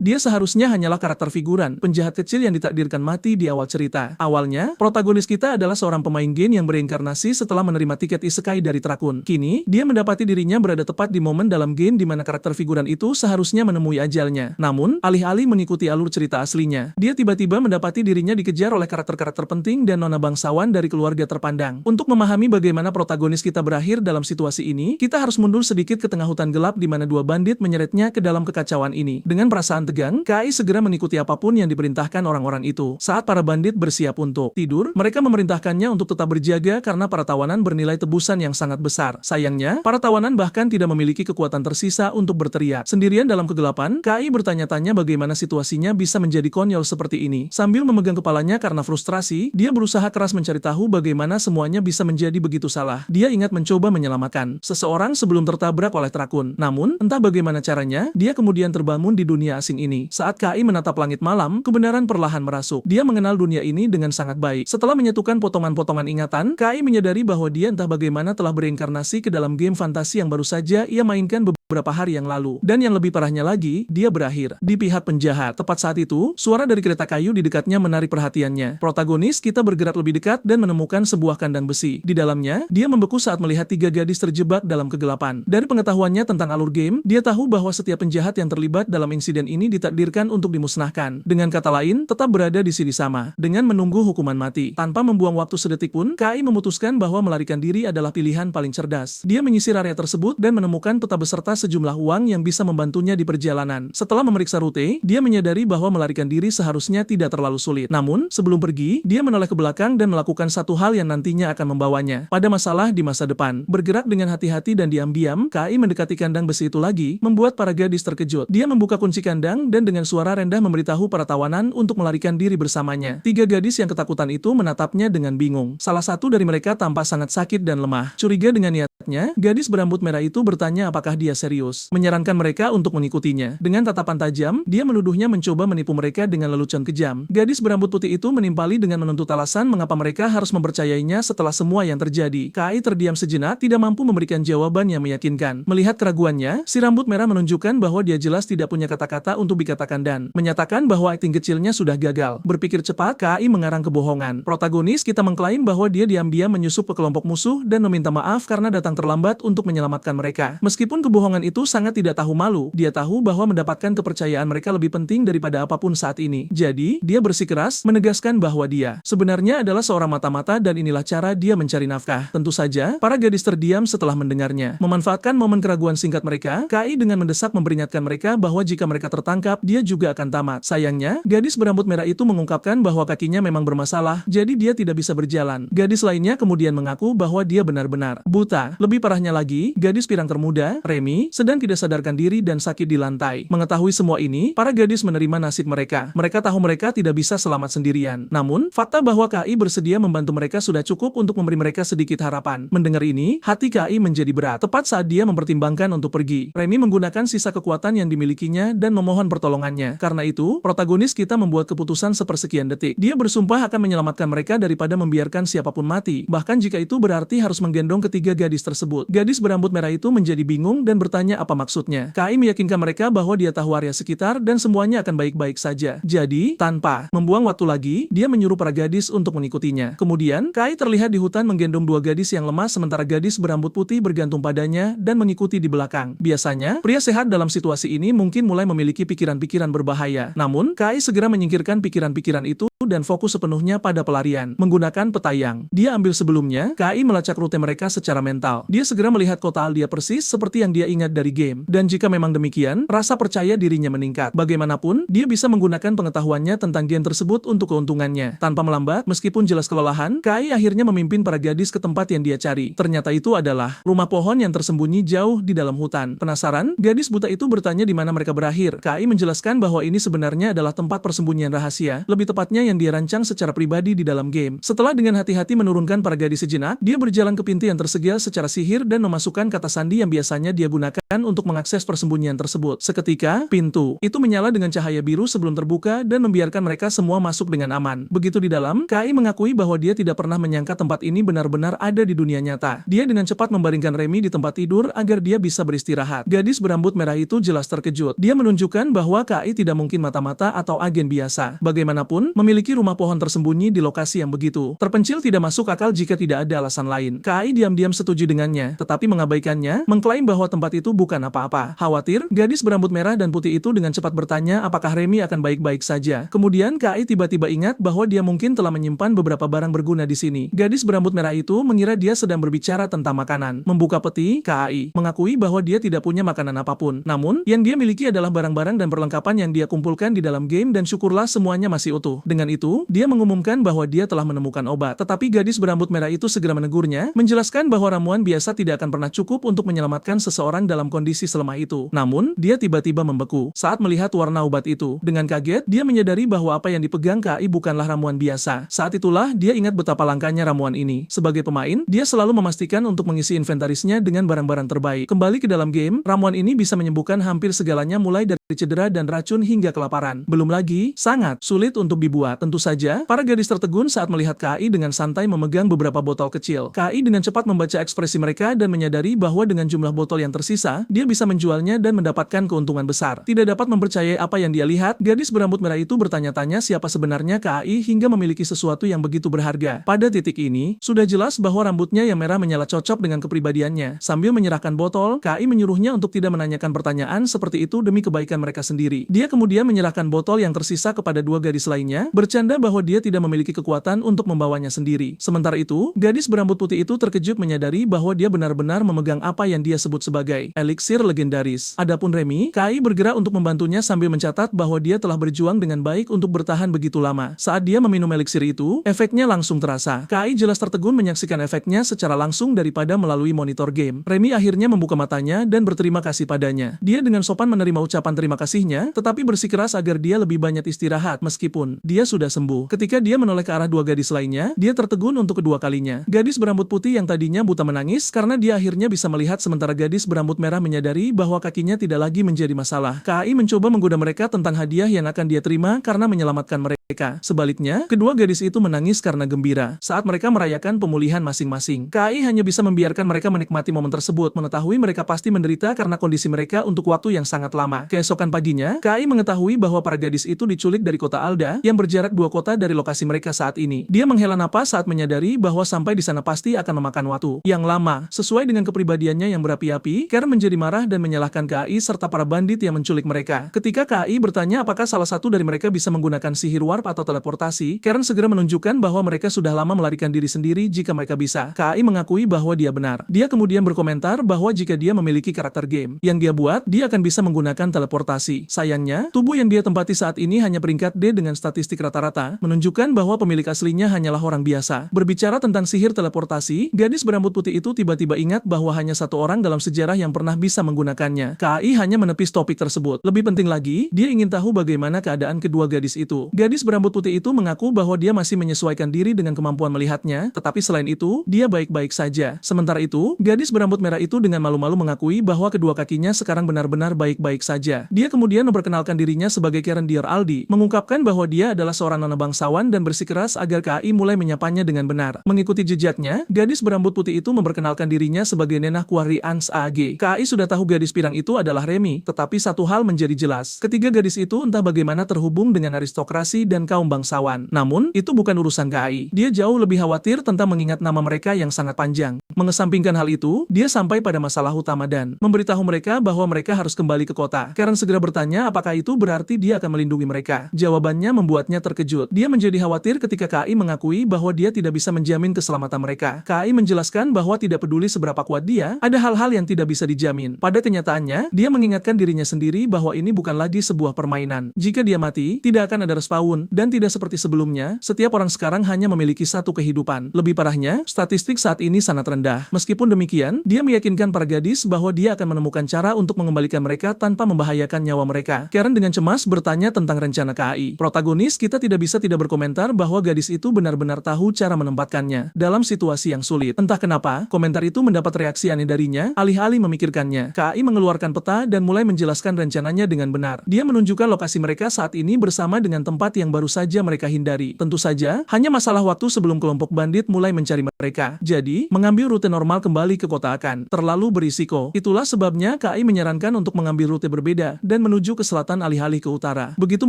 Dia seharusnya hanyalah karakter figuran, penjahat kecil yang ditakdirkan mati di awal cerita. Awalnya, protagonis kita adalah seorang pemain game yang bereinkarnasi setelah menerima tiket isekai dari Trakun. Kini, dia mendapati dirinya berada tepat di momen dalam game di mana karakter figuran itu seharusnya menemui ajalnya. Namun, alih-alih mengikuti alur cerita aslinya, dia tiba-tiba mendapati dirinya dikejar oleh karakter-karakter penting dan nona bangsawan dari keluarga terpandang. Untuk memahami bagaimana protagonis kita berakhir dalam situasi ini, kita harus mundur sedikit ke tengah hutan gelap di mana dua bandit menyeretnya ke dalam kekacauan ini. Dengan perasaan tegang, Kai segera mengikuti apapun yang diperintahkan orang-orang itu. Saat para bandit bersiap untuk tidur, mereka memerintahkannya untuk tetap berjaga karena para tawanan bernilai tebusan yang sangat besar. Sayangnya, para tawanan bahkan tidak memiliki kekuatan tersisa untuk berteriak. Sendirian dalam kegelapan, Kai bertanya-tanya bagaimana situasinya bisa menjadi konyol seperti ini. Sambil memegang kepalanya karena frustrasi, dia berusaha keras mencari tahu bagaimana semuanya bisa menjadi begitu salah. Dia ingat mencoba menyelamatkan seseorang sebelum tertabrak oleh Trakun. Namun, entah bagaimana caranya, dia kemudian terbangun di dunia asing ini. Saat Kai menatap langit malam, kebenaran perlahan merasuk. Dia mengenal dunia ini dengan sangat baik. Setelah menyatukan potongan-potongan ingatan, Kai menyadari bahwa dia entah bagaimana telah bereinkarnasi ke dalam game fantasi yang baru saja ia mainkan beberapa hari yang lalu. Dan yang lebih parahnya lagi, dia berakhir di pihak penjahat. Tepat saat itu, suara dari kereta kayu di dekatnya menarik perhatiannya. Protagonis kita bergerak lebih dekat dan menemukan sebuah kandang besi. Di dalamnya, dia membeku saat melihat tiga gadis terjebak dalam kegelapan. Dari pengetahuannya tentang alur game, dia tahu bahwa setiap penjahat yang terlibat dalam insiden ini ditakdirkan untuk dimusnahkan. Dengan kata lain, tetap berada di sini sama, dengan menunggu hukuman mati. Tanpa membuang waktu sedetik pun, Kai memutuskan bahwa melarikan diri adalah pilihan paling cerdas. Dia menyisir area tersebut dan menemukan peta beserta sejumlah uang yang bisa membantunya di perjalanan. Setelah memeriksa rute, dia menyadari bahwa melarikan diri seharusnya tidak terlalu sulit. Namun, sebelum pergi, dia menoleh ke belakang dan melakukan satu hal yang nantinya akan membawanya pada masalah di masa depan. Bergerak dengan hati-hati dan diam-diam, Kai mendekati kandang besi itu lagi, membuat para gadis terkejut. Dia membuka kunci kandang dan dengan suara rendah memberitahu para tawanan untuk melarikan diri bersamanya. Tiga gadis yang ketakutan itu menatapnya dengan bingung. Salah satu dari mereka tampak sangat sakit dan lemah. Curiga dengan niatnya, gadis berambut merah itu bertanya apakah dia serius, menyarankan mereka untuk mengikutinya. Dengan tatapan tajam, dia menuduhnya mencoba menipu mereka dengan lelucon kejam. Gadis berambut putih itu menimpali dengan menuntut alasan mengapa mereka harus mempercayainya setelah semua yang terjadi. Kai terdiam sejenak, tidak mampu memberikan jawaban yang meyakinkan. Melihat keraguannya, si rambut merah menunjukkan bahwa dia jelas tidak punya kata-kata untuk dikatakan dan menyatakan bahwa akting kecilnya sudah gagal. Berpikir cepat, Kai mengarang kebohongan. Protagonis kita mengklaim bahwa dia diam-diam menyusup ke kelompok musuh dan meminta maaf karena datang terlambat untuk menyelamatkan mereka. Meskipun kebohongan itu sangat tidak tahu malu, dia tahu bahwa mendapatkan kepercayaan mereka lebih penting daripada apapun saat ini. Jadi, dia bersikeras menegaskan bahwa dia sebenarnya adalah seorang mata-mata dan inilah cara dia mencari nafkah. Tentu saja, para gadis terdiam setelah mendengarnya. Memanfaatkan momen keraguan singkat mereka, Kai dengan mendesak memperingatkan mereka bahwa jika mereka tertangkap, dia juga akan tamat. Sayangnya, gadis berambut merah itu mengungkapkan bahwa kakinya memang bermasalah, jadi dia tidak bisa berjalan. Gadis lainnya kemudian mengaku bahwa dia benar-benar buta. Lebih parahnya lagi, gadis pirang termuda, Remy, sedang tidak sadarkan diri dan sakit di lantai. Mengetahui semua ini, para gadis menerima nasib mereka. Mereka tahu mereka tidak bisa selamat sendirian. Namun, fakta bahwa Kai bersedia membantu mereka sudah cukup untuk memberi mereka sedikit harapan. Mendengar ini, hati Kai menjadi berat. Tepat saat dia mempertimbangkan untuk pergi, Remy menggunakan sisa kekuatan yang dimilikinya dan memohon pertolongannya. Karena itu, protagonis kita membuat keputusan sepersekian detik. Dia bersumpah akan menyelamatkan mereka daripada membiarkan siapapun mati, bahkan jika itu berarti harus menggendong ketiga gadis tersebut. Gadis berambut merah itu menjadi bingung dan bertanya apa maksudnya. Kai meyakinkan mereka bahwa dia tahu area sekitar dan semuanya akan baik-baik saja. Jadi, tanpa membuang waktu lagi, dia menyuruh para gadis untuk mengikutinya. Kemudian, Kai terlihat di hutan menggendong dua gadis yang lemah sementara gadis berambut putih bergantung padanya dan mengikuti di belakang. Biasanya, pria sehat dalam situasi ini mungkin mulai memiliki pikiran-pikiran berbahaya. Namun, Kai segera menyingkirkan pikiran-pikiran itu dan fokus sepenuhnya pada pelarian. Menggunakan peta yang dia ambil sebelumnya, Kai melacak rute mereka secara mental. Dia segera melihat kota Aldia persis seperti yang dia ingat dari game. Dan jika memang demikian, rasa percaya dirinya meningkat. Bagaimanapun, dia bisa menggunakan pengetahuannya tentang game tersebut untuk keuntungannya. Tanpa melambat, meskipun jelas kelelahan, Kai akhirnya memimpin para gadis ke tempat yang dia cari. Ternyata itu adalah rumah pohon yang tersembunyi jauh di dalam hutan. Penasaran? Gadis buta itu bertanya di mana mereka berakhir. Kai menjelaskan bahwa ini sebenarnya adalah tempat persembunyian rahasia. Lebih tepatnya yang dia rancang secara pribadi di dalam game. Setelah dengan hati-hati menurunkan para gadis sejenak, dia berjalan ke pintu yang tersegel secara sihir dan memasukkan kata sandi yang biasanya dia gunakan untuk mengakses persembunyian tersebut. Seketika, pintu itu menyala dengan cahaya biru sebelum terbuka dan membiarkan mereka semua masuk dengan aman. Begitu di dalam, Kai mengakui bahwa dia tidak pernah menyangka tempat ini benar-benar ada di dunia nyata. Dia dengan cepat membaringkan Remy di tempat tidur agar dia bisa beristirahat. Gadis berambut merah itu jelas terkejut. Dia menunjukkan bahwa Kai tidak mungkin mata-mata atau agen biasa. Bagaimanapun, memiliki rumah pohon tersembunyi di lokasi yang begitu terpencil tidak masuk akal jika tidak ada alasan lain. Kai diam-diam setuju dengannya, tetapi mengabaikannya, mengklaim bahwa tempat itu bukan apa-apa. Khawatir, gadis berambut merah dan putih itu dengan cepat bertanya apakah Remy akan baik-baik saja. Kemudian Kai tiba-tiba ingat bahwa dia mungkin telah menyimpan beberapa barang berguna di sini. Gadis berambut merah itu mengira dia sedang berbicara tentang makanan. Membuka peti, Kai mengakui bahwa dia tidak punya makanan apapun. Namun, yang dia miliki adalah barang-barang dan perlengkapan yang dia kumpulkan di dalam game dan syukurlah semuanya masih utuh. Dengan itu, dia mengumumkan bahwa dia telah menemukan obat. Tetapi gadis berambut merah itu segera menegurnya, menjelaskan bahwa ramuan biasa tidak akan pernah cukup untuk menyelamatkan seseorang dalam kondisi selemah itu. Namun, dia tiba-tiba membeku saat melihat warna obat itu. Dengan kaget, dia menyadari bahwa apa yang dipegang Kai bukanlah ramuan biasa. Saat itulah, dia ingat betapa langkanya ramuan ini. Sebagai pemain, dia selalu memastikan untuk mengisi inventarisnya dengan barang-barang terbaik. Kembali ke dalam game, ramuan ini bisa menyembuhkan hampir segalanya mulai dari cedera dan racun hingga kelaparan. Belum lagi, sangat sulit untuk dibuat. Tentu saja, para gadis tertegun saat melihat Kai dengan santai memegang beberapa botol kecil. Kai dengan cepat membaca ekspresi mereka dan menyadari bahwa dengan jumlah botol yang tersisa, dia bisa menjualnya dan mendapatkan keuntungan besar. Tidak dapat mempercayai apa yang dia lihat, gadis berambut merah itu bertanya-tanya siapa sebenarnya Kai hingga memiliki sesuatu yang begitu berharga. Pada titik ini, sudah jelas bahwa rambutnya yang merah menyala cocok dengan kepribadiannya. Sambil menyerahkan botol, Kai menyuruhnya untuk tidak menanyakan pertanyaan seperti itu demi kebaikan mereka sendiri. Dia kemudian menyerahkan botol yang tersisa kepada dua gadis lainnya, bercanda bahwa dia tidak memiliki kekuatan untuk membawanya sendiri. Sementara itu, gadis berambut putih itu terkejut menyadari bahwa dia benar-benar memegang apa yang dia sebut sebagai eliksir legendaris. Adapun Remy, Kai bergerak untuk membantunya sambil mencatat bahwa dia telah berjuang dengan baik untuk bertahan begitu lama. Saat dia meminum eliksir itu, efeknya langsung terasa. Kai jelas tertegun menyaksikan efeknya secara langsung daripada melalui monitor game. Remy akhirnya membuka matanya dan berterima kasih padanya. Dia dengan sopan menerima ucapan terima kasihnya, tetapi bersikeras agar dia lebih banyak istirahat meskipun dia sudah sembuh. Ketika dia menoleh ke arah dua gadis lainnya, dia tertegun untuk kedua kalinya. Gadis berambut putih yang tadinya buta menangis karena dia akhirnya bisa melihat sementara gadis berambut merah menyadari bahwa kakinya tidak lagi menjadi masalah. Kai mencoba menggoda mereka tentang hadiah yang akan dia terima karena menyelamatkan mereka. Sebaliknya, kedua gadis itu menangis karena gembira saat mereka merayakan pemulihan masing-masing. Kai hanya bisa membiarkan mereka menikmati momen tersebut, mengetahui mereka pasti menderita karena kondisi mereka untuk waktu yang sangat lama. Keesokan paginya, Kai mengetahui bahwa para gadis itu diculik dari kota Alda yang berjarak 2 kota dari lokasi mereka saat ini. Dia menghela napas saat menyadari bahwa sampai di sana pasti akan memakan waktu yang lama. Sesuai dengan kepribadiannya yang berapi-api, Karen menjadi marah dan menyalahkan Kai serta para bandit yang menculik mereka. Ketika Kai bertanya apakah salah satu dari mereka bisa menggunakan sihir warp atau teleportasi, Karen segera menunjukkan bahwa mereka sudah lama melarikan diri sendiri jika mereka bisa. Kai mengakui bahwa dia benar. Dia kemudian berkomentar bahwa jika dia memiliki karakter game yang dia buat, dia akan bisa menggunakan teleportasi. Sayangnya, tubuh yang dia tempati saat ini hanya peringkat D dengan statistik rata-rata, menunjukkan bahwa pemilik aslinya hanyalah orang biasa. Berbicara tentang sihir teleportasi, gadis berambut putih itu tiba-tiba ingat bahwa hanya satu orang dalam sejarah yang pernah bisa menggunakannya. Kai hanya menepis topik tersebut. Lebih penting lagi, dia ingin tahu bagaimana keadaan kedua gadis itu. Gadis berambut putih itu mengaku bahwa dia masih menyesuaikan diri dengan kemampuan melihatnya, tetapi selain itu, dia baik-baik saja. Sementara itu, gadis berambut merah itu dengan malu-malu mengakui bahwa kedua kakinya sekarang benar-benar baik-baik saja. Dia kemudian memperkenalkan dirinya sebagai Karen Dear Aldi, mengungkapkan bahwa dia adalah seorang nona bangsawan dan bersikeras agar Kai mulai menyapanya dengan benar. Mengikuti jejaknya, gadis berambut putih itu memperkenalkan dirinya sebagai Nenah Kuari Ans AG. Kai sudah tahu gadis pirang itu adalah Remy, tetapi satu hal menjadi jelas. Ketiga gadis itu entah bagaimana terhubung dengan aristokrasi dan kaum bangsawan. Namun, itu bukan urusan Kai. Dia jauh lebih khawatir tentang mengingat nama mereka yang sangat panjang. Mengesampingkan hal itu, dia sampai pada masalah utama dan memberitahu mereka bahwa mereka harus kembali ke kota. Karen segera bertanya apakah itu berarti dia akan melindungi mereka. Jawabannya membuatnya terkejut. Dia menjadi khawatir ketika Kai mengakui bahwa dia tidak bisa menjamin keselamatan mereka. Kai menjelaskan bahwa tidak peduli seberapa kuat dia, ada hal-hal yang tidak bisa dijamin. Pada kenyataannya, dia mengingatkan dirinya sendiri bahwa ini bukan lagi sebuah permainan. Jika dia mati, tidak akan ada respawn bangun, dan tidak seperti sebelumnya, setiap orang sekarang hanya memiliki satu kehidupan. Lebih parahnya, statistik saat ini sangat rendah. Meskipun demikian, dia meyakinkan para gadis bahwa dia akan menemukan cara untuk mengembalikan mereka tanpa membahayakan nyawa mereka. Karen dengan cemas bertanya tentang rencana KAI. Protagonis kita tidak bisa tidak berkomentar bahwa gadis itu benar-benar tahu cara menempatkannya dalam situasi yang sulit. Entah kenapa, komentar itu mendapat reaksi aneh darinya, alih-alih memikirkannya. KAI mengeluarkan peta dan mulai menjelaskan rencananya dengan benar. Dia menunjukkan lokasi mereka saat ini bersama dengan tempat yang baru saja mereka hindari. Tentu saja, hanya masalah waktu sebelum kelompok bandit mulai mencari mereka. Jadi, mengambil rute normal kembali ke kota akan terlalu berisiko. Itulah sebabnya KAI menyarankan untuk mengambil rute berbeda dan menuju ke selatan alih-alih ke utara. Begitu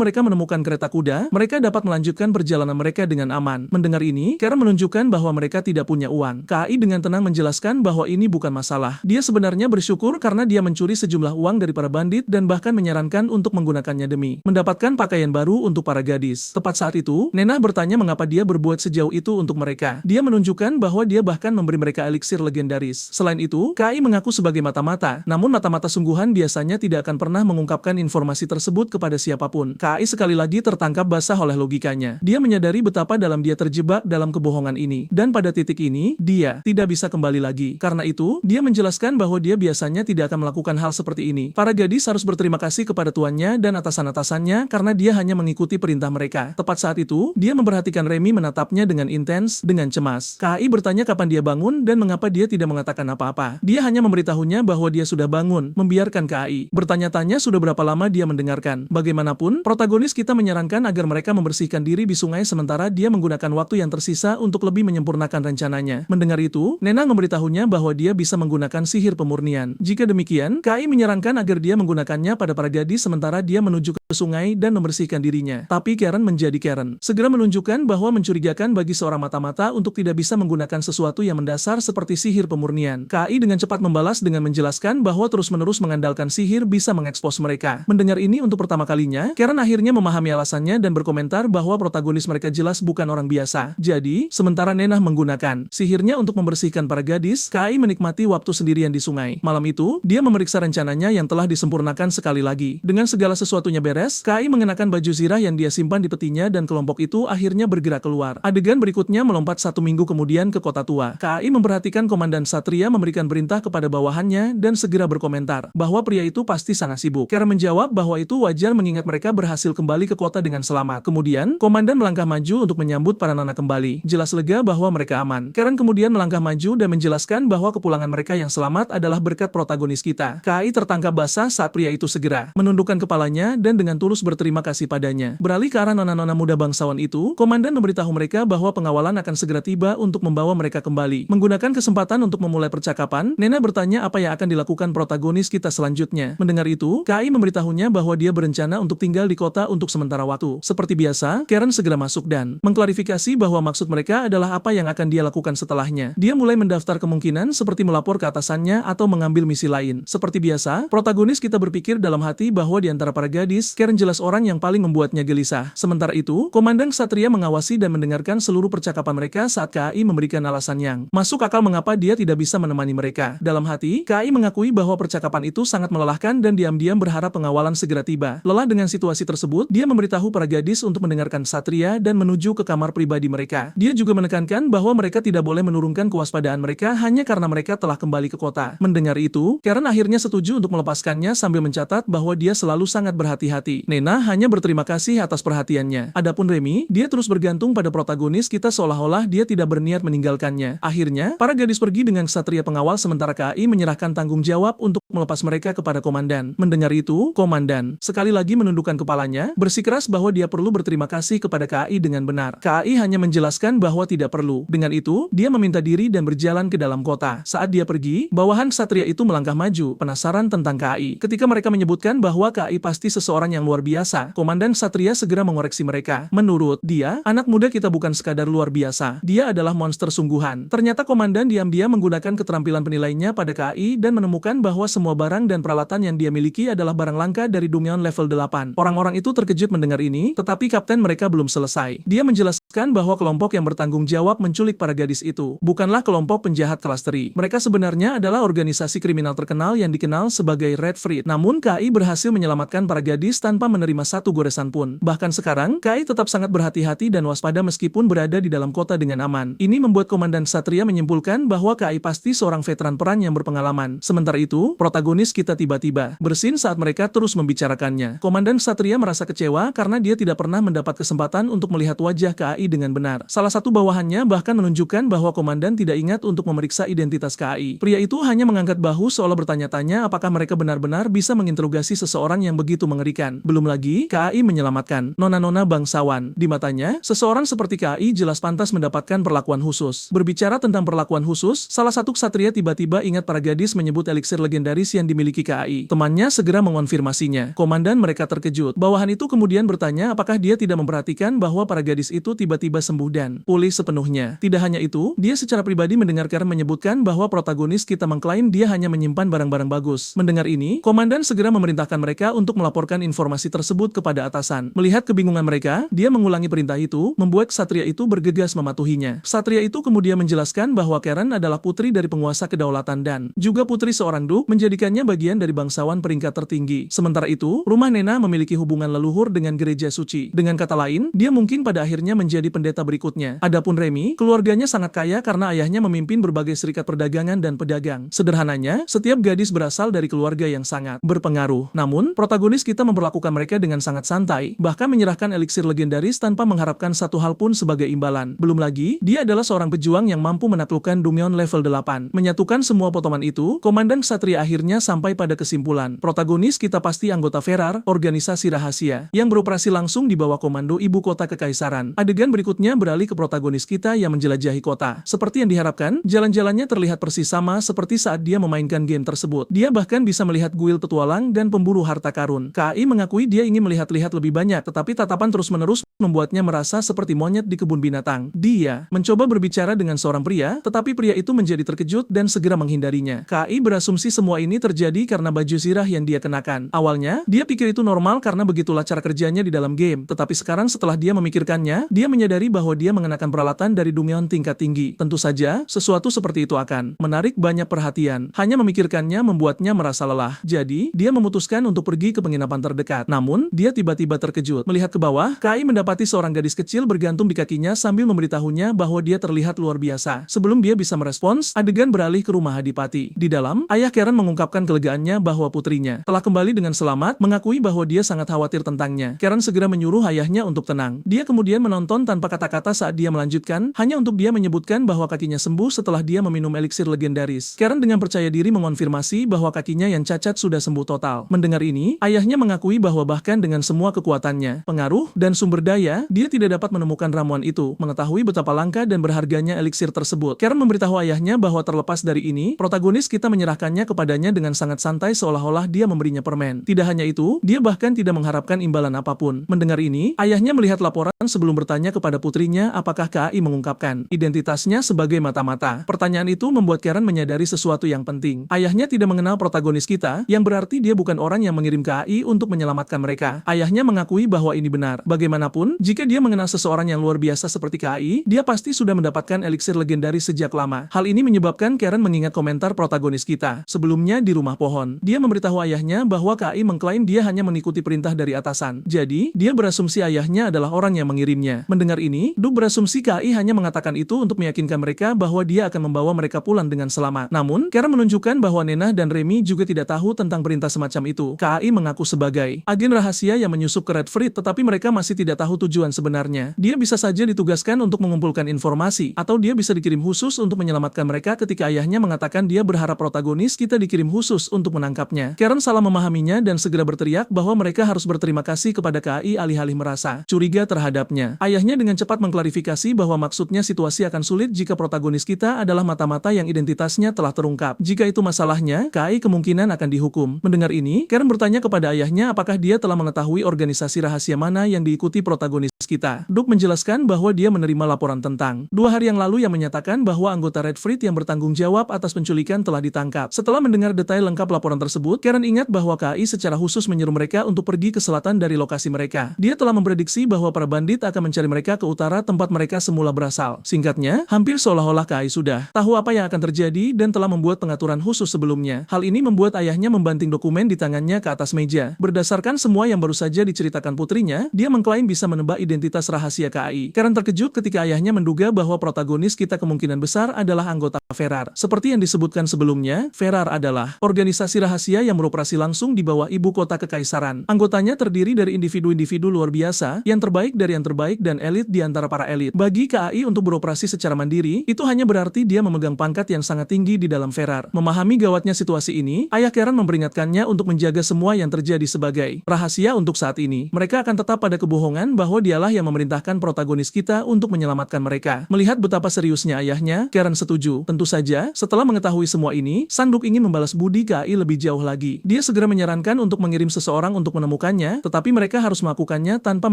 mereka menemukan kereta kuda, mereka dapat melanjutkan perjalanan mereka dengan aman. Mendengar ini, Karen menunjukkan bahwa mereka tidak punya uang. KAI dengan tenang menjelaskan bahwa ini bukan masalah. Dia sebenarnya bersyukur karena dia mencuri sejumlah uang dari para bandit dan bahkan menyarankan untuk menggunakannya demi mendapatkan pakaian baru untuk para gadis. Tepat saat itu, Nena bertanya mengapa dia berbuat sejauh itu untuk mereka. Dia menunjukkan bahwa dia bahkan memberi mereka eliksir legendaris. Selain itu, KAI mengaku sebagai mata-mata, namun mata-mata sungguhan biasanya tidak akan pernah mengungkapkan informasi tersebut kepada siapapun. KAI sekali lagi tertangkap basah oleh logikanya. Dia menyadari betapa dalam dia terjebak dalam kebohongan ini. Dan pada titik ini, dia tidak bisa kembali lagi. Karena itu, dia menjelaskan bahwa dia biasanya tidak akan melakukan hal seperti ini. Para gadis harus berterima kasih kepada tuannya dan atasan-atasannya karena dia hanya mengikuti perintah mereka. Tepat saat itu, dia memperhatikan Remy menatapnya dengan intens, dengan cemas. KAI bertanya kapan dia bangun dan mengapa dia tidak mengatakan apa-apa. Dia hanya memberitahunya bahwa dia sudah bangun, membiarkan KAI bertanya-tanya sudah berapa lama dia mendengarkan. Bagaimanapun, protagonis kita menyarankan agar mereka membersihkan diri di sungai sementara dia menggunakan waktu yang tersisa untuk lebih menyempurnakan rencananya. Mendengar itu, Nena memberitahunya bahwa dia bisa menggunakan sihir pemurnian. Jika demikian, KAI menyarankan agar dia menggunakannya pada para gadis sementara dia menuju ke sungai dan membersihkan dirinya. Tapi Karen menjadi Karen. Segera menunjukkan bahwa mencurigakan bagi seorang mata-mata untuk tidak bisa menggunakan sesuatu yang mendasar seperti sihir pemurnian. KAI dengan cepat membalas dengan menjelaskan bahwa terus-menerus mengandalkan sihir bisa mengekspos mereka. Mendengar ini untuk pertama kalinya, Karen akhirnya memahami alasannya dan berkomentar bahwa protagonis mereka jelas bukan orang biasa. Jadi, sementara Nena menggunakan sihirnya untuk membersihkan para gadis, KAI menikmati waktu sendirian di sungai. Malam itu, dia memeriksa rencananya yang telah disempurnakan sekali lagi. Dengan segala sesuatunya beres, KAI mengenakan baju zirah yang dia simpan di petinya dan kelompok itu akhirnya bergerak keluar. Adegan berikutnya melompat 1 minggu kemudian ke kota tua. KAI memperhatikan Komandan Satria memberikan perintah kepada bawahannya dan segera berkomentar bahwa pria itu pasti sangat sibuk. Karen menjawab bahwa itu wajar mengingat mereka berhasil kembali ke kota dengan selamat. Kemudian, Komandan melangkah maju untuk menyambut para nana kembali. Jelas lega bahwa mereka aman. Karen kemudian melangkah maju dan menjelaskan bahwa kepulangan mereka yang selamat adalah berkat protagonis kita. KAI tertangkap basah saat pria itu segera menundukkan kepalanya dan dengan tulus berterima kasih padanya. Beralih ke arah nona-nona muda bangsawan itu, Komandan memberitahu mereka bahwa pengawalan akan segera tiba untuk membawa mereka kembali. Menggunakan kesempatan untuk memulai percakapan, Nena bertanya apa yang akan dilakukan protagonis kita selanjutnya. Mendengar itu, KAI memberitahunya bahwa dia berencana untuk tinggal di kota untuk sementara waktu. Seperti biasa, Karen segera masuk dan mengklarifikasi bahwa maksud mereka adalah apa yang akan dia lakukan setelahnya. Dia mulai mendaftar kemungkinan seperti melapor ke atasannya atau mengambil misi lain. Seperti biasa, protagonis kita berpikir dalam hati bahwa di antara para gadis, Karen jelas orang yang paling membuatnya gelisah. Sementara itu, Komandan Satria mengawasi dan mendengarkan seluruh percakapan mereka saat KAI memberikan alasan yang masuk akal mengapa dia tidak bisa menemani mereka. Dalam hati, KAI mengakui bahwa percakapan itu sangat melelahkan dan diam-diam berharap pengawalan segera tiba. Lelah dengan situasi tersebut, dia memberitahu para gadis untuk mendengarkan Satria dan menuju ke kamar pribadi mereka. Dia juga menekankan bahwa mereka tidak boleh menurunkan kewaspadaan mereka hanya karena mereka telah kembali ke kota. Mendengar itu, Karen akhirnya setuju untuk melepaskannya sambil mencatat bahwa dia selalu sangat berhati-hati. Nena hanya berterima kasih atas perhatiannya. Adapun Remy, dia terus bergantung pada protagonis kita seolah-olah dia tidak berniat meninggalkannya. Akhirnya, para gadis pergi dengan Satria pengawal sementara KAI menyerahkan tanggung jawab untuk melepas mereka kepada Komandan. Mendengar itu, Komandan sekali lagi menundukkan kepalanya, bersikeras bahwa dia perlu berterima kasih kepada KAI dengan benar. KAI hanya menjelaskan bahwa tidak perlu. Dengan itu, dia meminta diri dan berjalan ke dalam kota. Saat dia pergi, bawahan Satria itu melangkah maju, penasaran tentang KAI. Ketika mereka menyebutkan bahwa KAI pasti seseorang yang luar biasa, Komandan Satria segera mengoreksi mereka. Menurut dia, anak muda kita bukan sekadar luar biasa. Dia adalah monster sungguhan. Ternyata Komandan diam-diam menggunakan keterampilan penilainya pada KAI dan menemukan bahwa semua barang dan peralatan yang dia miliki adalah barang langka dari Dungeon level 8. Orang-orang itu terkejut mendengar ini, tetapi kapten mereka belum selesai. Dia menjelaskan bahwa kelompok yang bertanggung jawab menculik para gadis itu bukanlah kelompok penjahat kelas teri. Mereka sebenarnya adalah organisasi kriminal terkenal yang dikenal sebagai Red Fleet. Namun KAI berhasil menyelamatkan para gadis tanpa menerima satu goresan pun. Bahkan sekarang, KAI tetap sangat berhati-hati dan waspada meskipun berada di dalam kota dengan aman. Ini membuat Komandan Satria menyimpulkan bahwa KAI pasti seorang veteran perang yang berpengalaman. Sementara itu, protagonis kita tiba-tiba bersin saat mereka terus membicarakannya. Komandan Satria merasa kecewa karena dia tidak pernah mendapat kesempatan untuk melihat wajah KAI dengan benar. Salah satu bawahannya bahkan menunjukkan bahwa komandan tidak ingat untuk memeriksa identitas KAI. Pria itu hanya mengangkat bahu seolah bertanya-tanya apakah mereka benar-benar bisa menginterogasi seseorang yang begitu mengerikan. Belum lagi, KAI menyelamatkan nona-nona bangsawan. Di matanya, seseorang seperti KAI jelas pantas mendapatkan perlakuan khusus. Berbicara tentang perlakuan khusus, salah satu ksatria tiba-tiba ingat para gadis menyebut eliksir legendaris yang dimiliki KAI. Temannya segera mengonfirmasinya. Komandan mereka terkejut. Bawahan itu kemudian bertanya apakah dia tidak memperhatikan bahwa para gadis itu tiba-tiba sembuh dan pulih sepenuhnya. Tidak hanya itu, dia secara pribadi mendengar Karen menyebutkan bahwa protagonis kita mengklaim dia hanya menyimpan barang-barang bagus. Mendengar ini, komandan segera memerintahkan mereka untuk melaporkan informasi tersebut kepada atasan. Melihat kebingungan mereka, dia mengulangi perintah itu, membuat ksatria itu bergegas mematuhinya. Ksatria itu kemudian menjelaskan bahwa Karen adalah putri dari penguasa kedaulatan dan juga putri seorang duk, menjadikannya bagian dari bangsawan peringkat tertinggi. Sementara itu, rumah Nena memiliki hubungan leluhur dengan gereja suci. Dengan kata lain, dia mungkin pada akhirnya menjadi pendeta berikutnya. Adapun Remy, keluarganya sangat kaya karena ayahnya memimpin berbagai serikat perdagangan dan pedagang. Sederhananya, setiap gadis berasal dari keluarga yang sangat berpengaruh. Namun, protagonis kita memperlakukan mereka dengan sangat santai, bahkan menyerahkan eliksir legendaris tanpa mengharapkan satu hal pun sebagai imbalan. Belum lagi, dia adalah seorang pejuang yang mampu menaklukkan Dumyeon level 8. Menyatukan semua potongan itu, Komandan Ksatria akhirnya sampai pada kesimpulan. Protagonis kita pasti anggota Ferar, organisasi rahasia, yang beroperasi langsung di bawah komando ibu kota kekaisaran. Adegan berikutnya beralih ke protagonis kita yang menjelajahi kota. Seperti yang diharapkan, jalan-jalannya terlihat persis sama seperti saat dia memainkan game tersebut. Dia bahkan bisa melihat kuil petualang dan pemburu harta karun. KAI mengakui dia ingin melihat-lihat lebih banyak, tetapi tatapan terus-menerus membuatnya merasa seperti monyet di kebun binatang. Dia mencoba berbicara dengan seorang pria, tetapi pria itu menjadi terkejut dan segera menghindarinya. KAI berasumsi semua ini terjadi karena baju zirah yang dia kenakan. Awalnya, dia pikir itu normal karena begitulah cara kerjanya di dalam game, tetapi sekarang setelah dia memikirkannya, dia menyadari bahwa dia mengenakan peralatan dari Dumyeon tingkat tinggi. Tentu saja, sesuatu seperti itu akan menarik banyak perhatian. Hanya memikirkannya membuatnya merasa lelah. Jadi, dia memutuskan untuk pergi ke penginapan terdekat. Namun, dia tiba-tiba terkejut. Melihat ke bawah, KAI mendapati seorang gadis kecil bergantung di kakinya sambil memberitahunya bahwa dia terlihat luar biasa. Sebelum dia bisa merespons, adegan beralih ke rumah Adipati. Di dalam, ayah Karen mengungkapkan kelegaannya bahwa putrinya telah kembali dengan selamat, mengakui bahwa dia sangat khawatir tentangnya. Karen segera menyuruh ayahnya untuk tenang. Dia kemudian menonton tanpa kata-kata saat dia melanjutkan, hanya untuk dia menyebutkan bahwa kakinya sembuh setelah dia meminum eliksir legendaris. Karen dengan percaya diri mengonfirmasi bahwa kakinya yang cacat sudah sembuh total. Mendengar ini, ayahnya mengakui bahwa bahkan dengan semua kekuatannya, pengaruh, dan sumber daya, dia tidak dapat menemukan ramuan itu. Mengetahui betapa langka dan berharganya eliksir tersebut, Karen memberitahu ayahnya bahwa terlepas dari ini, protagonis kita menyerahkannya kepadanya dengan sangat santai seolah-olah dia memberinya permen. Tidak hanya itu, dia bahkan tidak mengharapkan imbalan apapun. Mendengar ini, ayahnya melihat laporan sebelum bertanya kepada putrinya apakah KAI mengungkapkan identitasnya sebagai mata-mata. Pertanyaan itu membuat Karen menyadari sesuatu yang penting. Ayahnya tidak mengenal protagonis kita, yang berarti dia bukan orang yang mengirim KAI untuk menyelamatkan mereka. Ayahnya mengakui bahwa ini benar. Bagaimanapun, jika dia mengenal seseorang yang luar biasa seperti KAI, dia pasti sudah mendapatkan eliksir legendaris sejak lama. Hal ini menyebabkan Karen mengingat komentar protagonis kita. Sebelumnya di rumah pohon, dia memberitahu ayahnya bahwa KAI mengklaim dia hanya mengikuti perintah dari atasan. Jadi, dia berasumsi ayahnya adalah orang yang mengirimnya. Mendengar ini, Duk berasumsi KAI hanya mengatakan itu untuk meyakinkan mereka bahwa dia akan membawa mereka pulang dengan selamat. Namun, Karen menunjukkan bahwa Nena dan Remy juga tidak tahu tentang perintah semacam itu. KAI mengaku sebagai agen rahasia yang menyusup ke Red Fleet, tetapi mereka masih tidak tahu tujuan sebenarnya. Dia bisa saja ditugaskan untuk mengumpulkan informasi, atau dia bisa dikirim khusus untuk menyelamatkan mereka ketika ayahnya mengatakan dia berharap protagonis kita dikirim khusus untuk menangkapnya. Karen salah memahaminya dan segera berteriak bahwa mereka harus berterima kasih kepada KAI alih-alih merasa curiga terhadapnya. Ayahnya dengan cepat mengklarifikasi bahwa maksudnya situasi akan sulit jika protagonis kita adalah mata-mata yang identitasnya telah terungkap. Jika itu masalahnya, KAI kemungkinan akan dihukum. Mendengar ini, Karen bertanya kepada ayahnya apakah dia telah mengetahui organisasi rahasia mana yang diikuti protagonis protagonis kita. Duke menjelaskan bahwa dia menerima laporan tentang 2 hari yang lalu yang menyatakan bahwa anggota Red Fleet yang bertanggung jawab atas penculikan telah ditangkap. Setelah mendengar detail lengkap laporan tersebut, Karen ingat bahwa KAI secara khusus menyuruh mereka untuk pergi ke selatan dari lokasi mereka. Dia telah memprediksi bahwa para bandit akan mencari mereka ke utara tempat mereka semula berasal. Singkatnya, hampir seolah-olah KAI sudah tahu apa yang akan terjadi dan telah membuat pengaturan khusus sebelumnya. Hal ini membuat ayahnya membanting dokumen di tangannya ke atas meja. Berdasarkan semua yang baru saja diceritakan putrinya, dia mengklaim bisa menebak identitas rahasia KAI. Karen terkejut ketika ayahnya menduga bahwa protagonis kita kemungkinan besar adalah anggota Ferar. Seperti yang disebutkan sebelumnya, Ferar adalah organisasi rahasia yang beroperasi langsung di bawah ibu kota kekaisaran. Anggotanya terdiri dari individu-individu luar biasa, yang terbaik dari yang terbaik dan elit di antara para elit. Bagi KAI untuk beroperasi secara mandiri, itu hanya berarti dia memegang pangkat yang sangat tinggi di dalam Ferar. Memahami gawatnya situasi ini, ayah Karen memperingatkannya untuk menjaga semua yang terjadi sebagai rahasia untuk saat ini. Mereka akan tetap pada kebohongan bahwa dialah yang memerintahkan protagonis kita untuk menyelamatkan mereka. Melihat betapa seriusnya ayahnya, Karen setuju. Tentu saja, setelah mengetahui semua ini, Sanduk ingin membalas budi KAI lebih jauh lagi. Dia segera menyarankan untuk mengirim seseorang untuk menemukannya, tetapi mereka harus melakukannya tanpa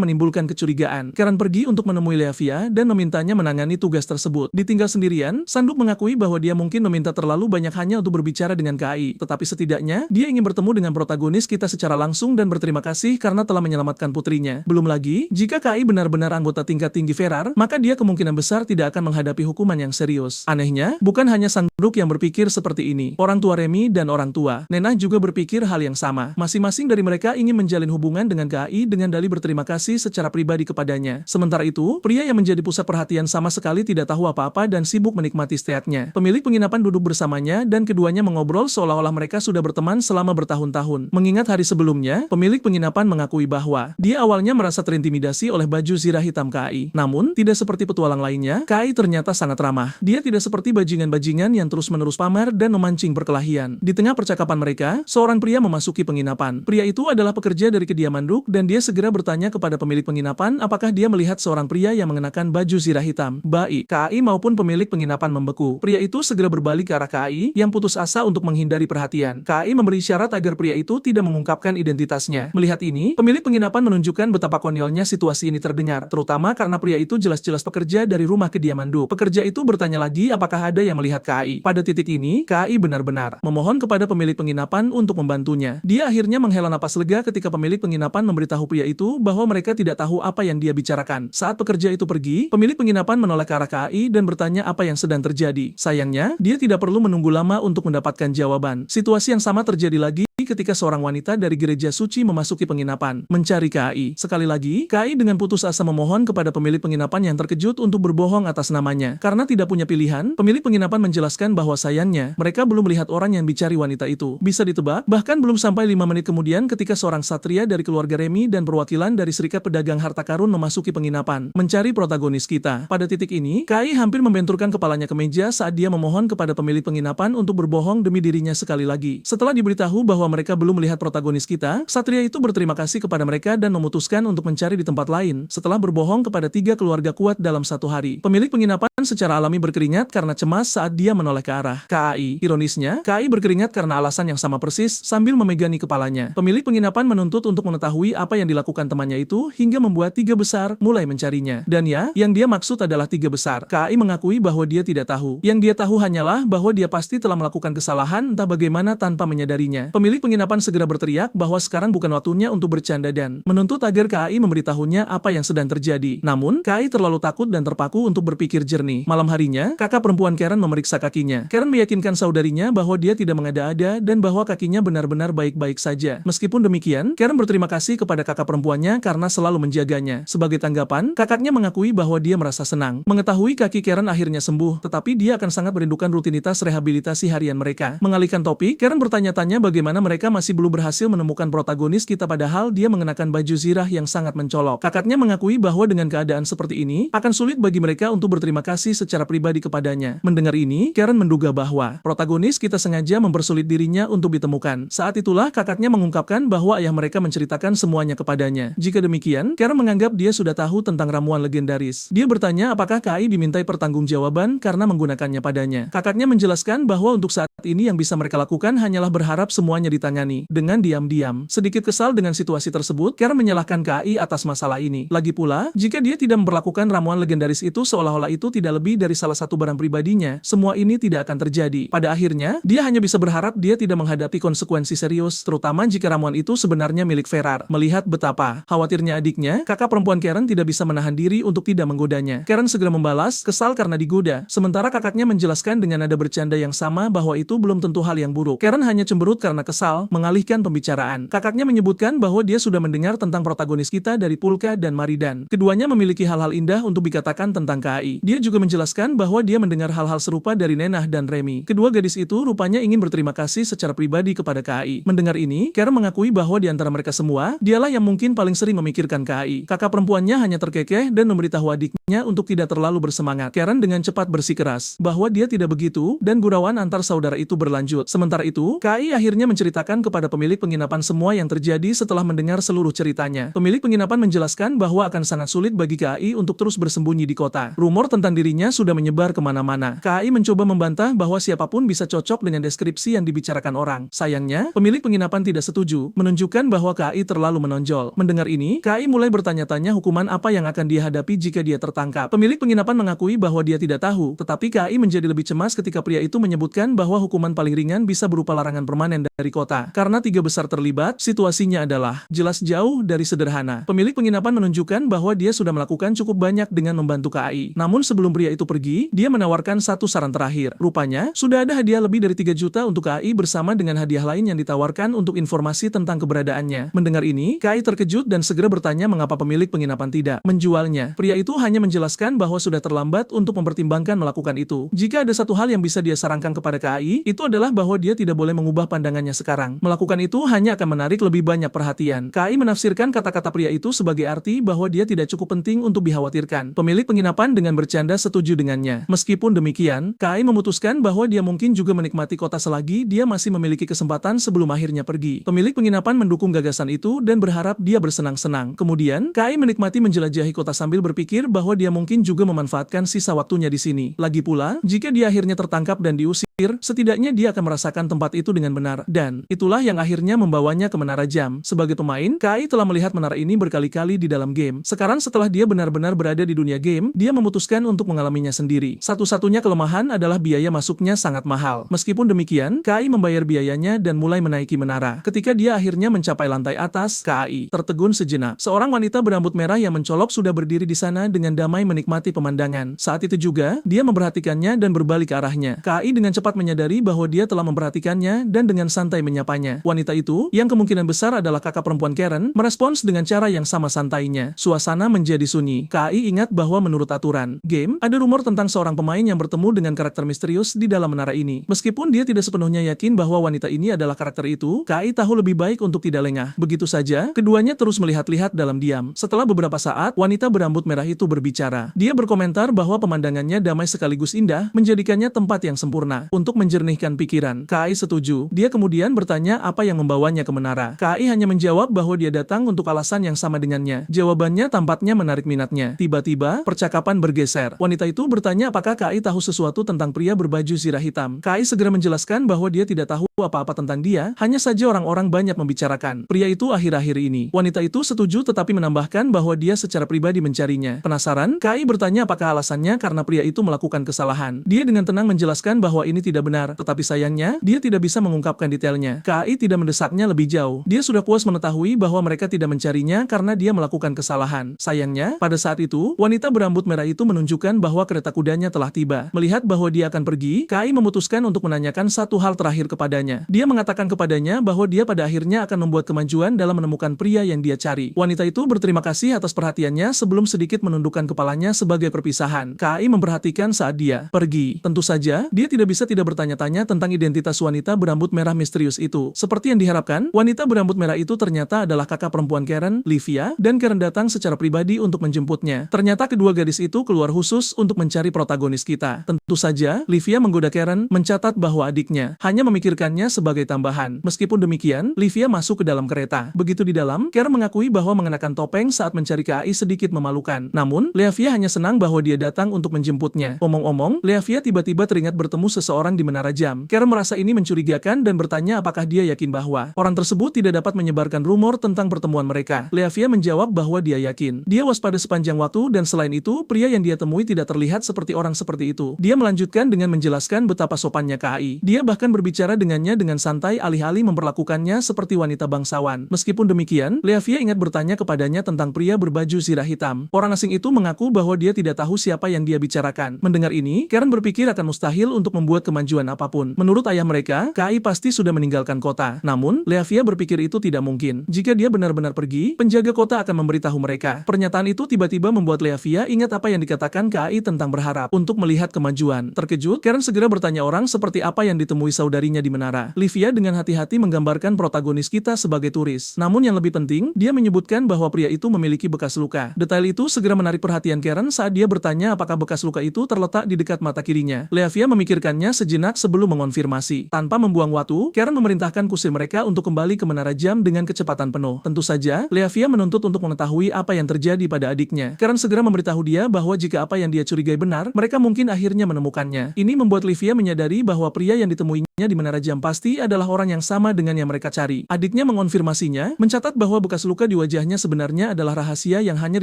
menimbulkan kecurigaan. Karen pergi untuk menemui Leavia dan memintanya menangani tugas tersebut. Ditinggal sendirian, Sanduk mengakui bahwa dia mungkin meminta terlalu banyak hanya untuk berbicara dengan KAI, tetapi setidaknya, dia ingin bertemu dengan protagonis kita secara langsung dan berterima kasih karena telah menyelamatkan putrinya. Belum lagi, jika KAI benar-benar anggota tingkat tinggi Ferar, maka dia kemungkinan besar tidak akan menghadapi hukuman yang serius. Anehnya, bukan hanya Sanduk yang berpikir seperti ini. Orang tua Remy dan orang tua Nenah juga berpikir hal yang sama. Masing-masing dari mereka ingin menjalin hubungan dengan KAI dengan dalih berterima kasih secara pribadi kepadanya. Sementara itu, pria yang menjadi pusat perhatian sama sekali tidak tahu apa-apa dan sibuk menikmati steaknya. Pemilik penginapan duduk bersamanya dan keduanya mengobrol seolah-olah mereka sudah berteman selama bertahun-tahun. Mengingat hari sebelumnya, pemilik penginapan mengakui bahwa dia awalnya merasa terintimidasi oleh baju zirah hitam KAI. Namun, tidak seperti petualang lainnya, KAI ternyata sangat ramah. Dia tidak seperti bajingan-bajingan yang terus-menerus pamer dan memancing perkelahian. Di tengah percakapan mereka, seorang pria memasuki penginapan. Pria itu adalah pekerja dari kediaman Duke dan dia segera bertanya kepada pemilik penginapan apakah dia melihat seorang pria yang mengenakan baju zirah hitam. Baik, KAI maupun pemilik penginapan membeku. Pria itu segera berbalik ke arah KAI yang putus asa untuk menghindari perhatian. KAI memberi syarat agar pria itu tidak mengungkapkan identitasnya. Melihat ini, pemilik penginapan menunjukkan betapa konyolnya situasi ini terdengar, terutama karena pria itu jelas-jelas pekerja dari rumah kediaman Duke. Pekerja itu bertanya lagi apakah ada yang melihat KAI. Pada titik ini, KAI benar-benar memohon kepada pemilik penginapan untuk membantunya. Dia akhirnya menghela napas lega ketika pemilik penginapan memberitahu pria itu bahwa mereka tidak tahu apa yang dia bicarakan. Saat pekerja itu pergi, pemilik penginapan menoleh ke arah KAI dan bertanya apa yang sedang terjadi. Sayangnya, dia tidak perlu menunggu lama untuk mendapatkan jawaban. Situasi yang sama terjadi lagi ketika seorang wanita dari gereja suci memasuki penginapan, mencari KAI. Sekali lagi, KAI dengan putus asa memohon kepada pemilik penginapan yang terkejut untuk berbohong atas namanya. Karena tidak punya pilihan, pemilik penginapan menjelaskan bahwa sayangnya, mereka belum melihat orang yang dicari wanita itu. Bisa ditebak, bahkan belum sampai 5 menit kemudian ketika seorang satria dari keluarga Remy dan perwakilan dari Serikat Pedagang Harta Karun memasuki penginapan, mencari protagonis kita. Pada titik ini, KAI hampir membenturkan kepalanya ke meja saat dia memohon kepada pemilik penginapan untuk berbohong demi dirinya sekali lagi. Setelah diberitahu bahwa mereka belum melihat protagonis kita, satria itu berterima kasih kepada mereka dan memutuskan untuk mencari di tempat lain setelah berbohong kepada 3 keluarga kuat dalam 1 hari. Pemilik penginapan secara alami berkeringat karena cemas saat dia menoleh ke arah KAI. Ironisnya, KAI berkeringat karena alasan yang sama persis sambil memegangi kepalanya. Pemilik penginapan menuntut untuk mengetahui apa yang dilakukan temannya itu hingga membuat 3 besar mulai mencarinya. Dan ya, yang dia maksud adalah 3 besar. KAI mengakui bahwa dia tidak tahu. Yang dia tahu hanyalah bahwa dia pasti telah melakukan kesalahan entah bagaimana tanpa menyadarinya. Pemilik penginapan segera berteriak bahwa sekarang bukan waktunya untuk bercanda dan menuntut agar KAI memberitahunya apa yang sedang terjadi. Namun, KAI terlalu takut dan terpaku untuk berpikir jernih. Malam harinya, kakak perempuan Karen memeriksa kakinya. Karen meyakinkan saudarinya bahwa dia tidak mengada-ada dan bahwa kakinya benar-benar baik-baik saja. Meskipun demikian, Karen berterima kasih kepada kakak perempuannya karena selalu menjaganya. Sebagai tanggapan, kakaknya mengakui bahwa dia merasa senang mengetahui kaki Karen akhirnya sembuh, tetapi dia akan sangat merindukan rutinitas rehabilitasi harian mereka. Mengalihkan topik, Karen bertanya-tanya bagaimana mereka masih belum berhasil menemukan protagonis kita padahal dia mengenakan baju zirah yang sangat mencolok. Kakaknya mengakui bahwa dengan keadaan seperti ini, akan sulit bagi mereka untuk berterima kasih kasih secara pribadi kepadanya. Mendengar ini, Karen menduga bahwa protagonis kita sengaja mempersulit dirinya untuk ditemukan. Saat itulah kakaknya mengungkapkan bahwa ayah mereka menceritakan semuanya kepadanya. Jika demikian, Karen menganggap dia sudah tahu tentang ramuan legendaris. Dia bertanya apakah KAI dimintai pertanggungjawaban karena menggunakannya padanya. Kakaknya menjelaskan bahwa untuk saat ini yang bisa mereka lakukan hanyalah berharap semuanya ditangani dengan diam-diam. Sedikit kesal dengan situasi tersebut, Karen menyalahkan KAI atas masalah ini. Lagi pula, jika dia tidak memperlakukan ramuan legendaris itu seolah-olah itu tidak lebih dari salah satu barang pribadinya, semua ini tidak akan terjadi. Pada akhirnya, dia hanya bisa berharap dia tidak menghadapi konsekuensi serius, terutama jika ramuan itu sebenarnya milik Ferrar. Melihat betapa khawatirnya adiknya, kakak perempuan Karen tidak bisa menahan diri untuk tidak menggodanya. Karen segera membalas, kesal karena digoda, sementara kakaknya menjelaskan dengan nada bercanda yang sama bahwa itu belum tentu hal yang buruk. Karen hanya cemberut karena kesal, mengalihkan pembicaraan. Kakaknya menyebutkan bahwa dia sudah mendengar tentang protagonis kita dari Pulka dan Maridan. Keduanya memiliki hal-hal indah untuk dikatakan tentang KAI. Dia juga menjelaskan bahwa dia mendengar hal-hal serupa dari Nenah dan Remy. Kedua gadis itu rupanya ingin berterima kasih secara pribadi kepada KAI. Mendengar ini, Karen mengakui bahwa di antara mereka semua, dialah yang mungkin paling sering memikirkan KAI. Kakak perempuannya hanya terkekeh dan memberitahu adiknya untuk tidak terlalu bersemangat. Karen dengan cepat bersikeras bahwa dia tidak begitu dan gurauan antar saudara itu berlanjut. Sementara itu, KAI akhirnya menceritakan kepada pemilik penginapan semua yang terjadi setelah mendengar seluruh ceritanya. Pemilik penginapan menjelaskan bahwa akan sangat sulit bagi KAI untuk terus bersembunyi di kota. Rumor tentang dirinya sudah menyebar kemana-mana. KAI mencoba membantah bahwa siapapun bisa cocok dengan deskripsi yang dibicarakan orang. Sayangnya, pemilik penginapan tidak setuju, menunjukkan bahwa KAI terlalu menonjol. Mendengar ini, KAI mulai bertanya-tanya hukuman apa yang akan dia hadapi jika dia tertangkap. Pemilik penginapan mengakui bahwa dia tidak tahu, tetapi KAI menjadi lebih cemas ketika pria itu menyebutkan bahwa hukuman paling ringan bisa berupa larangan permanen dari kota. Karena tiga besar terlibat, situasinya adalah jelas jauh dari sederhana. Pemilik penginapan menunjukkan bahwa dia sudah melakukan cukup banyak dengan membantu KAI. Namun sebelum pria itu pergi, dia menawarkan satu saran terakhir. Rupanya, sudah ada hadiah lebih dari 3 juta untuk KAI bersama dengan hadiah lain yang ditawarkan untuk informasi tentang keberadaannya. Mendengar ini, KAI terkejut dan segera bertanya mengapa pemilik penginapan tidak menjualnya. Pria itu hanya menjelaskan bahwa sudah terlambat untuk mempertimbangkan melakukan itu. Jika ada satu hal yang bisa dia sarankan kepada KAI, itu adalah bahwa dia tidak boleh mengubah pandangannya sekarang. Melakukan itu hanya akan menarik lebih banyak perhatian. KAI menafsirkan kata-kata pria itu sebagai arti bahwa dia tidak cukup penting untuk dikhawatirkan. Pemilik penginapan dengan bercanda setuju dengannya. Meskipun demikian, KAI memutuskan bahwa dia mungkin juga menikmati kota selagi dia masih memiliki kesempatan sebelum akhirnya pergi. Pemilik penginapan mendukung gagasan itu dan berharap dia bersenang-senang. Kemudian, KAI menikmati menjelajahi kota sambil berpikir bahwa dia mungkin juga memanfaatkan sisa waktunya di sini. Lagi pula, jika dia akhirnya tertangkap dan diusir, setidaknya dia akan merasakan tempat itu dengan benar. Dan itulah yang akhirnya membawanya ke Menara Jam. Sebagai pemain, KAI telah melihat menara ini berkali-kali di dalam game. Sekarang setelah dia benar-benar berada di dunia game, dia memutuskan untuk mengalaminya sendiri. Satu-satunya kelemahan adalah biaya masuknya sangat mahal. Meskipun demikian, KAI membayar biayanya dan mulai menaiki menara. Ketika dia akhirnya mencapai lantai atas, KAI tertegun sejenak. Seorang wanita berambut merah yang mencolok sudah berdiri di sana dengan damai menikmati pemandangan. Saat itu juga, dia memperhatikannya dan berbalik ke arahnya. KAI dengan cepat menyadari bahwa dia telah memperhatikannya dan dengan santai menyapanya. Wanita itu, yang kemungkinan besar adalah kakak perempuan Karen, merespons dengan cara yang sama santainya. Suasana menjadi sunyi. KAI ingat bahwa menurut aturan game, ada rumor tentang seorang pemain yang bertemu dengan karakter misterius di dalam menara ini. Meskipun dia tidak sepenuhnya yakin bahwa wanita ini adalah karakter itu, KAI tahu lebih baik untuk tidak lengah. Begitu saja, keduanya terus melihat-lihat dalam diam. Setelah beberapa saat, wanita berambut merah itu berbicara. Dia berkomentar bahwa pemandangannya damai sekaligus indah, menjadikannya tempat yang sempurna untuk menjernihkan pikiran. KAI setuju. Dia kemudian bertanya apa yang membawanya ke menara. KAI hanya menjawab bahwa dia datang untuk alasan yang sama dengannya. Jawabannya tampaknya menarik minatnya. Tiba-tiba, percakapan bergeser. Wanita itu bertanya apakah KAI tahu sesuatu tentang pria berbaju zirah hitam. KAI segera menjelaskan bahwa dia tidak tahu apa-apa tentang dia, hanya saja orang-orang banyak membicarakan pria itu akhir-akhir ini. Wanita itu setuju tetapi menambahkan bahwa dia secara pribadi mencarinya. Penasaran, KAI bertanya apakah alasannya karena pria itu melakukan kesalahan. Dia dengan tenang menjelaskan bahwa ini tidak benar, tetapi sayangnya, dia tidak bisa mengungkapkan detailnya. KAI tidak mendesaknya lebih jauh. Dia sudah puas mengetahui bahwa mereka tidak mencarinya karena dia melakukan kesalahan. Sayangnya, pada saat itu, wanita berambut merah itu menunjukkan bahwa kereta kudanya telah tiba. Melihat bahwa dia akan pergi, KAI memutuskan untuk menanyakan satu hal terakhir kepadanya. Dia mengatakan kepadanya bahwa dia pada akhirnya akan membuat kemajuan dalam menemukan pria yang dia cari. Wanita itu berterima kasih atas perhatiannya sebelum sedikit menundukkan kepalanya sebagai perpisahan. KAI memperhatikan saat dia pergi. Tentu saja, dia tidak bisa tidak bertanya-tanya tentang identitas wanita berambut merah misterius itu. Seperti yang diharapkan, wanita berambut merah itu ternyata adalah kakak perempuan Karen, Livia, dan Karen datang secara pribadi untuk menjemputnya. Ternyata kedua gadis itu keluar khusus untuk mencari protagonis kita. Tentu saja, Livia menggoda Karen, mencatat bahwa adiknya hanya memikirkannya sebagai tambahan. Meskipun demikian, Livia masuk ke dalam kereta. Begitu di dalam, Karen mengakui bahwa mengenakan topeng saat mencari KAI sedikit memalukan. Namun, Livia hanya senang bahwa dia datang untuk menjemputnya. Omong-omong, Livia tiba-tiba teringat bertemu seseorang di menara jam. Karen merasa ini mencurigakan dan bertanya apakah dia yakin bahwa orang tersebut tidak dapat menyebarkan rumor tentang pertemuan mereka. Livia menjawab bahwa dia yakin. Dia waspada sepanjang waktu dan selain itu, pria yang dia temui tidak terlihat seperti orang seperti itu. Dia melanjutkan dengan menjelaskan betapa sopannya KAI. Dia bahkan berbicara dengannya dengan santai alih-alih memperlakukannya seperti wanita bangsawan. Meskipun demikian, Livia ingat bertanya kepadanya tentang pria berbaju zirah hitam. Orang asing itu mengaku bahwa dia tidak tahu siapa yang dia bicarakan. Mendengar ini, Karen berpikir akan mustahil untuk membuat kemajuan apapun. Menurut ayah mereka, KAI pasti sudah meninggalkan kota. Namun, Livia berpikir itu tidak mungkin. Jika dia benar-benar pergi, penjaga kota akan memberitahu mereka. Pernyataan itu tiba-tiba membuat Livia ingat apa yang dikatakan KAI tentang berharap untuk melihat kemajuan. Terkejut, Karen segera bertanya orang seperti apa yang ditemui saudarinya di menara. Livia dengan hati-hati menggambarkan protagonis kita sebagai turis. Namun yang lebih penting, dia menyebutkan bahwa pria itu memiliki bekas luka. Detail itu segera menarik perhatian Karen saat dia bertanya apakah bekas luka itu terletak di dekat mata kirinya. Livia memikirkannya sejenak sebelum mengonfirmasi. Tanpa membuang waktu, Karen memerintahkan kusir mereka untuk kembali ke menara jam dengan kecepatan penuh. Tentu saja, Livia menuntut untuk mengetahui apa yang terjadi pada adiknya. Karen segera memberitahu dia bahwa jika apa yang dia curigai benar, mereka mungkin akhirnya menemukannya. Ini membuat Livia menyadari bahwa pria yang ditemuinya di menara jam pasti adalah orang yang sama dengan yang mereka cari. Adiknya mengonfirmasinya, mencatat bahwa bekas luka di wajahnya sebenarnya adalah rahasia yang hanya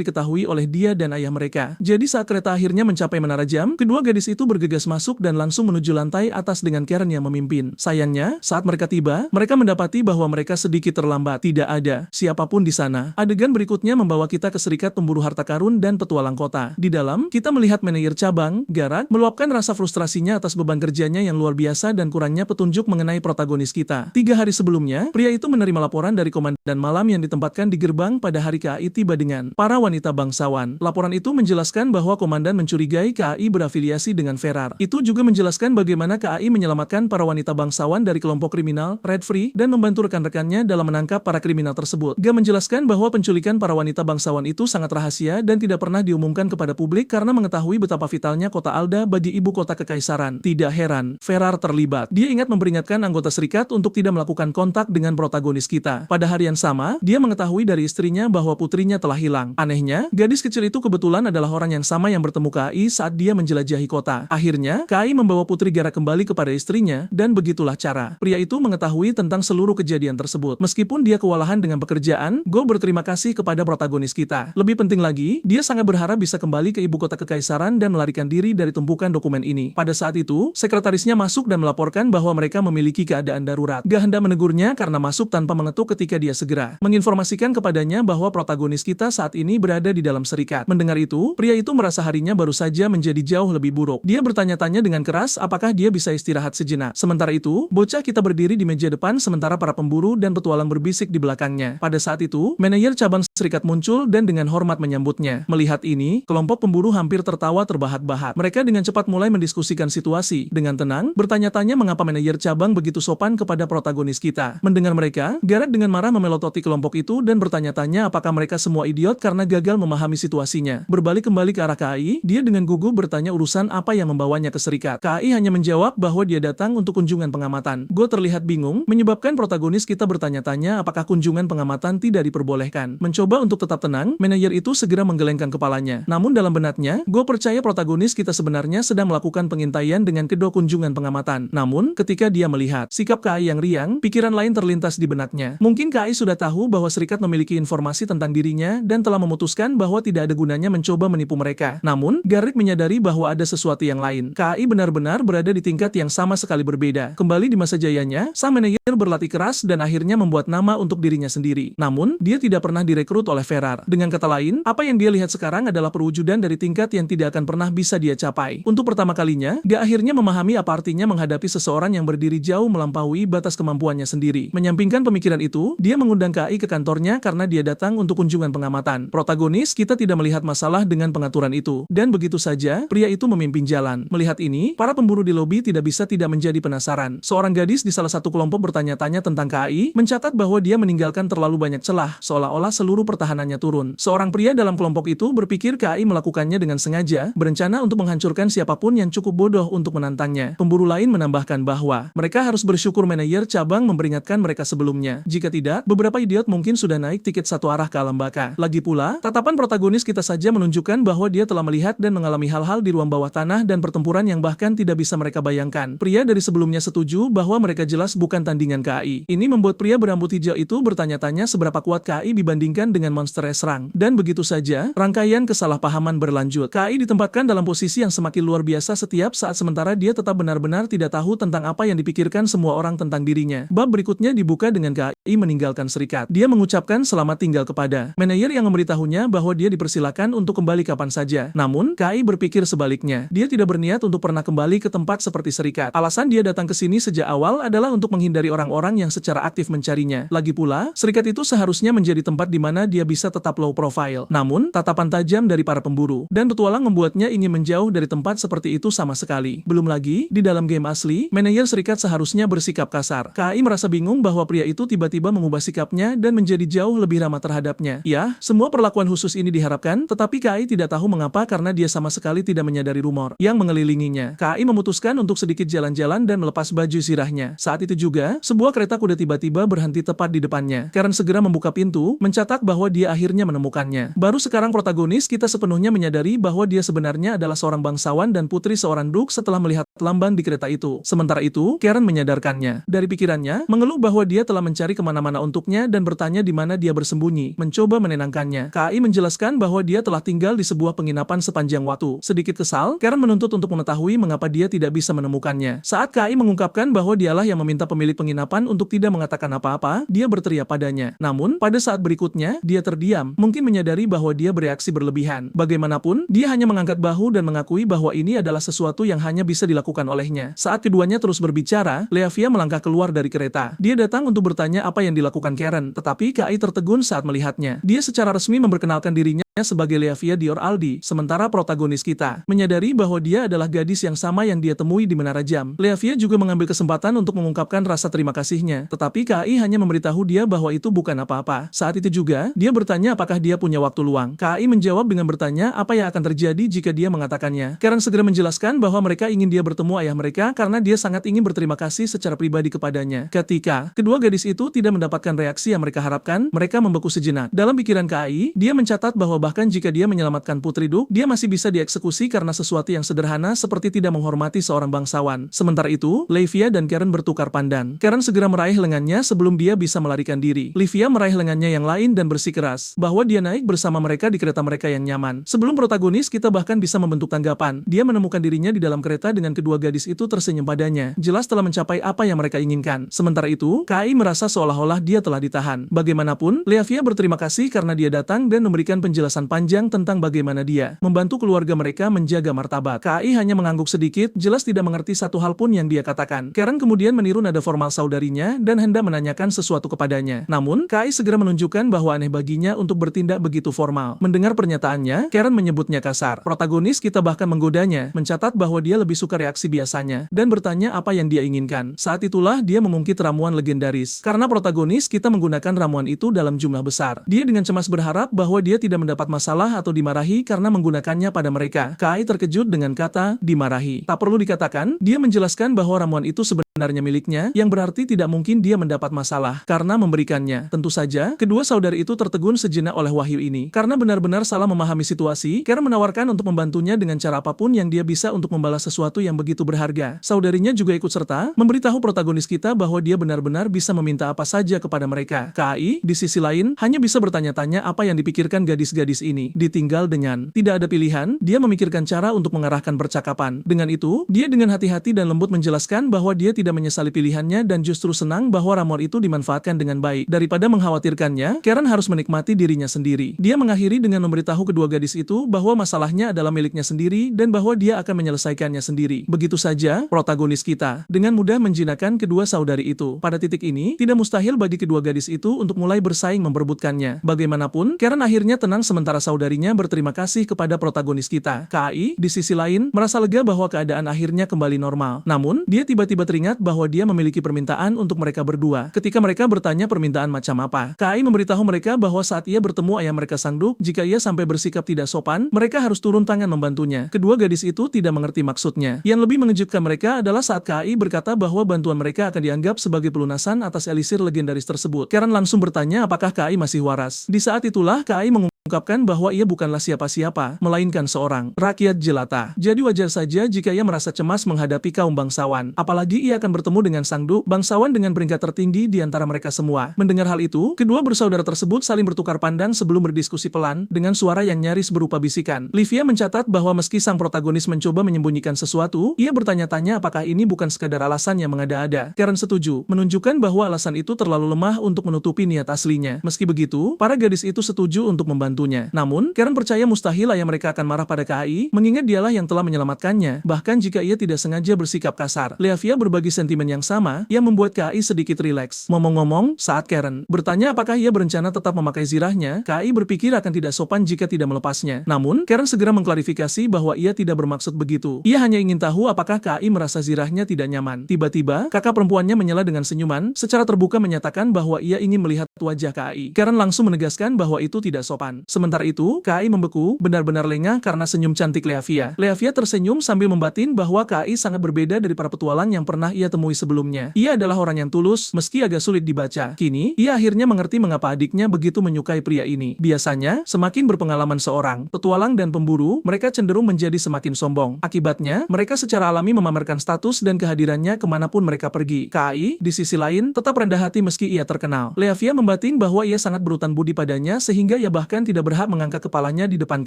diketahui oleh dia dan ayah mereka. Jadi saat kereta akhirnya mencapai menara jam, kedua gadis itu bergegas masuk dan langsung menuju lantai atas dengan Karen yang memimpin. Sayangnya, saat mereka tiba, mereka mendapati bahwa mereka sedikit terlambat. Tidak ada siapapun di sana. Adegan berikutnya membawa kita ke Serikat Pemburu Harta Karun dan Petualang Kota. Di dalam, kita melihat manajer cabang, Garak, meluapkan rasa frustrasinya atas beban kerjanya yang luar biasa dan kurangnya petunjuk mengenai protagonis kita. 3 hari sebelumnya, pria itu menerima laporan dari komandan malam yang ditempatkan di gerbang pada hari KAI tiba dengan para wanita bangsawan. Laporan itu menjelaskan bahwa komandan mencurigai KAI berafiliasi dengan Ferrar. Itu juga menjelaskan bagaimana KAI menyelamatkan para wanita bangsawan dari kelompok kriminal Red Free dan membantu rekan-rekannya dalam menangkap para kriminal tersebut. Ga menjelaskan bahwa penculikan para wanita bangsawan itu sangat rahasia dan tidak pernah diumumkan kepada publik karena mengetahui betapa vitalnya kota Alda bagi ibu kota kekaisaran. Tidak heran, Ferrar terlibat. Dia ingat memperingatkan anggota serikat untuk tidak melakukan kontak dengan protagonis kita. Pada hari yang sama, dia mengetahui dari istrinya bahwa putrinya telah hilang. Anehnya, gadis kecil itu kebetulan adalah orang yang sama yang bertemu KAI saat dia menjelajahi kota. Akhirnya, KAI membawa putri Garak kembali kepada istrinya, dan begitulah cara pria itu mengetahui tentang seluruh kejadian tersebut. Meskipun dia kewalahan dengan pekerjaan, Go berterima kasih kepada protagonis kita. Lebih penting lagi, dia sangat berharap bisa kembali ke ibu kota kekaisaran dan melarikan diri dari tumpukan dokumen ini. Pada saat itu, sekretarisnya masuk dan melaporkan bahwa mereka memiliki keadaan darurat. Ga hendak menegurnya karena masuk tanpa mengetuk ketika dia segera menginformasikan kepadanya bahwa protagonis kita saat ini berada di dalam serikat. Mendengar itu, pria itu merasa harinya baru saja menjadi jauh lebih buruk. Dia bertanya-tanya dengan keras apakah dia bisa istirahat sejenak. Sementara itu, bocah kita berdiri di meja depan sementara para pemburu dan petualang berbisik di belakangnya. Pada saat itu, manajer cabang serikat muncul dan dengan hormat menyambutnya. Melihat ini, kelompok pemburu hampir tertawa terbahak-bahak. Mereka dengan cepat mulai mendiskusikan situasi. Dengan tenang, bertanya-tanya mengapa manajer cabang begitu sopan kepada protagonis kita. Mendengar mereka, Garak dengan marah memelototi kelompok itu dan bertanya-tanya apakah mereka semua idiot karena gagal memahami situasinya. Berbalik kembali ke arah KAI, dia dengan gugup bertanya urusan apa yang membawanya ke serikat. KAI hanya menjawab bahwa dia datang untuk kunjungan pengamatan. Go terlihat bingung, menyebabkan protagonis kita bertanya-tanya apakah kunjungan pengamatan tidak diperbolehkan. Mencoba untuk tetap tenang, manajer itu segera menggelengkan kepalanya. Namun dalam benaknya, Go percaya protagonis kita sebenarnya sedang melakukan pengintaian dengan kedua kunjungan pengamatan. Namun, ketika dia melihat sikap KAI yang riang, pikiran lain terlintas di benaknya. Mungkin KAI sudah tahu bahwa serikat memiliki informasi tentang dirinya dan telah memutuskan bahwa tidak ada gunanya mencoba menipu mereka. Namun, Garak menyadari bahwa ada sesuatu yang lain. KAI benar-benar berada di tingkat yang sama sekali berbeda. Kembali di masa jayanya, sang manajer berlatih keras dan akhirnya membuat nama untuk dirinya sendiri. Namun, dia tidak pernah direkrut oleh Ferrar. Dengan kata lain, apa yang dia lihat sekarang adalah perwujudan dari tingkat yang tidak akan pernah bisa dia capai. Untuk pertama kalinya, dia akhirnya memahami apa artinya menghadapi seseorang yang berdiri jauh melampaui batas kemampuannya sendiri. Menyampingkan pemikiran itu, dia mengundang KAI ke kantornya karena dia datang untuk kunjungan pengamatan. Protagonis kita tidak melihat masalah dengan pengaturan itu. Dan begitu saja, pria itu memimpin jalan. Melihat ini, para pemburu di lobi tidak bisa tidak menjadi penasaran. Seorang gadis di salah satu kelompok bertanya-tanya tentang KAI, mencatat bahwa dia meninggalkan terlalu banyak celah, seolah-olah seluruh pertahanannya turun. Seorang pria dalam kelompok itu berpikir KAI melakukannya dengan sengaja, berencana untuk menghancurkan siapapun yang cukup bodoh untuk menantangnya. Pemburu lain menambahkan bahwa mereka harus bersyukur manajer cabang memperingatkan mereka sebelumnya. Jika tidak, beberapa idiot mungkin sudah naik tiket satu arah ke alam baka. Lagi pula, tatapan protagonis kita saja menunjukkan bahwa dia telah melihat dan mengalami hal-hal di ruang bawah tanah dan pertempuran yang bahkan tidak bisa mereka bayangkan. Pria dari sebelumnya setuju bahwa mereka jelas bukan tandingan KAI. Ini membuat pria berambut hijau itu bertanya-tanya seberapa kuat KAI dibandingkan dengan monster Esrang. Dan begitu saja, rangkaian kesalahpahaman berlanjut. KAI ditempatkan dalam posisi yang semakin luar biasa setiap saat sementara dia tetap benar-benar tidak tahu tentang apa yang dipikirkan semua orang tentang dirinya. Bab berikutnya dibuka dengan KAI meninggalkan serikat. Dia mengucapkan selamat tinggal kepada manajer yang memberitahunya bahwa dia dipersilakan untuk kembali kapan saja. Namun, KAI berpikir sebaliknya. Dia tidak berniat untuk pernah kembali ke tempat seperti serikat. Alasan dia datang ke sini sejak awal adalah untuk menghindari orang-orang yang secara aktif mencarinya. Lagi pula, serikat itu seharusnya menjadi tempat di mana dia bisa tetap low profile. Namun, tatapan tajam dari para pemburu dan petualang membuatnya ingin menjauh dari tempat seperti itu sama sekali. Belum lagi, di dalam game asli, manajer serikat seharusnya bersikap kasar. KAI merasa bingung bahwa pria itu tiba-tiba mengubah sikapnya dan menjadi jauh lebih ramah terhadapnya. Ya, semua perlakuan khusus ini diharapkan, tetapi KAI tidak tahu mengapa karena dia sama sekali tidak menyadari rumor yang mengelilinginya. KAI memutuskan untuk sedikit jalan-jalan dan melepas baju zirahnya. Saat itu juga, sebuah kereta kuda tiba-tiba berhenti tepat di depannya. Karen segera membuka pintu, mencatat bahwa dia akhirnya menemukannya. Baru sekarang protagonis kita sepenuhnya menyadari bahwa dia sebenarnya adalah seorang bangsawan dan putri seorang duk setelah melihat lambang di kereta itu. Sementara itu, Karen menyadarkannya. Dari pikirannya, mengeluh bahwa dia telah mencari kemana-mana untuknya dan bertanya di mana dia bersembunyi, mencoba menenangkannya. KAI menjelaskan bahwa dia telah tinggal di sebuah penginapan sepanjang waktu. Sedikit kesal, Karen menuntut untuk mengetahui mengapa dia tidak bisa menemukannya. Saat KAI mengungkapkan bahwa dialah yang meminta pemilik penginapan untuk tidak mengatakan apa-apa, dia berteriak padanya. Namun, pada saat berikutnya, dia terdiam, mungkin menyadari bahwa dia bereaksi berlebihan. Bagaimanapun, dia hanya mengangkat bahu dan mengakui bahwa ini adalah sesuatu yang hanya bisa dilakukan olehnya. Saat keduanya terus berbicara, Leafia melangkah keluar dari kereta. Dia datang untuk bertanya apa yang dilakukan Karen, tetapi KAI tertegun saat melihatnya. Dia secara resmi memperkenalkan dirinya sebagai Leafia Dior Aldi, sementara protagonis kita menyadari bahwa dia adalah gadis yang sama yang dia temui di Menara Jam. Leafia juga mengambil kesempatan untuk mengungkapkan rasa terima kasihnya, tetapi KAI hanya memberitahu dia bahwa itu bukan apa-apa. Saat itu juga, dia bertanya apakah dia punya waktu luang. KAI menjawab dengan bertanya apa yang akan terjadi jika dia mengatakannya. Karen segera menjelaskan bahwa mereka ingin dia bertemu ayah mereka karena dia sangat ingin berterima kasih secara pribadi kepadanya. Ketika kedua gadis itu tidak mendapatkan reaksi yang mereka harapkan, mereka membeku sejenak. Dalam pikiran KAI, dia mencatat bahwa bahkan jika dia menyelamatkan Putri Duk, dia masih bisa dieksekusi karena sesuatu yang sederhana seperti tidak menghormati seorang bangsawan. Sementara itu, Leafia dan Karen bertukar pandang. Karen segera meraih lengannya sebelum dia bisa melarikan diri. Leafia meraih lengannya yang lain dan bersikeras bahwa dia naik bersama mereka di kereta mereka yang nyaman. Sebelum protagonis kita bahkan bisa membentuk tanggapan. Dia menemukan dirinya di dalam kereta dengan kedua gadis itu tersenyum padanya. Jelas telah mencapai apa yang mereka inginkan. Sementara itu, KAI merasa seolah-olah dia telah ditahan. Bagaimanapun, Leafia berterima kasih karena dia datang dan memberikan penjelasan panjang tentang bagaimana dia membantu keluarga mereka menjaga martabat. KAI hanya mengangguk sedikit, jelas tidak mengerti satu hal pun yang dia katakan. Karen kemudian meniru nada formal saudarinya dan hendak menanyakan sesuatu kepadanya. Namun, KAI segera menunjukkan bahwa aneh baginya untuk bertindak begitu formal. Mendengar pernyataannya, Karen menyebutnya kasar. Protagonis kita bahkan menggodanya, mencatat bahwa dia lebih suka reaksi biasanya, dan bertanya apa yang dia inginkan. Saat itulah dia mengungkit ramuan legendaris. Karena protagonis kita menggunakan ramuan itu dalam jumlah besar. Dia dengan cemas berharap bahwa dia tidak mendapat masalah atau dimarahi karena menggunakannya pada mereka. KAI terkejut dengan kata dimarahi. Tak perlu dikatakan, dia menjelaskan bahwa ramuan itu sebenarnya miliknya, yang berarti tidak mungkin dia mendapat masalah karena memberikannya. Tentu saja, kedua saudari itu tertegun sejenak oleh wahyu ini. Karena benar-benar salah memahami situasi, Karen menawarkan untuk membantunya dengan cara apapun yang dia bisa untuk membalas sesuatu yang begitu berharga. Saudarinya juga ikut serta, memberitahu protagonis kita bahwa dia benar-benar bisa meminta apa saja kepada mereka. KAI, di sisi lain, hanya bisa bertanya-tanya apa yang dipikirkan gadis-gadis ini. Ditinggal dengan tidak ada pilihan, dia memikirkan cara untuk mengarahkan percakapan. Dengan itu, dia dengan hati-hati dan lembut menjelaskan bahwa dia tidak tidak menyesali pilihannya dan justru senang bahwa ramuan itu dimanfaatkan dengan baik. Daripada mengkhawatirkannya, Karen harus menikmati dirinya sendiri. Dia mengakhiri dengan memberitahu kedua gadis itu bahwa masalahnya adalah miliknya sendiri dan bahwa dia akan menyelesaikannya sendiri. Begitu saja, protagonis kita dengan mudah menjinakkan kedua saudari itu. Pada titik ini, tidak mustahil bagi kedua gadis itu untuk mulai bersaing memperebutkannya. Bagaimanapun, Karen akhirnya tenang sementara saudarinya berterima kasih kepada protagonis kita. KAI, di sisi lain, merasa lega bahwa keadaan akhirnya kembali normal. Namun, dia tiba-tiba teringat bahwa dia memiliki permintaan untuk mereka berdua. Ketika mereka bertanya permintaan macam apa, KAI memberitahu mereka bahwa saat ia bertemu ayah mereka Sangduk, jika ia sampai bersikap tidak sopan, mereka harus turun tangan membantunya. Kedua gadis itu tidak mengerti maksudnya. Yang lebih mengejutkan mereka adalah saat KAI berkata bahwa bantuan mereka akan dianggap sebagai pelunasan atas elisir legendaris tersebut. Karen langsung bertanya apakah KAI masih waras. Di saat itulah KAI mengungkapkan bahwa ia bukanlah siapa-siapa, melainkan seorang rakyat jelata. Jadi wajar saja jika ia merasa cemas menghadapi kaum bangsawan. Apalagi ia akan bertemu dengan Sangduk, bangsawan dengan peringkat tertinggi di antara mereka semua. Mendengar hal itu, kedua bersaudara tersebut saling bertukar pandang sebelum berdiskusi pelan, dengan suara yang nyaris berupa bisikan. Livia mencatat bahwa meski sang protagonis mencoba menyembunyikan sesuatu, ia bertanya-tanya apakah ini bukan sekadar alasan yang mengada-ada. Karen setuju, menunjukkan bahwa alasan itu terlalu lemah untuk menutupi niat aslinya. Meski begitu, para gadis itu setuju untuk membantunya. Namun, Karen percaya mustahil ayah mereka akan marah pada KAI, mengingat dialah yang telah menyelamatkannya, bahkan jika ia tidak sengaja bersikap kasar. Livia berbagi sentimen yang sama, yang membuat KAI sedikit rileks. Ngomong-ngomong, saat Karen bertanya apakah ia berencana tetap memakai zirahnya, KAI berpikir akan tidak sopan jika tidak melepasnya. Namun, Karen segera mengklarifikasi bahwa ia tidak bermaksud begitu. Ia hanya ingin tahu apakah KAI merasa zirahnya tidak nyaman. Tiba-tiba, kakak perempuannya menyela dengan senyuman, secara terbuka menyatakan bahwa ia ingin melihat wajah KAI. Karen langsung menegaskan bahwa itu tidak sopan. Sementara itu, KAI membeku, benar-benar lengah karena senyum cantik Livia. Livia tersenyum sambil membatin bahwa KAI sangat berbeda dari para petualang yang pernah ia temui sebelumnya. Ia adalah orang yang tulus, meski agak sulit dibaca. Kini, ia akhirnya mengerti mengapa adiknya begitu menyukai pria ini. Biasanya, semakin berpengalaman seorang petualang dan pemburu, mereka cenderung menjadi semakin sombong. Akibatnya, mereka secara alami memamerkan status dan kehadirannya kemanapun mereka pergi. KAI, di sisi lain, tetap rendah hati meski ia terkenal. Livia membatin bahwa ia sangat berhutang budi padanya sehingga ia bahkan tidak berhak mengangkat kepalanya di depan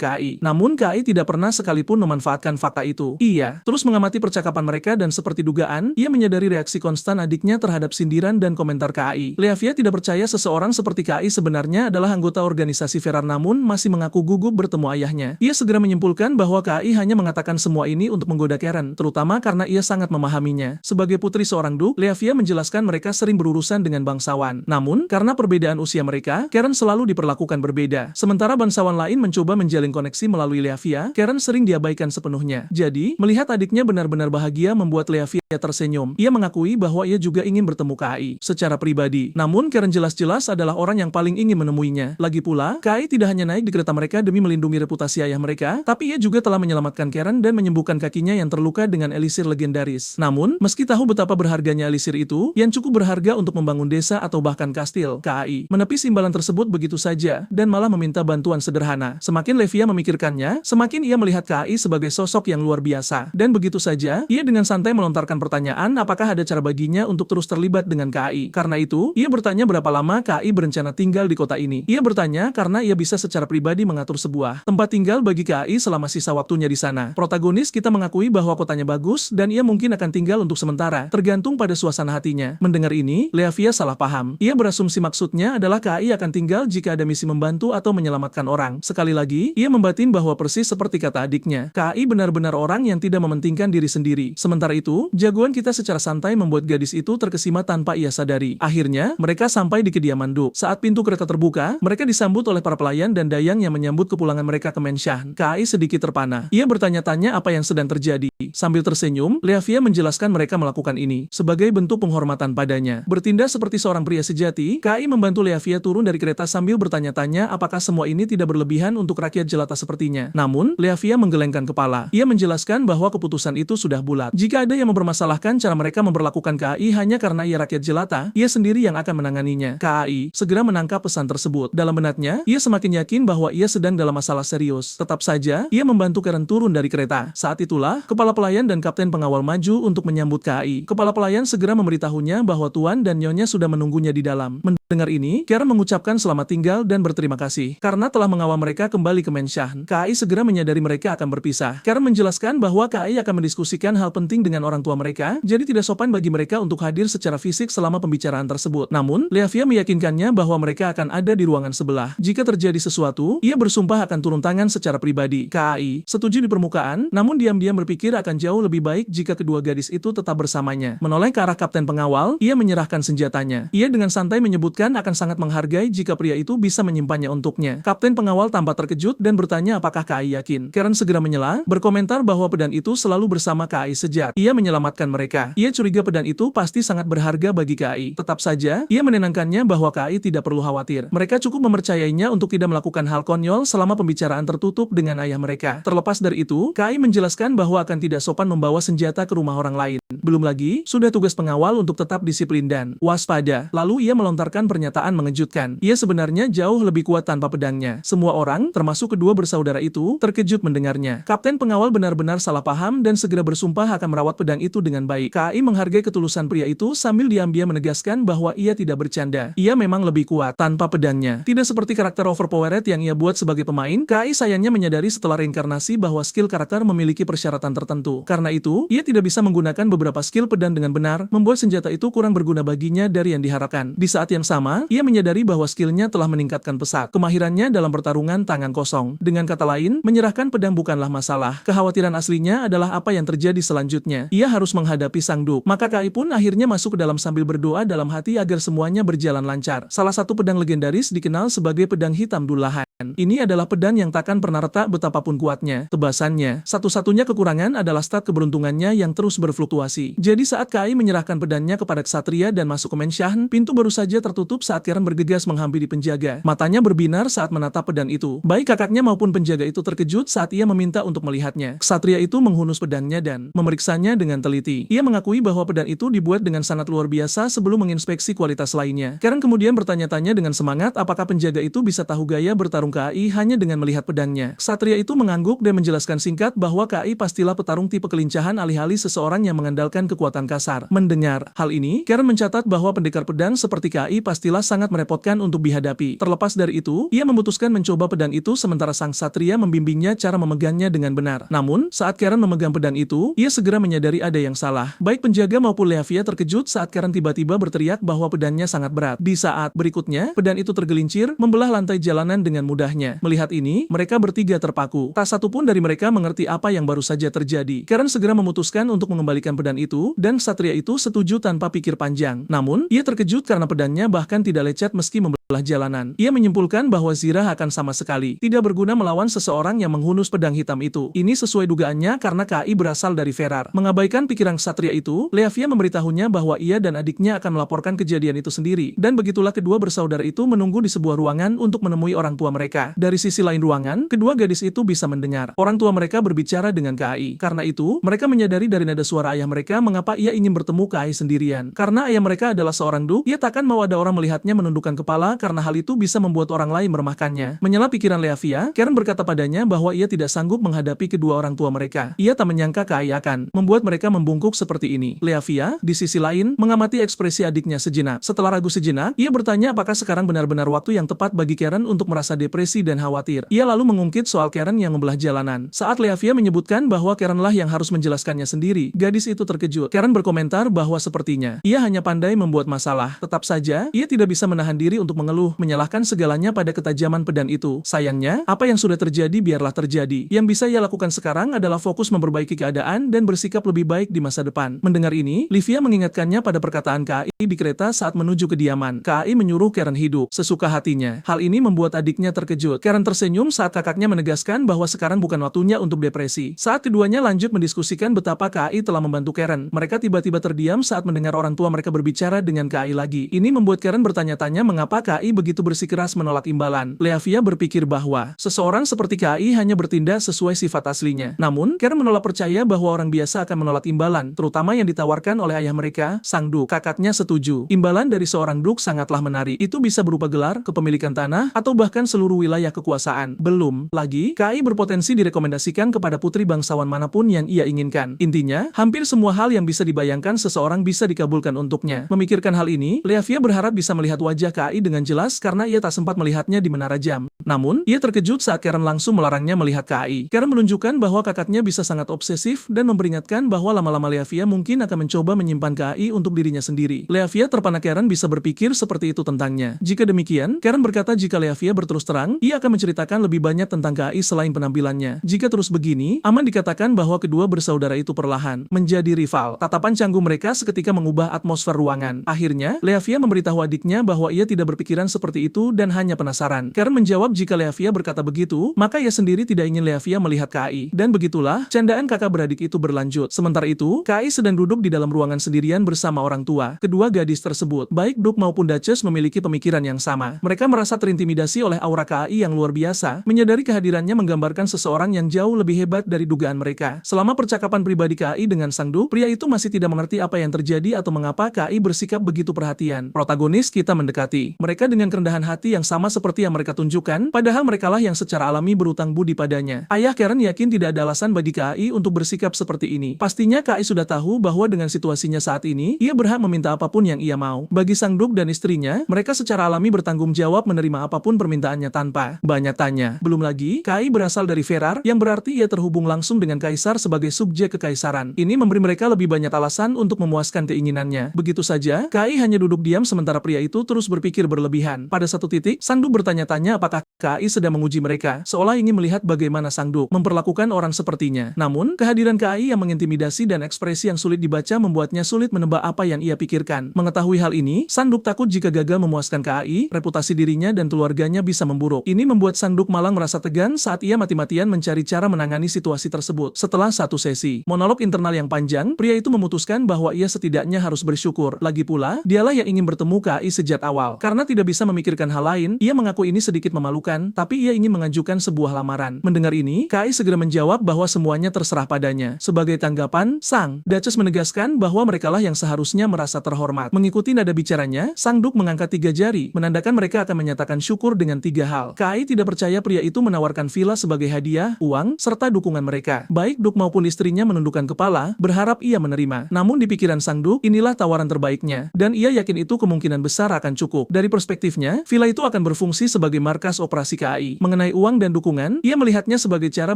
KAI. Namun KAI tidak pernah sekalipun memanfaatkan fakta itu. Ia terus mengamati percakapan mereka dan seperti dugaan, ia menyadari reaksi konstan adiknya terhadap sindiran dan komentar KAI. Livia tidak percaya seseorang seperti KAI sebenarnya adalah anggota organisasi Ferar namun masih mengaku gugup bertemu ayahnya. Ia segera menyimpulkan bahwa KAI hanya mengatakan semua ini untuk menggoda Karen, terutama karena ia sangat memahaminya. Sebagai putri seorang duk, Livia menjelaskan mereka sering berurusan dengan bangsawan. Namun, karena perbedaan usia mereka, Karen selalu diperlakukan berbeda. Sementara bangsawan lain mencoba menjalin koneksi melalui Livia, Karen sering diabaikan sepenuhnya. Jadi, melihat adiknya benar-benar bahagia membuat Livia tersenyum. Ia mengakui bahwa ia juga ingin bertemu KAI secara pribadi. Namun, Karen jelas-jelas adalah orang yang paling ingin menemuinya. Lagi pula, KAI tidak hanya naik di kereta mereka demi melindungi reputasi ayah mereka, tapi ia juga telah menyelamatkan Karen dan menyembuhkan kakinya yang terluka dengan elisir legendaris. Namun, meski tahu betapa berharganya elisir itu, yang cukup berharga untuk membangun desa atau bahkan kastil, KAI menepis imbalan tersebut begitu saja dan malah meminta bantuan sederhana. Semakin Livia memikirkannya, semakin ia melihat KAI sebagai sosok yang luar biasa. Dan begitu saja, ia dengan santai melontarkan pertanyaan apakah ada cara baginya untuk terus terlibat dengan KAI. Karena itu, ia bertanya berapa lama KAI berencana tinggal di kota ini. Ia bertanya karena ia bisa secara pribadi mengatur sebuah tempat tinggal bagi KAI selama sisa waktunya di sana. Protagonis kita mengakui bahwa kotanya bagus dan ia mungkin akan tinggal untuk sementara, tergantung pada suasana hatinya. Mendengar ini, Livia salah paham. Ia berasumsi maksudnya adalah KAI akan tinggal jika ada misi membantu atau menyelamatkan orang. Sekali lagi, ia membatin bahwa persis seperti kata adiknya, KAI benar-benar orang yang tidak mementingkan diri sendiri. Sementara itu, jagoan kita secara santai membuat gadis itu terkesima tanpa ia sadari. Akhirnya, mereka sampai di kediaman Duk. Saat pintu kereta terbuka, mereka disambut oleh para pelayan dan dayang yang menyambut kepulangan mereka ke Menshan. KAI sedikit terpana. Ia bertanya-tanya apa yang sedang terjadi. Sambil tersenyum, Livia menjelaskan mereka melakukan ini sebagai bentuk penghormatan padanya. Bertindak seperti seorang pria sejati, KAI membantu Livia turun dari kereta sambil bertanya-tanya apakah semua ini tidak berlebihan untuk rakyat jelata sepertinya. Namun, Livia menggelengkan kepala. Ia menjelaskan bahwa keputusan itu sudah bulat. Jika ada yang mempermasalahkan cara mereka memperlakukan KAI hanya karena ia rakyat jelata, ia sendiri yang akan menanganinya. KAI segera menangkap pesan tersebut. Dalam benaknya, ia semakin yakin bahwa ia sedang dalam masalah serius. Tetap saja, ia membantu Karen turun dari kereta. Saat itulah, kepala pelayan dan kapten pengawal maju untuk menyambut KAI. Kepala pelayan segera memberitahunya bahwa tuan dan nyonya sudah menunggunya di dalam. Mendengar ini, Karen mengucapkan selamat tinggal dan berterima kasih. Karena telah mengawal mereka kembali ke Menshan, KAI segera menyadari mereka akan berpisah. Karen menjelaskan bahwa KAI akan mendiskusikan hal penting dengan orang tua mereka, jadi tidak sopan bagi mereka untuk hadir secara fisik selama pembicaraan tersebut. Namun, Leafia meyakinkannya bahwa mereka akan ada di ruangan sebelah. Jika terjadi sesuatu, ia bersumpah akan turun tangan secara pribadi. KAI setuju di permukaan, namun diam-diam berpikir akan jauh lebih baik jika kedua gadis itu tetap bersamanya. Menoleh ke arah kapten pengawal, ia menyerahkan senjatanya. Ia dengan santai menyebutkan akan sangat menghargai jika pria itu bisa menyimpannya untuknya. Kapten pengawal tampak terkejut dan bertanya apakah KAI yakin. Karen segera menyela, berkomentar bahwa pedang itu selalu bersama KAI sejak ia menyelamatkan mereka. Ia curiga pedang itu pasti sangat berharga bagi KAI. Tetap saja, ia menenangkannya bahwa KAI tidak perlu khawatir. Mereka cukup mempercayainya untuk tidak melakukan hal konyol selama pembicaraan tertutup dengan ayah mereka. Terlepas dari itu, KAI menjelaskan bahwa akan tidak sopan membawa senjata ke rumah orang lain. Belum lagi, sudah tugas pengawal untuk tetap disiplin dan waspada. Lalu ia melontarkan pernyataan mengejutkan. Ia sebenarnya jauh lebih kuat tanpa pedangnya. Semua orang, termasuk kedua bersaudara itu, terkejut mendengarnya. Kapten pengawal benar-benar salah paham dan segera bersumpah akan merawat pedang itu dengan baik. KAI menghargai ketulusan pria itu sambil diam-diam menegaskan bahwa ia tidak bercanda. Ia memang lebih kuat tanpa pedangnya. Tidak seperti karakter overpowered yang ia buat sebagai pemain, KAI sayangnya menyadari setelah reinkarnasi bahwa skill karakter memiliki persyaratan tertentu. Karena itu, ia tidak bisa menggunakan beberapa skill pedang dengan benar, membuat senjata itu kurang berguna baginya dari yang diharapkan. Di saat yang sama, ia menyadari bahwa skillnya telah meningkatkan pesat. Kemahirannya dalam pertarungan tangan kosong. Dengan kata lain, menyerahkan pedang bukanlah masalah. Kekhawatiran aslinya adalah apa yang terjadi selanjutnya. Ia harus menghadapi sang duk. Maka KAI pun akhirnya masuk ke dalam sambil berdoa dalam hati agar semuanya berjalan lancar. Salah satu pedang legendaris dikenal sebagai pedang hitam Dullahan. Ini adalah pedang yang takkan pernah retak betapapun kuatnya. Tebasannya, satu-satunya kekurangan adalah stat keberuntungannya yang terus berfluktuasi. Jadi saat KAI menyerahkan pedangnya kepada ksatria dan masuk ke Menshan, pintu baru saja tertutup saat Karen bergegas menghampiri penjaga. Matanya berbinar saat menatap pedang itu. Baik kakaknya maupun penjaga itu terkejut saat ia meminta untuk melihatnya. Ksatria itu menghunus pedangnya dan memeriksanya dengan teliti. Ia mengakui bahwa pedang itu dibuat dengan sangat luar biasa sebelum menginspeksi kualitas lainnya. Karen kemudian bertanya-tanya dengan semangat apakah penjaga itu bisa tahu gaya bertarung KAI hanya dengan melihat pedangnya. Ksatria itu mengangguk dan menjelaskan singkat bahwa KAI pastilah petarung tipe kelincahan alih-alih seseorang yang mengandalkan kekuatan kasar. Mendengar hal ini, Karen mencatat bahwa pendekar pedang seperti KAI pastilah sangat merepotkan untuk dihadapi. Terlepas dari itu, ia memutuskan mencoba pedang itu sementara sang ksatria membimbingnya cara memegangnya dengan benar. Namun, saat Karen memegang pedang itu, ia segera menyadari ada yang salah. Baik penjaga maupun Leafia terkejut saat Karen tiba-tiba berteriak bahwa pedangnya sangat berat. Di saat berikutnya, pedang itu tergelincir, membelah lantai jalanan dengan mudahnya. Melihat ini, mereka bertiga terpaku. Tak satu pun dari mereka mengerti apa yang baru saja terjadi. Karen segera memutuskan untuk mengembalikan pedang itu, dan ksatria itu setuju tanpa pikir panjang. Namun, ia terkejut karena pedangnya bahkan tidak lecet meski membelah jalanan. Ia menyimpulkan bahwa Zirah akan sama sekali tidak berguna melawan seseorang yang menghunus pedang hitam itu. Ini sesuai dugaannya karena KAI berasal dari Ferar. Mengabaikan pikiran ksatria itu, Leafia memberitahunya bahwa ia dan adiknya akan melaporkan kejadian itu sendiri. Dan begitulah kedua bersaudara itu menunggu di sebuah ruangan untuk menemui orang tua mereka. Dari sisi lain ruangan, kedua gadis itu bisa mendengar orang tua mereka berbicara dengan KAI. Karena itu, mereka menyadari dari nada suara ayah mereka mengapa ia ingin bertemu KAI sendirian. Karena ayah mereka adalah seorang duk, ia takkan mau ada orang melihatnya menundukkan kepala karena hal itu bisa membuat orang lain meremahkannya. Menyela pikiran Leafia, Karen berkata padanya bahwa ia tidak sanggup menghadapi kedua orang tua mereka. Ia tak menyangka KAI akan membuat mereka membungkuk seperti ini. Leafia, di sisi lain, mengamati ekspresi adiknya sejenak. Setelah ragu sejenak, ia bertanya apakah sekarang benar-benar waktu yang tepat bagi Karen untuk merasa depresi dan khawatir. Ia lalu mengungkit soal Karen yang membelah jalanan. Saat Leafia menyebutkan bahwa Karen lah yang harus menjelaskannya sendiri, gadis itu terkejut. Karen berkomentar bahwa sepertinya ia hanya pandai membuat masalah. Tetap saja, ia tidak bisa menahan diri untuk mengeluh, menyalahkan segalanya pada ketajaman pedang itu. Sayangnya, apa yang sudah terjadi biarlah terjadi. Yang bisa ia lakukan sekarang adalah fokus memperbaiki keadaan dan bersikap lebih baik di masa depan. Mendengar ini, Livia mengingatkannya pada perkataan KAI di kereta saat menuju kediaman. KAI menyuruh Karen hidup sesuka hatinya. Hal ini membuat adiknya terkejut. Karen tersenyum saat kakaknya menegaskan bahwa sekarang bukan waktunya untuk depresi. Saat keduanya lanjut mendiskusikan betapa KAI telah membantu Karen, mereka tiba-tiba terdiam saat mendengar orang tua mereka berbicara dengan KAI lagi. Ini membuat Karen bertanya-tanya mengapa KAI begitu bersikeras menolak imbalan. Leafia berpikir bahwa seseorang seperti KAI hanya bertindak sesuai sifat aslinya. Namun, Karen menolak percaya bahwa orang biasa akan menolak imbalan, terutama yang ditawarkan oleh ayah mereka, sang duk. Kakaknya setuju. Imbalan dari seorang duk sangatlah menarik. Itu bisa berupa gelar, kepemilikan tanah, atau bahkan seluruh wilayah kekuasaan. Belum lagi, KAI berpotensi direkomendasikan kepada putri bangsawan manapun yang ia inginkan. Intinya, hampir semua hal yang bisa dibayangkan seseorang bisa dikabulkan untuknya. Memikirkan hal ini, Leafia berharap bisa melihat wajah KAI dengan dengan jelas karena ia tak sempat melihatnya di menara jam. Namun, ia terkejut saat Karen langsung melarangnya melihat KAI. Karen menunjukkan bahwa kakaknya bisa sangat obsesif dan memperingatkan bahwa lama-lama Leafia mungkin akan mencoba menyimpan KAI untuk dirinya sendiri. Leafia terpana Karen bisa berpikir seperti itu tentangnya. Jika demikian, Karen berkata jika Leafia berterus terang, ia akan menceritakan lebih banyak tentang KAI selain penampilannya. Jika terus begini, aman dikatakan bahwa kedua bersaudara itu perlahan menjadi rival. Tatapan canggung mereka seketika mengubah atmosfer ruangan. Akhirnya, Leafia memberitahu adiknya bahwa ia tidak berpikiran seperti itu dan hanya penasaran. Karen menjawab jika Leafia berkata begitu, maka ia sendiri tidak ingin Leafia melihat KAI. Dan begitulah, candaan kakak beradik itu berlanjut. Sementara itu, KAI sedang duduk di dalam ruangan sendirian bersama orang tua. Kedua gadis tersebut, baik Duke maupun Duchess, memiliki pemikiran yang sama. Mereka merasa terintimidasi oleh aura KAI yang luar biasa, menyadari kehadirannya menggambarkan seseorang yang jauh lebih hebat dari dugaan mereka. Selama percakapan pribadi KAI dengan sang Duke, pria itu masih tidak mengerti apa yang terjadi atau mengapa KAI bersikap begitu perhatian. Protagonis kita mendekati mereka dengan kerendahan hati yang sama seperti yang mereka tunjukkan, padahal merekalah yang secara alami berutang budi padanya. Ayah Karen yakin tidak ada alasan bagi KAI untuk bersikap seperti ini. Pastinya KAI sudah tahu bahwa dengan situasinya saat ini, ia berhak meminta apapun yang ia mau. Bagi sang Duke dan istrinya, mereka secara alami bertanggung jawab menerima apapun permintaannya tanpa banyak tanya. Belum lagi, KAI berasal dari Ferrar, yang berarti ia terhubung langsung dengan Kaisar sebagai subjek kekaisaran. Ini memberi mereka lebih banyak alasan untuk memuaskan keinginannya. Begitu saja, KAI hanya duduk diam sementara pria itu terus berpikir berlebihan. Pada satu titik, sang Duke bertanya-tanya apakah KAI sedang menguji mereka, seolah ingin melihat bagaimana sang Duke memperlakukan orang sepertinya. Namun, kehadiran KAI yang mengintimidasi dan ekspresi yang sulit dibaca membuatnya sulit menebak apa yang ia pikirkan. Mengetahui hal ini, sang Duke takut jika gagal memuaskan KAI, reputasi dirinya dan keluarganya bisa memburuk. Ini membuat sang Duke malang merasa tegan saat ia mati-matian mencari cara menangani situasi tersebut. Setelah satu sesi monolog internal yang panjang, pria itu memutuskan bahwa ia setidaknya harus bersyukur. Lagi pula, dialah yang ingin bertemu KAI sejak awal. Karena tidak bisa memikirkan hal lain, ia mengaku ini sedikit memalukan, tapi ia ingin mengajukan sebuah lamaran. Mendengar ini, KAI segera menjawab bahwa semuanya terserah padanya. Sebagai tanggapan, sang Duchess menegaskan bahwa merekalah yang seharusnya merasa terhormat. Mengikuti nada bicaranya, sang Duke mengangkat 3 jari, menandakan mereka akan menyatakan syukur dengan 3 hal. KAI tidak percaya pria itu menawarkan villa sebagai hadiah, uang, serta dukungan mereka. Baik Duke maupun istrinya menundukkan kepala, berharap ia menerima. Namun di pikiran sang Duke, inilah tawaran terbaiknya, dan ia yakin itu kemungkinan besar akan cukup. Dari perspektifnya, villa itu akan berfungsi sebagai markas operasi KAI. Mengenai uang dan dukungan, ia melihatnya sebagai cara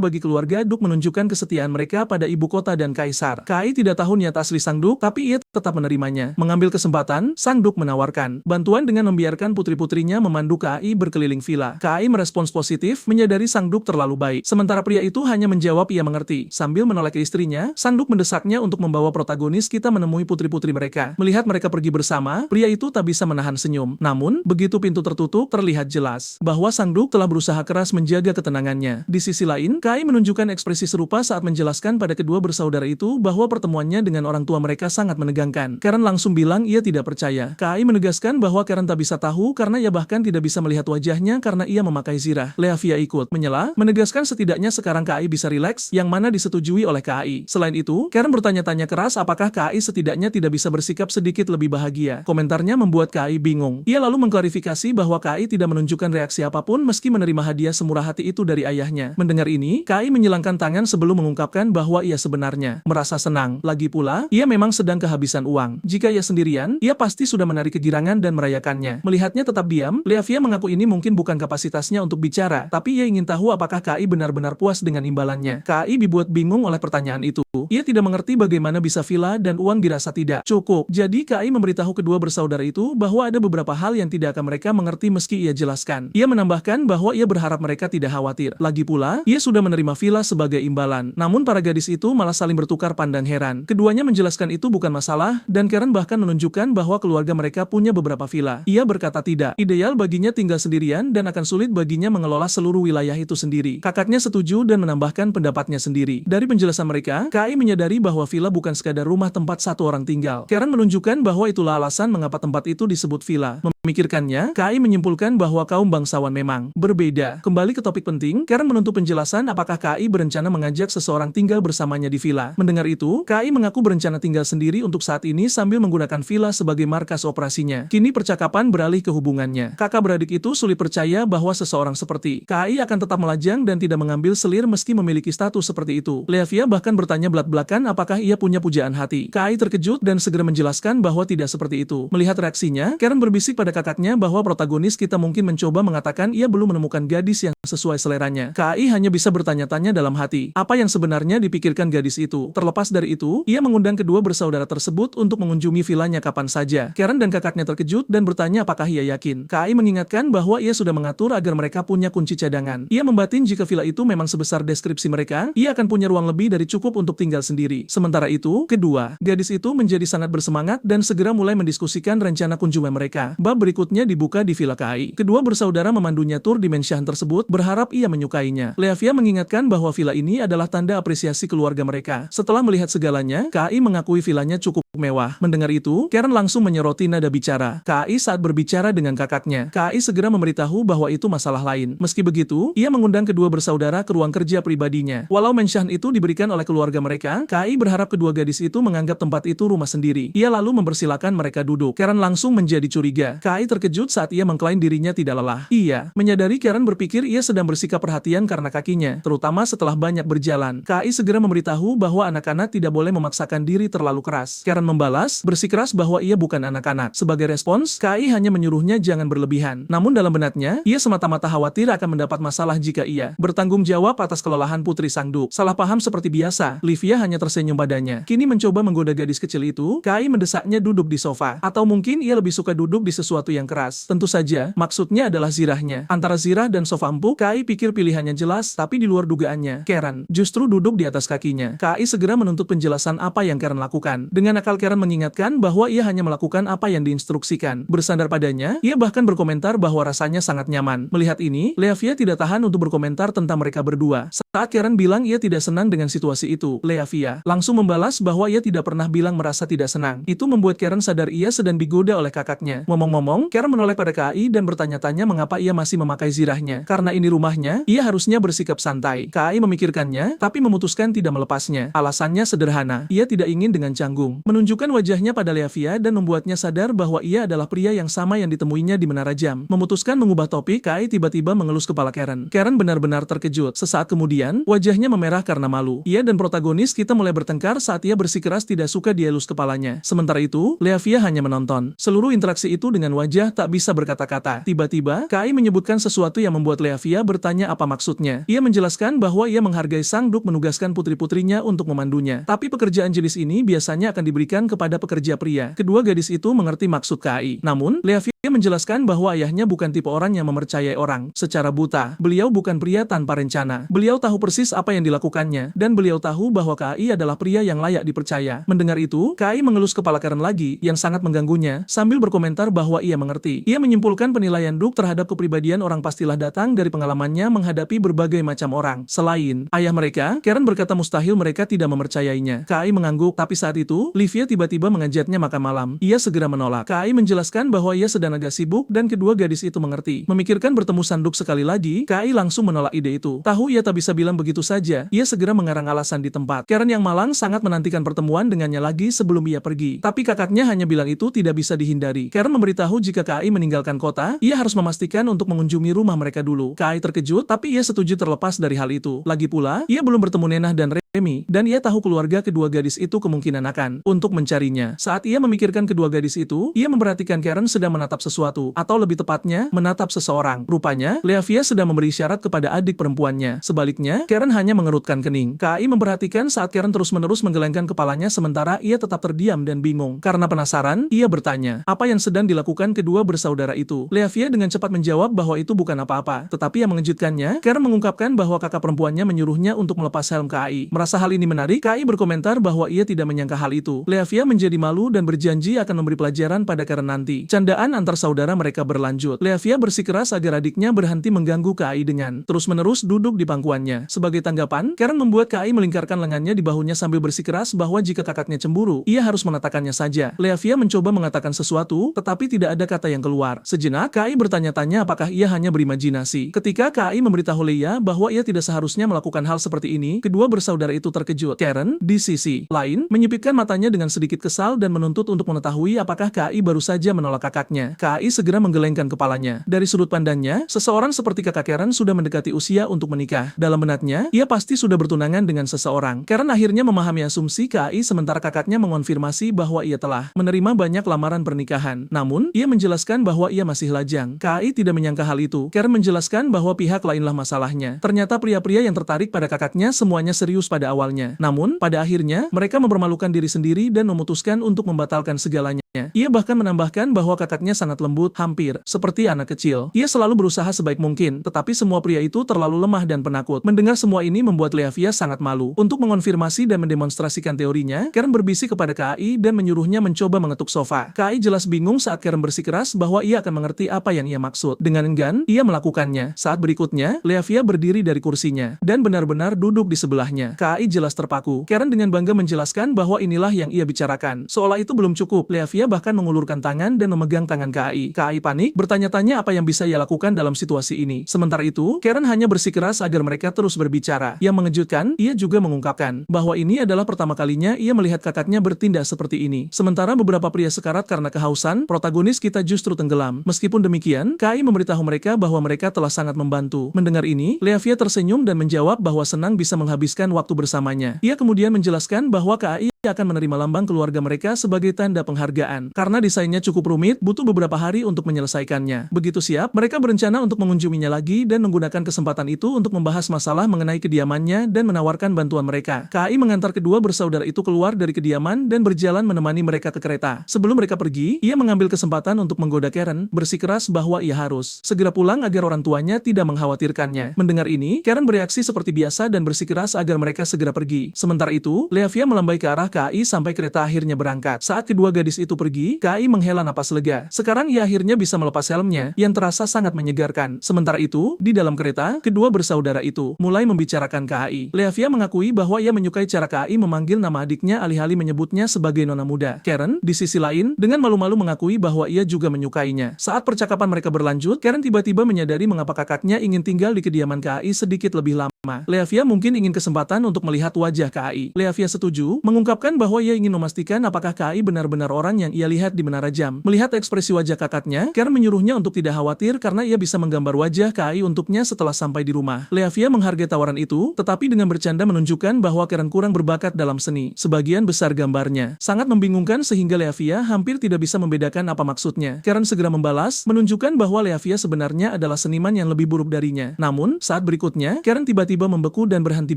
bagi keluarga Duke menunjukkan kesetiaan mereka pada ibu kota dan kaisar. KAI tidak tahu niat asli sang Duke, tapi ia tetap menerimanya. Mengambil kesempatan, sang Duke menawarkan bantuan dengan membiarkan putri-putrinya memandu KAI berkeliling villa. KAI merespons positif, menyadari sang Duke terlalu baik. Sementara pria itu hanya menjawab ia mengerti. Sambil menoleh ke istrinya, sang Duke mendesaknya untuk membawa protagonis kita menemui putri-putri mereka. Melihat mereka pergi bersama, pria itu tak bisa menahan senyum. Namun, begitu pintu tertutup, terlihat jelas bahwa sang Duke telah berusaha keras menjaga ketenangannya. Di sisi lain, KAI menunjukkan ekspresi serupa saat menjelaskan pada kedua bersaudara itu bahwa pertemuannya dengan orang tua mereka sangat menegangkan. Karen langsung bilang ia tidak percaya. KAI menegaskan bahwa Karen tak bisa tahu karena ia bahkan tidak bisa melihat wajahnya karena ia memakai zirah. Leafia ikut menyela, menegaskan setidaknya sekarang KAI bisa rileks, yang mana disetujui oleh KAI. Selain itu, Karen bertanya-tanya keras apakah KAI setidaknya tidak bisa bersikap sedikit lebih bahagia. Komentarnya membuat KAI bingung. Ia lalu mengklarifikasi bahwa KAI tidak menunjukkan reaksi apapun meski menerima hadiah semurah hati itu dari ayahnya. Mendengar ini, KAI menyilangkan tangan sebelum mengungkapkan bahwa ia sebenarnya merasa senang. Lagi pula, ia memang sedang kehabisan uang. Jika ia sendirian, ia pasti sudah menarik kegirangan dan merayakannya. Melihatnya tetap diam, Leafia mengaku ini mungkin bukan kapasitasnya untuk bicara, tapi ia ingin tahu apakah KAI benar-benar puas dengan imbalannya. KAI dibuat bingung oleh pertanyaan itu. Ia tidak mengerti bagaimana bisa villa dan uang dirasa tidak cukup. Jadi KAI memberitahu kedua bersaudara itu bahwa ada beberapa hal yang tidak akan mereka mengerti meski ia jelaskan. Ia menambahkan bahwa ia berharap mereka tidak khawatir. Lagi pula, ia sudah menerima villa sebagai imbalan. Namun para gadis itu malah saling bertukar pandang heran. Keduanya menjelaskan itu bukan masalah, dan Karen bahkan menunjukkan bahwa keluarga mereka punya beberapa villa. Ia berkata tidak ideal baginya tinggal sendirian dan akan sulit baginya mengelola seluruh wilayah itu sendiri. Kakaknya setuju dan menambahkan pendapatnya sendiri. Dari penjelasan mereka, KAI menyadari bahwa villa bukan sekadar rumah tempat satu orang tinggal. Karen menunjukkan bahwa itulah alasan mengapa tempat itu disebut villa. Memikirkannya, KAI menyimpulkan bahwa kaum bangsawan memang berbeda. Kembali ke topik penting, Karen menuntut penjelasan apakah KAI berencana mengajak seseorang tinggal bersamanya di villa. Mendengar itu, KAI mengaku berencana tinggal sendiri untuk saat ini sambil menggunakan villa sebagai markas operasinya. Kini percakapan beralih ke hubungannya. Kakak beradik itu sulit percaya bahwa seseorang seperti KAI akan tetap melajang dan tidak mengambil selir meski memiliki status seperti itu. Leafia bahkan bertanya belak-belakan apakah ia punya pujaan hati. KAI terkejut dan segera menjelaskan bahwa tidak seperti itu. Melihat reaksinya, Karen berbisik pada kakaknya bahwa protagonis kita mungkin mencoba mengatakan ia belum menemukan gadis yang sesuai seleranya. Kai hanya bisa bertanya-tanya dalam hati, apa yang sebenarnya dipikirkan gadis itu. Terlepas dari itu, ia mengundang kedua bersaudara tersebut untuk mengunjungi vilanya kapan saja. Karen dan kakaknya terkejut dan bertanya apakah ia yakin. Kai mengingatkan bahwa ia sudah mengatur agar mereka punya kunci cadangan. Ia membatin jika villa itu memang sebesar deskripsi mereka, ia akan punya ruang lebih dari cukup untuk tinggal sendiri. Sementara itu, kedua gadis itu menjadi sangat bersemangat dan segera mulai mendiskusikan rencana kunjungan mereka. Bab berikutnya dibuka di villa Kai. Kedua bersaudara memandunya tur di mansion tersebut, berharap ia menyukainya. Leafia mengingatkan bahwa villa ini adalah tanda apresiasi keluarga mereka. Setelah melihat segalanya, Kai mengakui villanya cukup mewah. Mendengar itu, Karen langsung menyoroti nada bicara Kai saat berbicara dengan kakaknya. Kai segera memberitahu bahwa itu masalah lain. Meski begitu, ia mengundang kedua bersaudara ke ruang kerja pribadinya. Walau mansion itu diberikan oleh keluarga mereka, Kai berharap kedua gadis itu menganggap tempat itu rumah sendiri. Ia lalu mempersilahkan mereka duduk. Karen langsung menjadi curiga. Kai terkejut saat ia mengklaim dirinya tidak lelah. Ia menyadari Karen berpikir ia sedang bersikap perhatian karena kakinya, terutama setelah banyak berjalan. Kai segera memberitahu bahwa anak-anak tidak boleh memaksakan diri terlalu keras. Karen membalas, bersikeras bahwa ia bukan anak-anak. Sebagai respons, Kai hanya menyuruhnya jangan berlebihan. Namun dalam benaknya, ia semata-mata khawatir akan mendapat masalah jika ia bertanggung jawab atas kelelahan putri Sangduk. Salah paham seperti biasa, Livia hanya tersenyum padanya. Kini mencoba menggoda gadis kecil itu, Kai mendesaknya duduk di sofa. Atau mungkin ia lebih suka duduk di sesuatu yang keras. Tentu saja, maksudnya adalah zirahnya. Antara zirah dan sofa empuk, Kai pikir pilihannya jelas, tapi di luar dugaannya, Karen justru duduk di atas kakinya. Kai segera menuntut penjelasan apa yang Karen lakukan. Dengan akal Karen mengingatkan bahwa ia hanya melakukan apa yang diinstruksikan. Bersandar padanya, ia bahkan berkomentar bahwa rasanya sangat nyaman. Melihat ini, Leafia tidak tahan untuk berkomentar tentang mereka berdua. Saat Karen bilang ia tidak senang dengan situasi itu, Leafia langsung membalas bahwa ia tidak pernah bilang merasa tidak senang. Itu membuat Karen sadar ia sedang digoda oleh kakaknya. Ngomong-ngomong, Karen menoleh pada Kai dan bertanya-tanya mengapa ia masih memakai zirahnya. Karena ini rumahnya, ia harusnya bersikap santai. Kai memikirkannya, tapi memutuskan tidak melepasnya. Alasannya sederhana, ia tidak ingin dengan canggung menunjukkan wajahnya pada Leafia dan membuatnya sadar bahwa ia adalah pria yang sama yang ditemuinya di Menara Jam. Memutuskan mengubah topik, Kai tiba-tiba mengelus kepala Karen. Karen benar-benar terkejut. Sesaat kemudian, wajahnya memerah karena malu. Ia dan protagonis kita mulai bertengkar saat ia bersikeras tidak suka dielus kepalanya. Sementara itu, Leafia hanya menonton. Seluruh interaksi itu dengan wajah tak bisa berkata-kata. Tiba-tiba, Kai menyebutkan sesuatu yang membuat Leafia bertanya apa maksudnya. Ia menjelaskan bahwa ia menghargai Sangduk menugaskan putri-putrinya untuk memandunya. Tapi pekerjaan jenis ini biasanya akan diberikan kepada pekerja pria. Kedua gadis itu mengerti maksud Kai. Namun, Leafia menjelaskan bahwa ayahnya bukan tipe orang yang mempercayai orang secara buta. Beliau bukan pria tanpa rencana. Beliau tahu persis apa yang dilakukannya, dan beliau tahu bahwa Kai adalah pria yang layak dipercaya. Mendengar itu, Kai mengelus kepala Karen lagi, yang sangat mengganggunya, sambil berkomentar bahwa ia mengerti. Ia menyimpulkan penilaian Duk terhadap kepribadian orang pastilah datang dari pengalamannya menghadapi berbagai macam orang. Selain ayah mereka, Karen berkata mustahil mereka tidak mempercayainya. Kai mengangguk, tapi saat itu, Livia tiba-tiba mengajaknya makan malam. Ia segera menolak. Kai menjelaskan bahwa ia sedang agak sibuk dan kedua gadis itu mengerti. Memikirkan bertemu Sangduk sekali lagi, Kai langsung menolak ide itu. Tahu ia tak bisa bilang begitu saja, ia segera mengarang alasan di tempat. Karen yang malang sangat menantikan pertemuan dengannya lagi sebelum ia pergi. Tapi kakaknya hanya bilang itu tidak bisa dihindari. Karen memberitahu jika Kai meninggalkan kota, ia harus memastikan untuk mengunjungi rumah mereka dulu. Kai terkejut, tapi ia setuju terlepas dari hal itu. Lagi pula, ia belum bertemu Nenah dan Remy, dan ia tahu keluarga kedua gadis itu kemungkinan akan untuk mencarinya. Saat ia memikirkan kedua gadis itu, ia memperhatikan Karen sedang menatap sesuatu, atau lebih tepatnya, menatap seseorang. Rupanya, Leafia sedang memberi isyarat kepada adik perempuannya. Sebaliknya, Karen hanya mengerutkan kening. Kai memperhatikan saat Karen terus-menerus menggelengkan kepalanya sementara ia tetap terdiam dan bingung. Karena penasaran, ia bertanya, apa yang sedang dilakukan kedua bersaudara itu? Leafia dengan cepat menjawab bahwa itu bukan apa-apa. Tetapi yang mengejutkannya, Karen mengungkapkan bahwa kakak perempuannya menyuruhnya untuk melepas helm Kai. Merasa hal ini menarik, Kai berkomentar bahwa ia tidak menyangka hal itu. Leafia menjadi malu dan berjanji akan memberi pelajaran pada Karen nanti. Candaan antar saudara mereka berlanjut. Leafia bersikeras agar adiknya berhenti mengganggu Kai dengan terus-menerus duduk di pangkuannya. Sebagai tanggapan, Karen membuat Kai melingkarkan lengannya di bahunya sambil bersikeras bahwa jika kakaknya cemburu, ia harus mengatakannya saja. Leafia mencoba mengatakan sesuatu, tetapi tidak ada kata yang keluar. Sejenak, Kai bertanya-tanya apakah ia hanya berimajinasi. Ketika Kai memberitahu Leia bahwa ia tidak seharusnya melakukan hal seperti ini, kedua bersaudara itu terkejut. Karen, di sisi lain, menyipitkan matanya dengan sedikit kesal dan menuntut untuk mengetahui apakah Kai baru saja menolak kakaknya. Kai segera menggelengkan kepalanya. Dari sudut pandangnya, seseorang seperti kakak Karen sudah mendekati usia untuk menikah. Dalam benaknya, ia pasti sudah bertunangan dengan seseorang. Karen akhirnya memahami asumsi Kai sementara kakaknya mengonfirmasi bahwa ia telah menerima banyak lamaran pernikahan. Namun, ia menjelaskan bahwa ia masih lajang. Kai tidak menyangka hal itu. Karen menjelaskan bahwa pihak lainlah masalahnya. Ternyata pria-pria yang tertarik pada kakaknya semuanya serius pada awalnya. Namun, pada akhirnya, mereka mempermalukan diri sendiri dan memutuskan untuk membatalkan segalanya. Ia bahkan menambahkan bahwa kakaknya sangat lembut, hampir seperti anak kecil. Ia selalu berusaha sebaik mungkin, tetapi semua pria itu terlalu lemah dan penakut. Mendengar semua ini membuat Leafia sangat malu. Untuk mengonfirmasi dan mendemonstrasikan teorinya, Karen berbisik kepada Kai dan menyuruhnya mencoba mengetuk sofa. Kai jelas bingung saat Karen bersikeras bahwa ia akan mengerti apa yang ia maksud. Dengan enggan, ia melakukannya. Saat berikutnya, Leafia berdiri dari kursinya dan benar-benar duduk di sebelahnya. Kai jelas terpaku. Karen dengan bangga menjelaskan bahwa inilah yang ia bicarakan. Seolah itu belum cukup, Leafia bahkan mengulurkan tangan dan memegang tangan Kai. Kai panik, bertanya-tanya apa yang bisa ia lakukan dalam situasi ini. Sementara itu, Karen hanya bersikeras agar mereka terus berbicara. Yang mengejutkan, ia juga mengungkapkan bahwa ini adalah pertama kalinya ia melihat kakaknya bertindak seperti ini. Sementara beberapa pria sekarat karena kehausan, protagonis kita justru tenggelam. Meskipun demikian, Kai memberitahu mereka bahwa mereka telah sangat membantu. Mendengar ini, Leafia tersenyum dan menjawab bahwa senang bisa menghabiskan waktu bersamanya. Ia kemudian menjelaskan bahwa Kai akan menerima lambang keluarga mereka sebagai tanda penghargaan. Karena desainnya cukup rumit, butuh beberapa hari untuk menyelesaikannya. Begitu siap, mereka berencana untuk mengunjunginya lagi dan menggunakan kesempatan itu untuk membahas masalah mengenai kediamannya dan menawarkan bantuan mereka. Kai mengantar kedua bersaudara itu keluar dari kediaman dan berjalan menemani mereka ke kereta. Sebelum mereka pergi, ia mengambil kesempatan untuk menggoda Karen, bersikeras bahwa ia harus segera pulang agar orang tuanya tidak mengkhawatirkannya. Mendengar ini, Karen bereaksi seperti biasa dan bersikeras agar mereka segera pergi. Sementara itu, Leafia melambai ke arah Kai sampai kereta akhirnya berangkat. Saat kedua gadis itu pergi, Kai menghela napas lega. Sekarang ia akhirnya bisa melepas helmnya, yang terasa sangat menyegarkan. Sementara itu, di dalam kereta, kedua bersaudara itu mulai membicarakan Kai. Leafia mengakui bahwa ia menyukai cara Kai memanggil nama adiknya alih-alih menyebutnya sebagai nona muda. Karen, di sisi lain, dengan malu-malu mengakui bahwa ia juga menyukainya. Saat percakapan mereka berlanjut, Karen tiba-tiba menyadari mengapa kakaknya ingin tinggal di kediaman Kai sedikit lebih lama. Leafia mungkin ingin kesempatan untuk melihat wajah Kai. Leafia setuju, mengungkapkan bahwa ia ingin memastikan apakah Kai benar-benar orang yang ia lihat di menara jam. Melihat ekspresi wajah kakaknya, Karen menyuruhnya untuk tidak khawatir karena ia bisa menggambar wajah Kai untuknya setelah sampai di rumah. Leafia menghargai tawaran itu, tetapi dengan bercanda menunjukkan bahwa Karen kurang berbakat dalam seni. Sebagian besar gambarnya sangat membingungkan sehingga Leafia hampir tidak bisa membedakan apa maksudnya. Karen segera membalas, menunjukkan bahwa Leafia sebenarnya adalah seniman yang lebih buruk darinya. Namun, saat berikutnya, Karen tiba-tiba membeku dan berhenti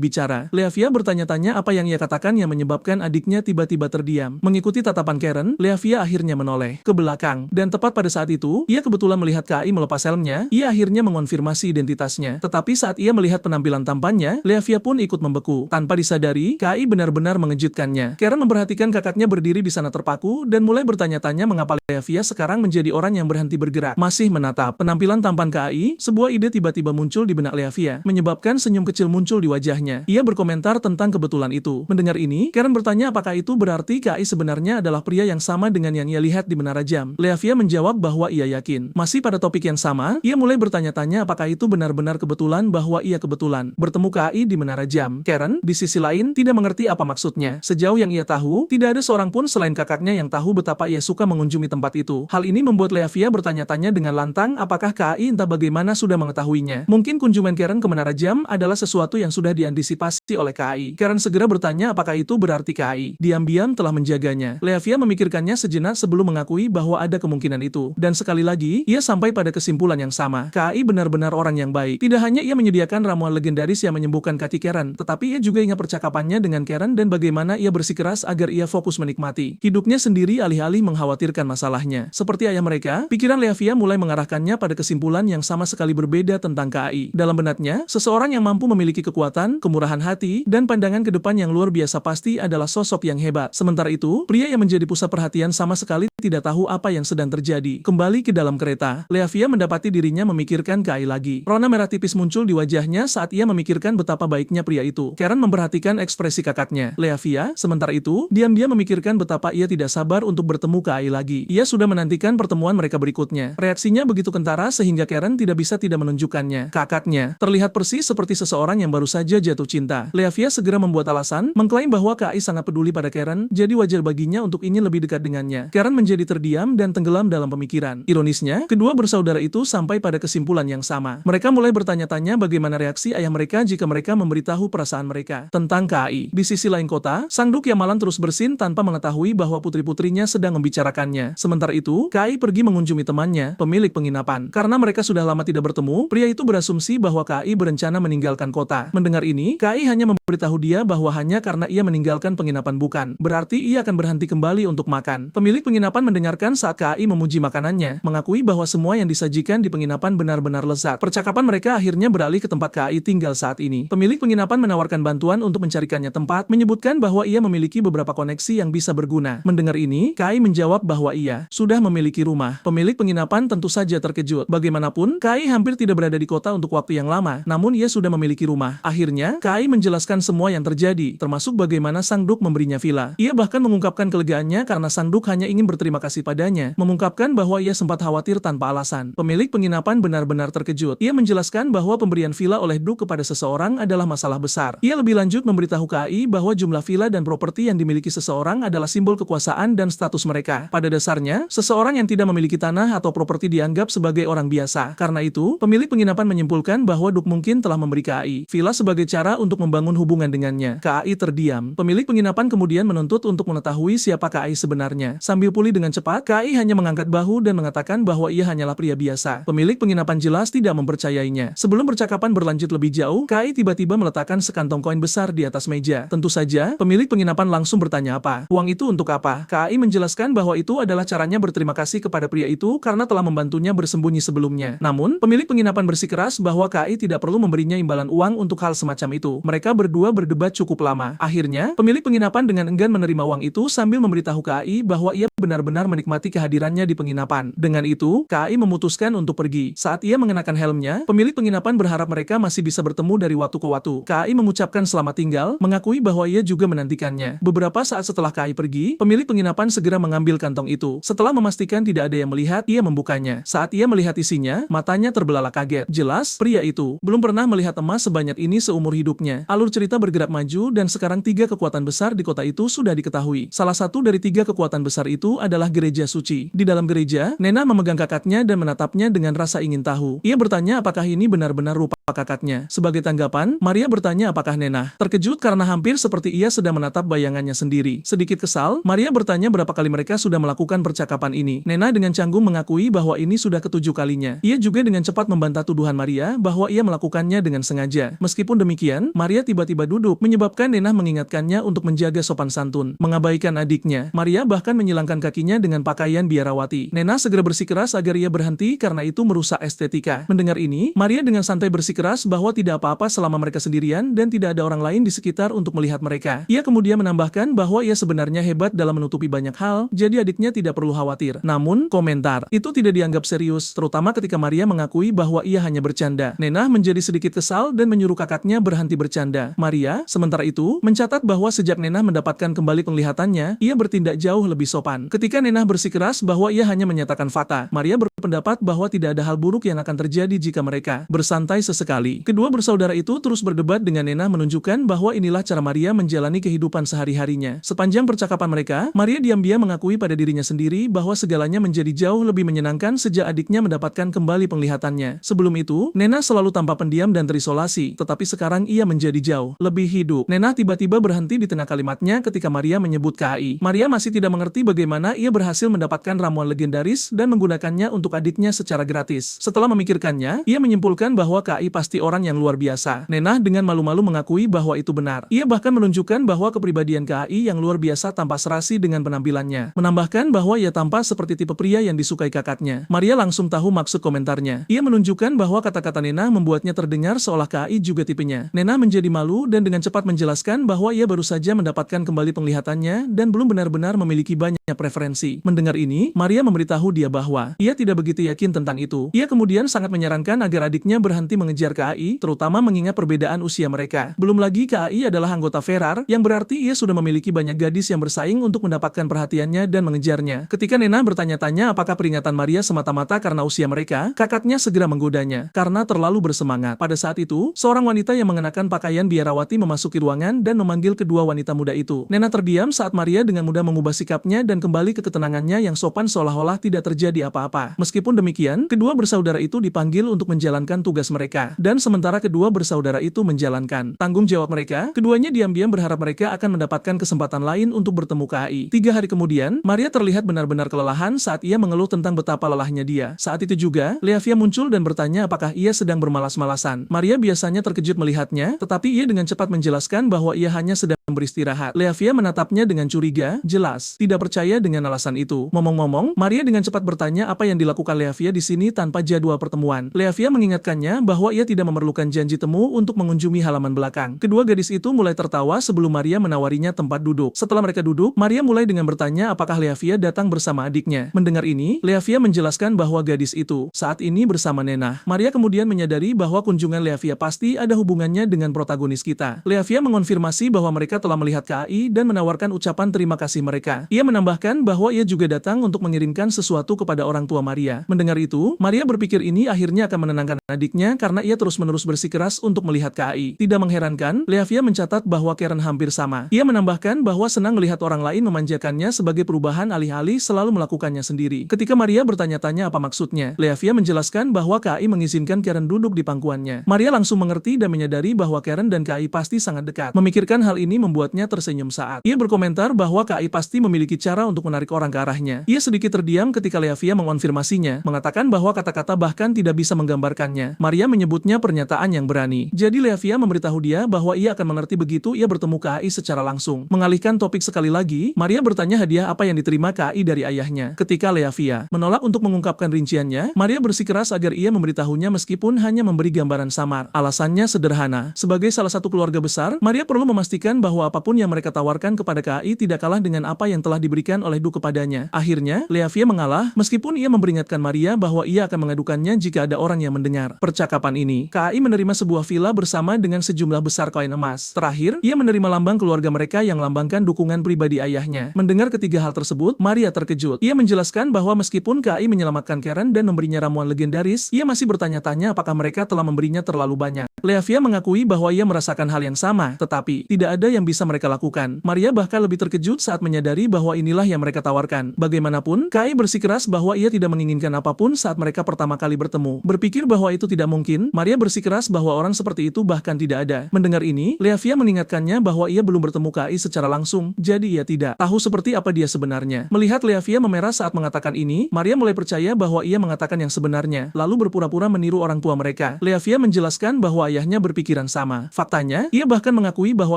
bicara. Leafia bertanya-tanya apa yang ia katakan yang menyebabkan adiknya tiba-tiba terdiam. Mengikuti tatapan Karen, Leafia akhirnya menoleh ke belakang. Dan tepat pada saat itu, ia kebetulan melihat Kai melepas helmnya. Ia akhirnya mengonfirmasi identitasnya. Tetapi saat ia melihat penampilan tampannya, Leafia pun ikut membeku. Tanpa disadari, Kai benar-benar mengejutkannya. Karen memperhatikan kakaknya berdiri di sana terpaku dan mulai bertanya-tanya mengapa Leafia sekarang menjadi orang yang berhenti bergerak. Masih menatap penampilan tampan Kai, sebuah ide tiba-tiba muncul di benak Leafia, menyebabkan senyum kecil muncul di wajahnya. Ia berkomentar tentang kebetulan itu. Mendengar ini, Karen bertanya apakah itu berarti Kai sebenarnya adalah pria yang sama dengan yang ia lihat di menara jam. Leafia menjawab bahwa ia yakin. Masih pada topik yang sama, ia mulai bertanya-tanya apakah itu benar-benar kebetulan bahwa ia kebetulan bertemu Kai di menara jam. Karen, di sisi lain, tidak mengerti apa maksudnya. Sejauh yang ia tahu, tidak ada seorang pun selain kakaknya yang tahu betapa ia suka mengunjungi tempat itu. Hal ini membuat Leafia bertanya-tanya dengan lantang apakah Kai entah bagaimana sudah mengetahuinya. Mungkin kunjungan Karen ke menara jam adalah sesuatu yang sudah diantisipasi oleh Kai. Karen segera bertanya apakah itu berarti Kai diam-diam telah menjaganya. Leafia memikirkannya sejenak sebelum mengakui bahwa ada kemungkinan itu. Dan sekali lagi, ia sampai pada kesimpulan yang sama. Kai benar-benar orang yang baik. Tidak hanya ia menyediakan ramuan legendaris yang menyembuhkan kaki Karen, tetapi ia juga ingat percakapannya dengan Karen dan bagaimana ia bersikeras agar ia fokus menikmati hidupnya sendiri alih-alih mengkhawatirkan masalahnya. Seperti ayah mereka, pikiran Leafia mulai mengarahkannya pada kesimpulan yang sama sekali berbeda tentang Kai. Dalam benaknya, seseorang yang mampu memiliki kekuatan, kemurahan hati, dan pandangan ke depan yang luar biasa pasti adalah sosok yang hebat. Sementara itu, pria yang menjadi pusat perhatian sama sekali tidak tahu apa yang sedang terjadi. Kembali ke dalam kereta, Leafia mendapati dirinya memikirkan Kai lagi. Rona merah tipis muncul di wajahnya saat ia memikirkan betapa baiknya pria itu. Karen memperhatikan ekspresi kakaknya. Leafia, sementara itu, diam-diam memikirkan betapa ia tidak sabar untuk bertemu Kai lagi. Ia sudah menantikan pertemuan mereka berikutnya. Reaksinya begitu kentara sehingga Karen tidak bisa tidak menunjukkannya. Kakaknya terlihat persis seperti seseorang yang baru saja jatuh cinta. Leavia segera membuat alasan, mengklaim bahwa Kak Ai sangat peduli pada Karen, jadi wajar baginya untuk ingin lebih dekat dengannya. Karen menjadi terdiam dan tenggelam dalam pemikiran. Ironisnya, kedua bersaudara itu sampai pada kesimpulan yang sama. Mereka mulai bertanya-tanya bagaimana reaksi ayah mereka jika mereka memberitahu perasaan mereka tentang Kak Ai. Di sisi lain kota, Sang Duk yang malang terus bersin tanpa mengetahui bahwa putri-putrinya sedang membicarakannya. Sementara itu, Kak Ai pergi mengunjungi temannya, pemilik penginapan. Karena mereka sudah lama tidak bertemu, pria itu berasumsi bahwa Kak Ai berencana meninggalkan kota. Mendengar ini, Kak Ai hanya memberitahu dia bahwa hanya karena ia meninggalkan penginapan bukan berarti ia akan berhenti kembali untuk makan. Pemilik penginapan mendengarkan saat Kak Ai memuji makanannya, mengakui bahwa semua yang disajikan di penginapan benar-benar lezat. Percakapan mereka akhirnya beralih ke tempat Kak Ai tinggal saat ini. Pemilik penginapan menawarkan bantuan untuk mencarikannya tempat, menyebutkan bahwa ia memiliki beberapa koneksi yang bisa berguna. Mendengar ini, Kak Ai menjawab bahwa ia sudah memiliki rumah. Pemilik penginapan tentu saja terkejut. Bagaimanapun, Kak Ai hampir tidak berada di kota untuk waktu yang lama, namun ia sudah memiliki rumah. Akhirnya, Kak Ai menjelaskan semua yang terjadi, termasuk bagaimana Sang Duk memberinya villa. Ia bahkan mengungkapkan kelegaannya karena Sang Duk hanya ingin berterima kasih padanya, mengungkapkan bahwa ia sempat khawatir tanpa alasan. Pemilik penginapan benar-benar terkejut. Ia menjelaskan bahwa pemberian villa oleh Duk kepada seseorang adalah masalah besar. Ia lebih lanjut memberitahu Kak Ai bahwa jumlah villa dan properti yang dimiliki seseorang adalah simbol kekuasaan dan status mereka. Pada dasarnya, seseorang yang tidak memiliki tanah atau properti dianggap sebagai orang biasa. Karena itu, pemilik penginapan menyimpulkan bahwa Duk mungkin telah memberi Kak Ai villa sebagai cara untuk membangun hubungan dengannya. Kak Ai terdiam. Pemilik penginapan kemudian menuntut untuk mengetahui siapa Kak Ai sebenarnya. Sambil pulih dengan cepat, Kak Ai hanya mengangkat bahu dan mengatakan bahwa ia hanyalah pria biasa. Pemilik penginapan jelas tidak mempercayainya. Sebelum percakapan berlanjut lebih jauh, Kak Ai tiba-tiba meletakkan sekantong koin besar di atas meja. Tentu saja, pemilik penginapan langsung bertanya apa. Uang itu untuk apa? Kak Ai menjelaskan bahwa itu adalah caranya berterima kasih kepada pria itu karena telah membantunya bersembunyi sebelumnya. Namun, pemilik penginapan bersikeras bahwa Kak Ai tidak perlu memberinya imbalan uang untuk hal semacam itu. Mereka berdua berdebat cukup lama. Akhirnya, pemilik penginapan dengan enggan menerima uang itu sambil memberitahu Kak Ai bahwa ia benar-benar menikmati kehadirannya di penginapan. Dengan itu, Kak Ai memutuskan untuk pergi. Saat ia mengenakan helmnya, pemilik penginapan berharap mereka masih bisa bertemu dari waktu ke waktu. Kak Ai mengucapkan selamat tinggal, mengakui bahwa ia juga menantikannya. Beberapa saat setelah Kak Ai pergi, pemilik penginapan segera mengambil kantong itu. Setelah memastikan tidak ada yang melihat, ia membukanya. Saat ia melihat isinya, matanya terbelalak kaget. Jelas, pria itu belum pernah melihat emas sebanyak ini seumur hidupnya. Alur cerita bergerak maju dan sekarang 3 kekuatan besar di kota itu sudah diketahui. Salah satu dari 3 kekuatan besar itu adalah gereja suci. Di dalam gereja, Nena memegang kakaknya dan menatapnya dengan rasa ingin tahu. Ia bertanya apakah ini benar-benar rupa kakaknya. Sebagai tanggapan, Maria bertanya apakah Nena terkejut karena hampir seperti ia sedang menatap bayangannya sendiri. Sedikit kesal, Maria bertanya berapa kali mereka sudah melakukan percakapan ini. Nena dengan canggung mengakui bahwa ini sudah ke-7 kalinya. Ia juga dengan cepat membantah tuduhan Maria bahwa ia melakukannya dengan sengaja. Meskipun demikian, Maria tiba-tiba duduk, menyebabkan Nena mengingatkannya untuk menjaga sopan santun, mengabaikan adiknya. Maria bahkan menyilangkan kakinya dengan pakaian biarawati. Nena segera bersikeras agar ia berhenti karena itu merusak estetika. Mendengar ini, Maria dengan santai bersikeras bahwa tidak apa-apa selama mereka sendirian dan tidak ada orang lain di sekitar untuk melihat mereka. Ia kemudian menambahkan bahwa ia sebenarnya hebat dalam menutupi banyak hal, jadi adiknya tidak perlu khawatir. Namun, komentar itu tidak dianggap serius, terutama ketika Maria mengakui bahwa ia hanya bercanda. Nena menjadi sedikit kesal dan menyuruh kakaknya berhenti bercanda. Maria, sementara itu, mencatat bahwa sejak Nena mendapatkan kembali penglihatannya, ia bertindak jauh lebih sopan. Ketika Nena bersikeras bahwa ia hanya menyatakan fakta, Maria berpendapat bahwa tidak ada hal buruk yang akan terjadi jika mereka bersantai sesekali. Kedua bersaudara itu terus berdebat dengan Nena menunjukkan bahwa inilah cara Maria menjalani kehidupan sehari-harinya. Sepanjang percakapan mereka, Maria diam-diam mengakui pada dirinya sendiri bahwa segalanya menjadi jauh lebih menyenangkan sejak adiknya mendapatkan kembali penglihatannya. Sebelum itu, Nena selalu tampak pendiam dan terisolasi, tetapi sekarang ia menjadi jauh lebih hidup. Nena tiba-tiba berhenti di tengah kalimatnya ketika Maria menyebut Kak Ai. Maria masih tidak mengerti bagaimana ia berhasil mendapatkan ramuan legendaris dan menggunakannya untuk adiknya secara gratis. Setelah memikirkannya, ia menyimpulkan bahwa Kak Ai pasti orang yang luar biasa. Nena dengan malu-malu mengakui bahwa itu benar. Ia bahkan menunjukkan bahwa kepribadian Kak Ai yang luar biasa tampak serasi dengan penampilannya. Menambahkan bahwa ia tampak seperti tipe pria yang disukai kakaknya. Maria langsung tahu maksud komentarnya. Ia menunjukkan bahwa kata-kata Nena membuatnya terdengar seolah Kak Ai juga tipenya. Nena menjadi malu dan dengan cepat menjelaskan bahwa ia baru saja mendapatkan kembali penglihatannya dan belum benar-benar memiliki banyak preferensi. Mendengar ini, Maria memberitahu dia bahwa ia tidak tidak begitu yakin tentang itu. Ia kemudian sangat menyarankan agar adiknya berhenti mengejar KAI, terutama mengingat perbedaan usia mereka. Belum lagi KAI adalah anggota Ferrar, yang berarti ia sudah memiliki banyak gadis yang bersaing untuk mendapatkan perhatiannya dan mengejarnya. Ketika Nena bertanya-tanya apakah peringatan Maria semata-mata karena usia mereka, kakaknya segera menggodanya, karena terlalu bersemangat. Pada saat itu, seorang wanita yang mengenakan pakaian biarawati memasuki ruangan dan memanggil kedua wanita muda itu. Nena terdiam saat Maria dengan mudah mengubah sikapnya dan kembali ke ketenangannya yang sopan seolah-olah tidak terjadi apa-apa. Meskipun demikian, kedua bersaudara itu dipanggil untuk menjalankan tugas mereka. Dan sementara kedua bersaudara itu menjalankan tanggung jawab mereka, keduanya diam-diam berharap mereka akan mendapatkan kesempatan lain untuk bertemu KAI. 3 hari kemudian, Maria terlihat benar-benar kelelahan saat ia mengeluh tentang betapa lelahnya dia. Saat itu juga, Leavia muncul dan bertanya apakah ia sedang bermalas-malasan. Maria biasanya terkejut melihatnya, tetapi ia dengan cepat menjelaskan bahwa ia hanya sedang beristirahat. Leavia menatapnya dengan curiga, jelas tidak percaya dengan alasan itu. Ngomong-ngomong, Maria dengan cepat bertanya apa yang dilakukan Leavia di sini tanpa jadwal pertemuan. Leavia mengingatkannya bahwa ia tidak memerlukan janji temu untuk mengunjungi halaman belakang. Kedua gadis itu mulai tertawa sebelum Maria menawarinya tempat duduk. Setelah mereka duduk, Maria mulai dengan bertanya apakah Leavia datang bersama adiknya. Mendengar ini, Leavia menjelaskan bahwa gadis itu saat ini bersama Nena. Maria kemudian menyadari bahwa kunjungan Leavia pasti ada hubungannya dengan protagonis kita. Leavia mengonfirmasi bahwa mereka telah melihat KAI dan menawarkan ucapan terima kasih mereka. Ia menambahkan bahwa ia juga datang untuk mengirimkan sesuatu kepada orang tua Maria. Mendengar itu, Maria berpikir ini akhirnya akan menenangkan adiknya karena ia terus-menerus bersikeras untuk melihat KAI. Tidak mengherankan, Leavia mencatat bahwa Karen hampir sama. Ia menambahkan bahwa senang melihat orang lain memanjakannya sebagai perubahan alih-alih selalu melakukannya sendiri. Ketika Maria bertanya-tanya apa maksudnya, Leavia menjelaskan bahwa KAI mengizinkan Karen duduk di pangkuannya. Maria langsung mengerti dan menyadari bahwa Karen dan KAI pasti sangat dekat. Memikirkan hal ini membuatnya tersenyum saat ia berkomentar bahwa KAI pasti memiliki cara untuk menarik orang ke arahnya. Ia sedikit terdiam ketika Leavia mengonfirmasinya, mengatakan bahwa kata-kata bahkan tidak bisa menggambarkannya. Maria menyebutnya pernyataan yang berani. Jadi Leavia memberitahu dia bahwa ia akan mengerti begitu ia bertemu KAI secara langsung. Mengalihkan topik sekali lagi, Maria bertanya hadiah apa yang diterima KAI dari ayahnya. Ketika Leavia menolak untuk mengungkapkan rinciannya, Maria bersikeras agar ia memberitahunya meskipun hanya memberi gambaran samar. Alasannya sederhana. Sebagai salah satu keluarga besar, Maria perlu memastikan bahwa apapun yang mereka tawarkan kepada KAI tidak kalah dengan apa yang telah diberikan oleh Du kepadanya. Akhirnya, Leavia mengalah meskipun ia memperingatkan Maria bahwa ia akan mengadukannya jika ada orang yang mendengar. Percakapan ini, KAI menerima sebuah villa bersama dengan sejumlah besar koin emas. Terakhir, ia menerima lambang keluarga mereka yang melambangkan dukungan pribadi ayahnya. Mendengar ketiga hal tersebut, Maria terkejut. Ia menjelaskan bahwa meskipun KAI menyelamatkan Karen dan memberinya ramuan legendaris, ia masih bertanya-tanya apakah mereka telah memberinya terlalu banyak. Leavia mengakui bahwa ia merasakan hal yang sama, tetapi tidak ada yang bisa mereka lakukan. Maria bahkan lebih terkejut saat menyadari bahwa inilah yang mereka tawarkan. Bagaimanapun, KAI bersikeras bahwa ia tidak menginginkan apapun saat mereka pertama kali bertemu. Berpikir bahwa itu tidak mungkin, Maria bersikeras bahwa orang seperti itu bahkan tidak ada. Mendengar ini, Leavia mengingatkannya bahwa ia belum bertemu KAI secara langsung, jadi ia tidak tahu seperti apa dia sebenarnya. Melihat Leavia memerah saat mengatakan ini, Maria mulai percaya bahwa ia mengatakan yang sebenarnya, lalu berpura-pura meniru orang tua mereka. Leavia menjelaskan bahwa ayahnya berpikiran sama. Faktanya, ia bahkan mengakui bahwa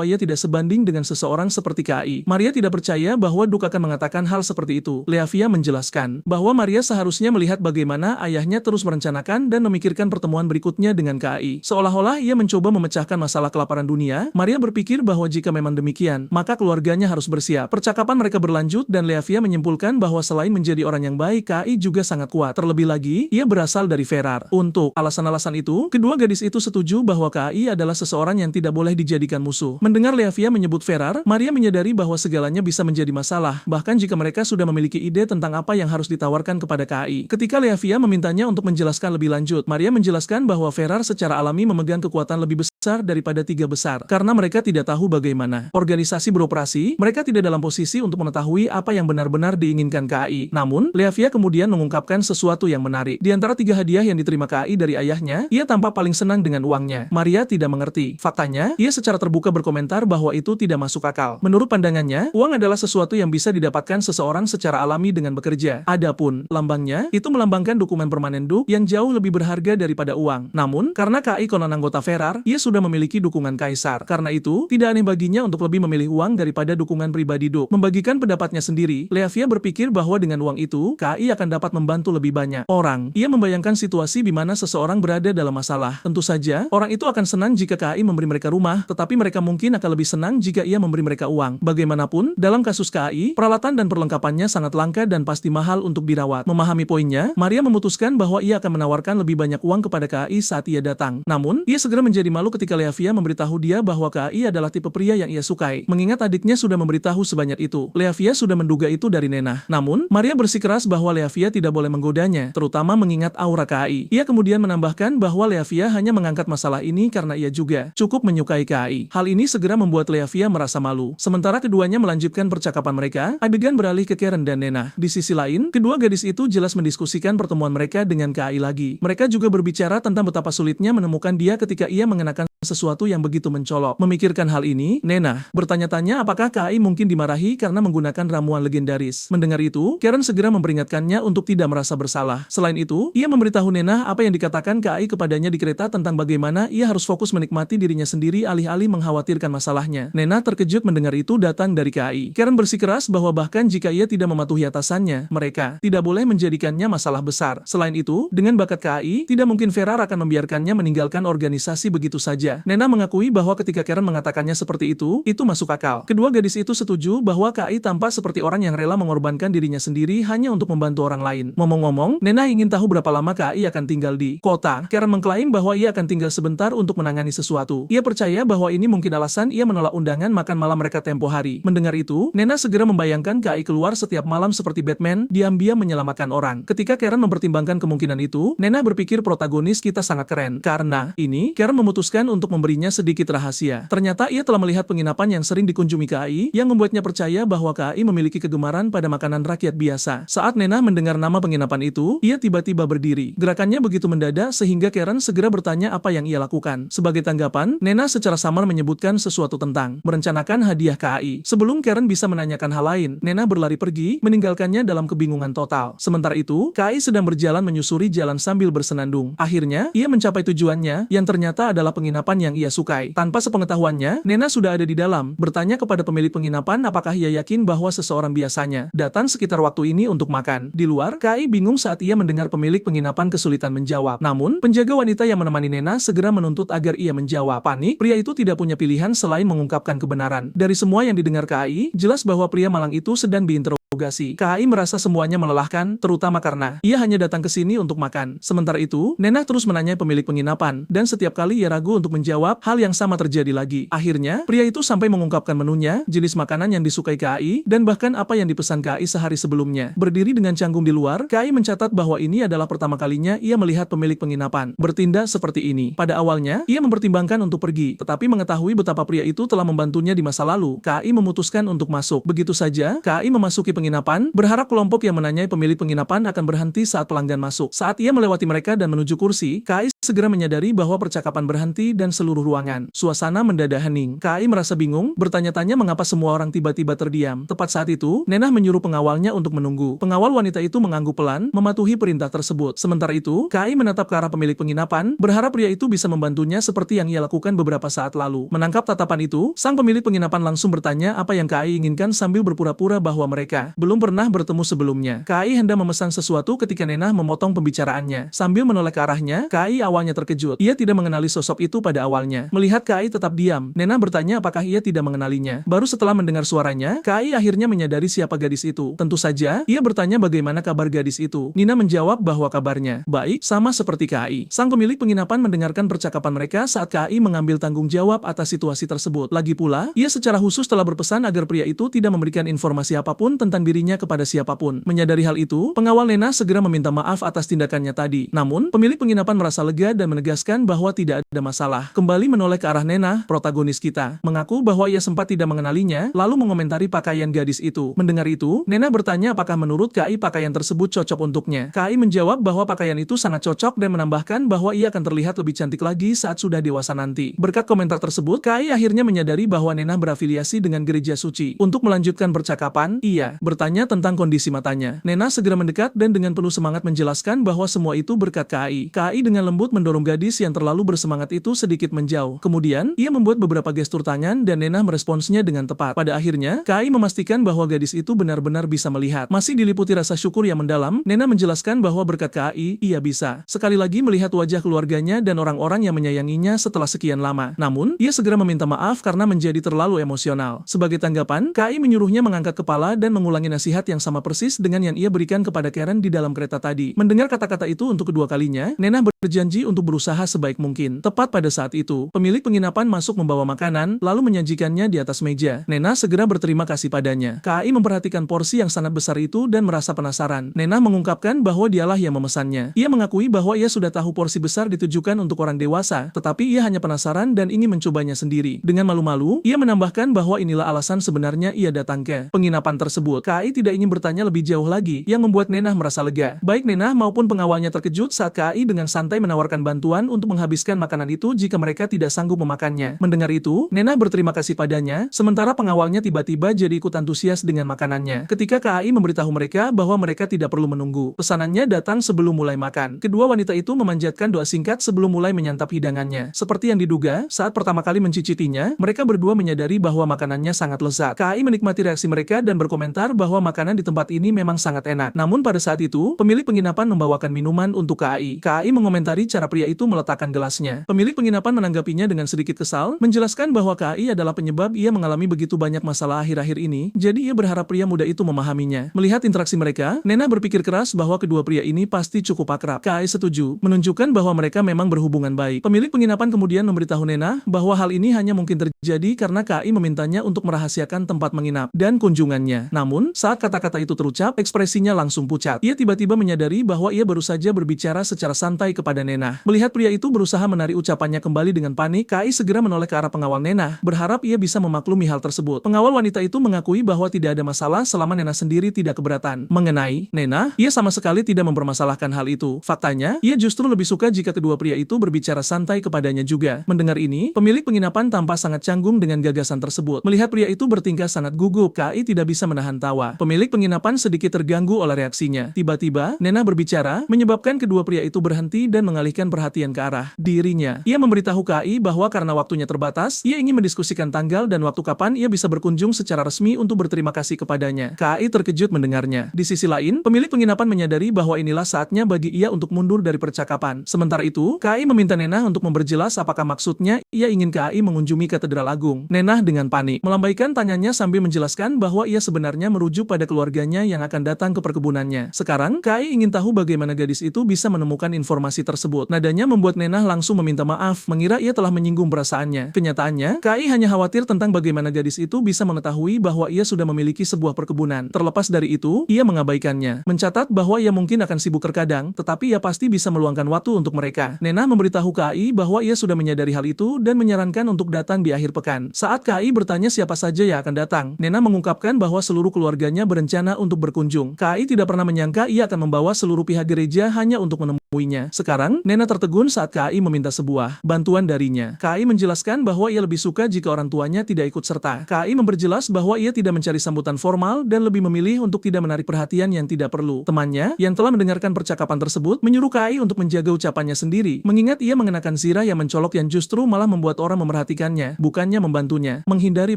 ia tidak sebanding dengan seseorang seperti KAI. Maria tidak percaya bahwa Duke akan mengatakan hal seperti itu. Leavia menjelaskan bahwa Maria seharusnya melihat bagaimana ayahnya terus merencanakan dan memikirkan pertemuan berikutnya dengan KAI. Seolah-olah ia mencoba memecahkan masalah kelaparan dunia, Maria berpikir bahwa jika memang demikian, maka keluarganya harus bersiap. Percakapan mereka berlanjut dan Leavia menyimpulkan bahwa selain menjadi orang yang baik, KAI juga sangat kuat. Terlebih lagi, ia berasal dari Ferrar. Untuk alasan-alasan itu, kedua gadis itu setuju bahwa KAI adalah seseorang yang tidak boleh dijadikan musuh. Mendengar Leavia menyebut Ferrar, Maria menyadari bahwa segalanya bisa menjadi masalah, bahkan jika mereka sudah memiliki ide tentang apa yang harus ditawarkan kepada KAI. Ketika Leavia memintanya untuk menjelaskan lebih lanjut, Maria menjelaskan bahwa Ferrar secara alami memegang kekuatan lebih besar daripada 3 besar. Karena mereka tidak tahu bagaimana organisasi beroperasi, mereka tidak dalam posisi untuk mengetahui apa yang benar-benar diinginkan KAI. Namun, Leavia kemudian mengungkapkan sesuatu yang menarik. Di antara 3 hadiah yang diterima KAI dari ayahnya, ia tampak paling senang dengan uangnya. Maria tidak mengerti. Faktanya, ia secara terbuka berkomentar bahwa itu tidak masuk akal. Menurut pandangannya, uang adalah sesuatu yang bisa didapatkan seseorang secara alami dengan bekerja. Adapun lambangnya, itu melambangkan dokumen permanen Duke yang jauh lebih berharga daripada uang. Namun, karena KAI konon anggota Ferrar, ia sudah memiliki dukungan kaisar. Karena itu, tidak aneh baginya untuk lebih memilih uang daripada dukungan pribadi Duke. Membagikan pendapatnya sendiri, Leavia berpikir bahwa dengan uang itu, KAI akan dapat membantu lebih banyak orang. Ia membayangkan situasi di mana seseorang berada dalam masalah. Tentu saja, orang itu akan senang jika KAI memberi mereka rumah, tetapi mereka mungkin akan lebih senang senang jika ia memberi mereka uang. Bagaimanapun, dalam kasus KAI, peralatan dan perlengkapannya sangat langka dan pasti mahal untuk dirawat. Memahami poinnya, Maria memutuskan bahwa ia akan menawarkan lebih banyak uang kepada KAI saat ia datang. Namun, ia segera menjadi malu ketika Leavia memberitahu dia bahwa KAI adalah tipe pria yang ia sukai. Mengingat adiknya sudah memberitahu sebanyak itu, Leavia sudah menduga itu dari Nena. Namun, Maria bersikeras bahwa Leavia tidak boleh menggodanya, terutama mengingat aura KAI. Ia kemudian menambahkan bahwa Leavia hanya mengangkat masalah ini karena ia juga cukup menyukai KAI. Hal ini segera membuat Leavia merasa malu. Sementara keduanya melanjutkan percakapan mereka, Abigail beralih ke Karen dan Nena. Di sisi lain, kedua gadis itu jelas mendiskusikan pertemuan mereka dengan KAI lagi. Mereka juga berbicara tentang betapa sulitnya menemukan dia ketika ia mengenakan sesuatu yang begitu mencolok. Memikirkan hal ini, Nena bertanya-tanya apakah KAI mungkin dimarahi karena menggunakan ramuan legendaris. Mendengar itu, Karen segera memperingatkannya untuk tidak merasa bersalah. Selain itu, ia memberitahu Nena apa yang dikatakan KAI kepadanya di kereta tentang bagaimana ia harus fokus menikmati dirinya sendiri alih-alih mengkhawatirkan masalahnya. Nena terkejut mendengar itu datang dari KAI. Karen bersikeras bahwa bahkan jika ia tidak mematuhi atasannya, mereka tidak boleh menjadikannya masalah besar. Selain itu, dengan bakat KAI, tidak mungkin Ferrar akan membiarkannya meninggalkan organisasi begitu saja. Nena mengakui bahwa ketika Karen mengatakannya seperti itu masuk akal. Kedua gadis itu setuju bahwa KAI tampak seperti orang yang rela mengorbankan dirinya sendiri hanya untuk membantu orang lain. Ngomong-ngomong, Nena ingin tahu berapa lama KAI akan tinggal di kota. Karen mengklaim bahwa ia akan tinggal sebentar untuk menangani sesuatu. Ia percaya bahwa ini mungkin alasan ia menolak undangan makan malam mereka tempo hari. Mendengar itu, Nena segera membayangkan KAI keluar setiap malam seperti Batman, diam-diam menyelamatkan orang. Ketika Karen mempertimbangkan kemungkinan itu, Nena berpikir protagonis kita sangat keren. Karena ini, Karen memutuskan untuk memberinya sedikit rahasia. Ternyata ia telah melihat penginapan yang sering dikunjungi KAI, yang membuatnya percaya bahwa KAI memiliki kegemaran pada makanan rakyat biasa. Saat Nena mendengar nama penginapan itu, ia tiba-tiba berdiri. Gerakannya begitu mendadak sehingga Karen segera bertanya apa yang ia lakukan. Sebagai tanggapan, Nena secara samar menyebutkan sesuatu tentang merencanakan hadiah KAI. Sebelum Karen bisa menanyakan hal lain, Nena berlari pergi, meninggalkannya dalam kebingungan total. Sementara itu, KAI sedang berjalan menyusuri jalan sambil bersenandung. Akhirnya, ia mencapai tujuannya, yang ternyata adalah penginapan yang ia sukai. Tanpa sepengetahuannya, Nena sudah ada di dalam, bertanya kepada pemilik penginapan apakah ia yakin bahwa seseorang biasanya datang sekitar waktu ini untuk makan. Di luar, KAI bingung saat ia mendengar pemilik penginapan kesulitan menjawab. Namun, penjaga wanita yang menemani Nena segera menuntut agar ia menjawab. Panik, pria itu tidak punya pilihan selain mengungkapkan kebenaran. Dari semua yang didengar KAI, jelas bahwa pria malang itu sedang diinterogasi. KAI merasa semuanya melelahkan, terutama karena ia hanya datang ke sini untuk makan. Sementara itu, Nena terus menanyai pemilik penginapan, dan setiap kali ia ragu untuk menjawab, hal yang sama terjadi lagi. Akhirnya, pria itu sampai mengungkapkan menunya, jenis makanan yang disukai KAI, dan bahkan apa yang dipesan KAI sehari sebelumnya. Berdiri dengan canggung di luar, KAI mencatat bahwa ini adalah pertama kalinya ia melihat pemilik penginapan bertindak seperti ini. Pada awalnya, ia mempertimbangkan untuk pergi, tetapi mengetahui betapa pria itu telah membantunya di masa lalu, KAI memutuskan untuk masuk. Begitu saja, KAI memasuki penginapan, berharap kelompok yang menanyai pemilik penginapan akan berhenti saat pelanggan masuk. Saat ia melewati mereka dan menuju kursi, KAI segera menyadari bahwa percakapan berhenti dan seluruh ruangan. Suasana mendadak hening. KAI merasa bingung, bertanya-tanya mengapa semua orang tiba-tiba terdiam. Tepat saat itu, Nena menyuruh pengawalnya untuk menunggu. Pengawal wanita itu mengangguk pelan, mematuhi perintah tersebut. Sementara itu, KAI menatap ke arah pemilik penginapan, berharap pria itu bisa membantunya seperti yang ia lakukan beberapa saat lalu. Menangkap tatapan itu, sang pemilik penginapan langsung bertanya apa yang KAI inginkan sambil berpura-pura bahwa mereka belum pernah bertemu sebelumnya. KAI hendak memesan sesuatu ketika Nena memotong pembicaraannya. Sambil menoleh ke arahnya, KAI awalnya terkejut. Ia tidak mengenali sosok itu pada awalnya. Melihat KAI tetap diam, Nena bertanya apakah ia tidak mengenalinya. Baru setelah mendengar suaranya, KAI akhirnya menyadari siapa gadis itu. Tentu saja, ia bertanya bagaimana kabar gadis itu. Nina menjawab bahwa kabarnya baik, sama seperti KAI. Sang pemilik penginapan mendengarkan percakapan mereka saat KAI mengambil tanggung jawab atas situasi tersebut. Lagi pula, ia secara khusus telah berpesan agar pria itu tidak memberikan informasi apapun tentang dirinya kepada siapapun. Menyadari hal itu, pengawal Nena segera meminta maaf atas tindakannya tadi. Namun, pemilik penginapan merasa lega dan menegaskan bahwa tidak ada masalah. Kembali menoleh ke arah Nena, protagonis kita, mengaku bahwa ia sempat tidak mengenalinya, lalu mengomentari pakaian gadis itu. Mendengar itu, Nena bertanya apakah menurut KAI pakaian tersebut cocok untuknya. KAI menjawab bahwa pakaian itu sangat cocok dan menambahkan bahwa ia akan terlihat lebih cantik lagi saat sudah dewasa nanti. Berkat komentar tersebut, KAI akhirnya menyadari bahwa Nena berafiliasi dengan gereja suci. Untuk melanjutkan percakapan, ia bertanya tentang kondisi matanya. Nena segera mendekat dan dengan penuh semangat menjelaskan bahwa semua itu berkat KAI. KAI dengan lembut tersebut mendorong gadis yang terlalu bersemangat itu sedikit menjauh. Kemudian, ia membuat beberapa gestur tangan dan Nena meresponsnya dengan tepat. Pada akhirnya, Kai memastikan bahwa gadis itu benar-benar bisa melihat. Masih diliputi rasa syukur yang mendalam, Nena menjelaskan bahwa berkat Kai, ia bisa sekali lagi melihat wajah keluarganya dan orang-orang yang menyayanginya setelah sekian lama. Namun, ia segera meminta maaf karena menjadi terlalu emosional. Sebagai tanggapan, Kai menyuruhnya mengangkat kepala dan mengulangi nasihat yang sama persis dengan yang ia berikan kepada Karen di dalam kereta tadi. Mendengar kata-kata itu untuk kedua kalinya, Nena berjanji untuk berusaha sebaik mungkin. Tepat pada saat itu, pemilik penginapan masuk membawa makanan, lalu menyajikannya di atas meja. Nena segera berterima kasih padanya. Kai memperhatikan porsi yang sangat besar itu dan merasa penasaran. Nena mengungkapkan bahwa dialah yang memesannya. Ia mengakui bahwa ia sudah tahu porsi besar ditujukan untuk orang dewasa, tetapi ia hanya penasaran dan ingin mencobanya sendiri. Dengan malu-malu, ia menambahkan bahwa inilah alasan sebenarnya ia datang ke penginapan tersebut. Kai tidak ingin bertanya lebih jauh lagi, yang membuat Nena merasa lega. Baik Nena maupun pengawalnya terkejut saat Kai dengan santai menawarkan bantuan untuk menghabiskan makanan itu jika mereka tidak sanggup memakannya. Mendengar itu, Nena berterima kasih padanya, sementara pengawalnya tiba-tiba jadi ikut antusias dengan makanannya. Ketika Kai memberitahu mereka bahwa mereka tidak perlu menunggu, pesanannya datang sebelum mulai makan. Kedua wanita itu memanjatkan doa singkat sebelum mulai menyantap hidangannya. Seperti yang diduga, saat pertama kali mencicitinya, mereka berdua menyadari bahwa makanannya sangat lezat. Kai menikmati reaksi mereka dan berkomentar bahwa makanan di tempat ini memang sangat enak. Namun pada saat itu, pemilik penginapan membawakan minuman untuk Kai. Kai mengomentari cara pria itu meletakkan gelasnya. Pemilik penginapan menanggapinya dengan sedikit kesal, menjelaskan bahwa Kai adalah penyebab ia mengalami begitu banyak masalah akhir-akhir ini, jadi ia berharap pria muda itu memahaminya. Melihat interaksi mereka, Nena berpikir keras bahwa kedua pria ini pasti cukup akrab. Kai setuju, menunjukkan bahwa mereka memang berhubungan baik. Pemilik penginapan kemudian memberitahu Nena bahwa hal ini hanya mungkin terjadi karena Kai memintanya untuk merahasiakan tempat menginap dan kunjungannya. Namun, saat kata-kata itu terucap, ekspresinya langsung pucat. Ia tiba-tiba menyadari bahwa ia baru saja berbicara secara santai kepada Nena. Melihat pria itu berusaha menarik ucapannya kembali dengan panik, Kai segera menoleh ke arah pengawal Nena, berharap ia bisa memaklumi hal tersebut. Pengawal wanita itu mengakui bahwa tidak ada masalah selama Nena sendiri tidak keberatan. Mengenai Nena, ia sama sekali tidak mempermasalahkan hal itu. Faktanya, ia justru lebih suka jika kedua pria itu berbicara santai kepadanya juga. Mendengar ini, pemilik penginapan tampak sangat canggung dengan gagasan tersebut. Melihat pria itu bertingkah sangat gugup, Kai tidak bisa menahan tawa. Pemilik penginapan sedikit terganggu oleh reaksinya. Tiba-tiba, Nena berbicara, menyebabkan kedua pria itu berhenti dan mengalihkan perhatian ke arah dirinya. Ia memberitahu Kai bahwa karena waktunya terbatas, ia ingin mendiskusikan tanggal dan waktu kapan ia bisa berkunjung secara resmi untuk berterima kasih kepadanya. Kai terkejut mendengarnya. Di sisi lain, pemilik penginapan menyadari bahwa inilah saatnya bagi ia untuk mundur dari percakapan. Sementara itu, Kai meminta Nena untuk memperjelas apakah maksudnya ia ingin Kai mengunjungi Katedral Agung. Nena dengan panik melambaikan tangannya sambil menjelaskan bahwa ia sebenarnya merujuk pada keluarganya yang akan datang ke perkebunannya. Sekarang, Kai ingin tahu bagaimana gadis itu bisa menemukan informasi tersebut. Nadanya membuat Nena langsung meminta maaf, mengira ia telah menyinggung perasaannya. Kenyataannya, Kai hanya khawatir tentang bagaimana gadis itu bisa mengetahui bahwa ia sudah memiliki sebuah perkebunan. Terlepas dari itu, ia mengabaikannya. Mencatat bahwa ia mungkin akan sibuk terkadang, tetapi ia pasti bisa meluangkan waktu untuk mereka. Nena memberitahu Kai bahwa ia sudah menyadari hal itu dan menyarankan untuk datang di akhir pekan. Saat Kai bertanya siapa saja yang akan datang, Nena mengungkapkan bahwa seluruh keluarganya berencana untuk berkunjung. Kai tidak pernah menyangka ia akan membawa seluruh pihak gereja hanya untuk menemuinya. Sekarang, Nena tertegun saat Kai meminta sebuah bantuan darinya. Kai menjelaskan bahwa ia lebih suka jika orang tuanya tidak ikut serta. Kai memperjelas bahwa ia tidak mencari sambutan formal dan lebih memilih untuk tidak menarik perhatian yang tidak perlu. Temannya, yang telah mendengarkan percakapan tersebut, menyuruh Kai untuk menjaga ucapannya sendiri, mengingat ia mengenakan zirah yang mencolok yang justru malah membuat orang memperhatikannya, bukannya membantunya, menghindari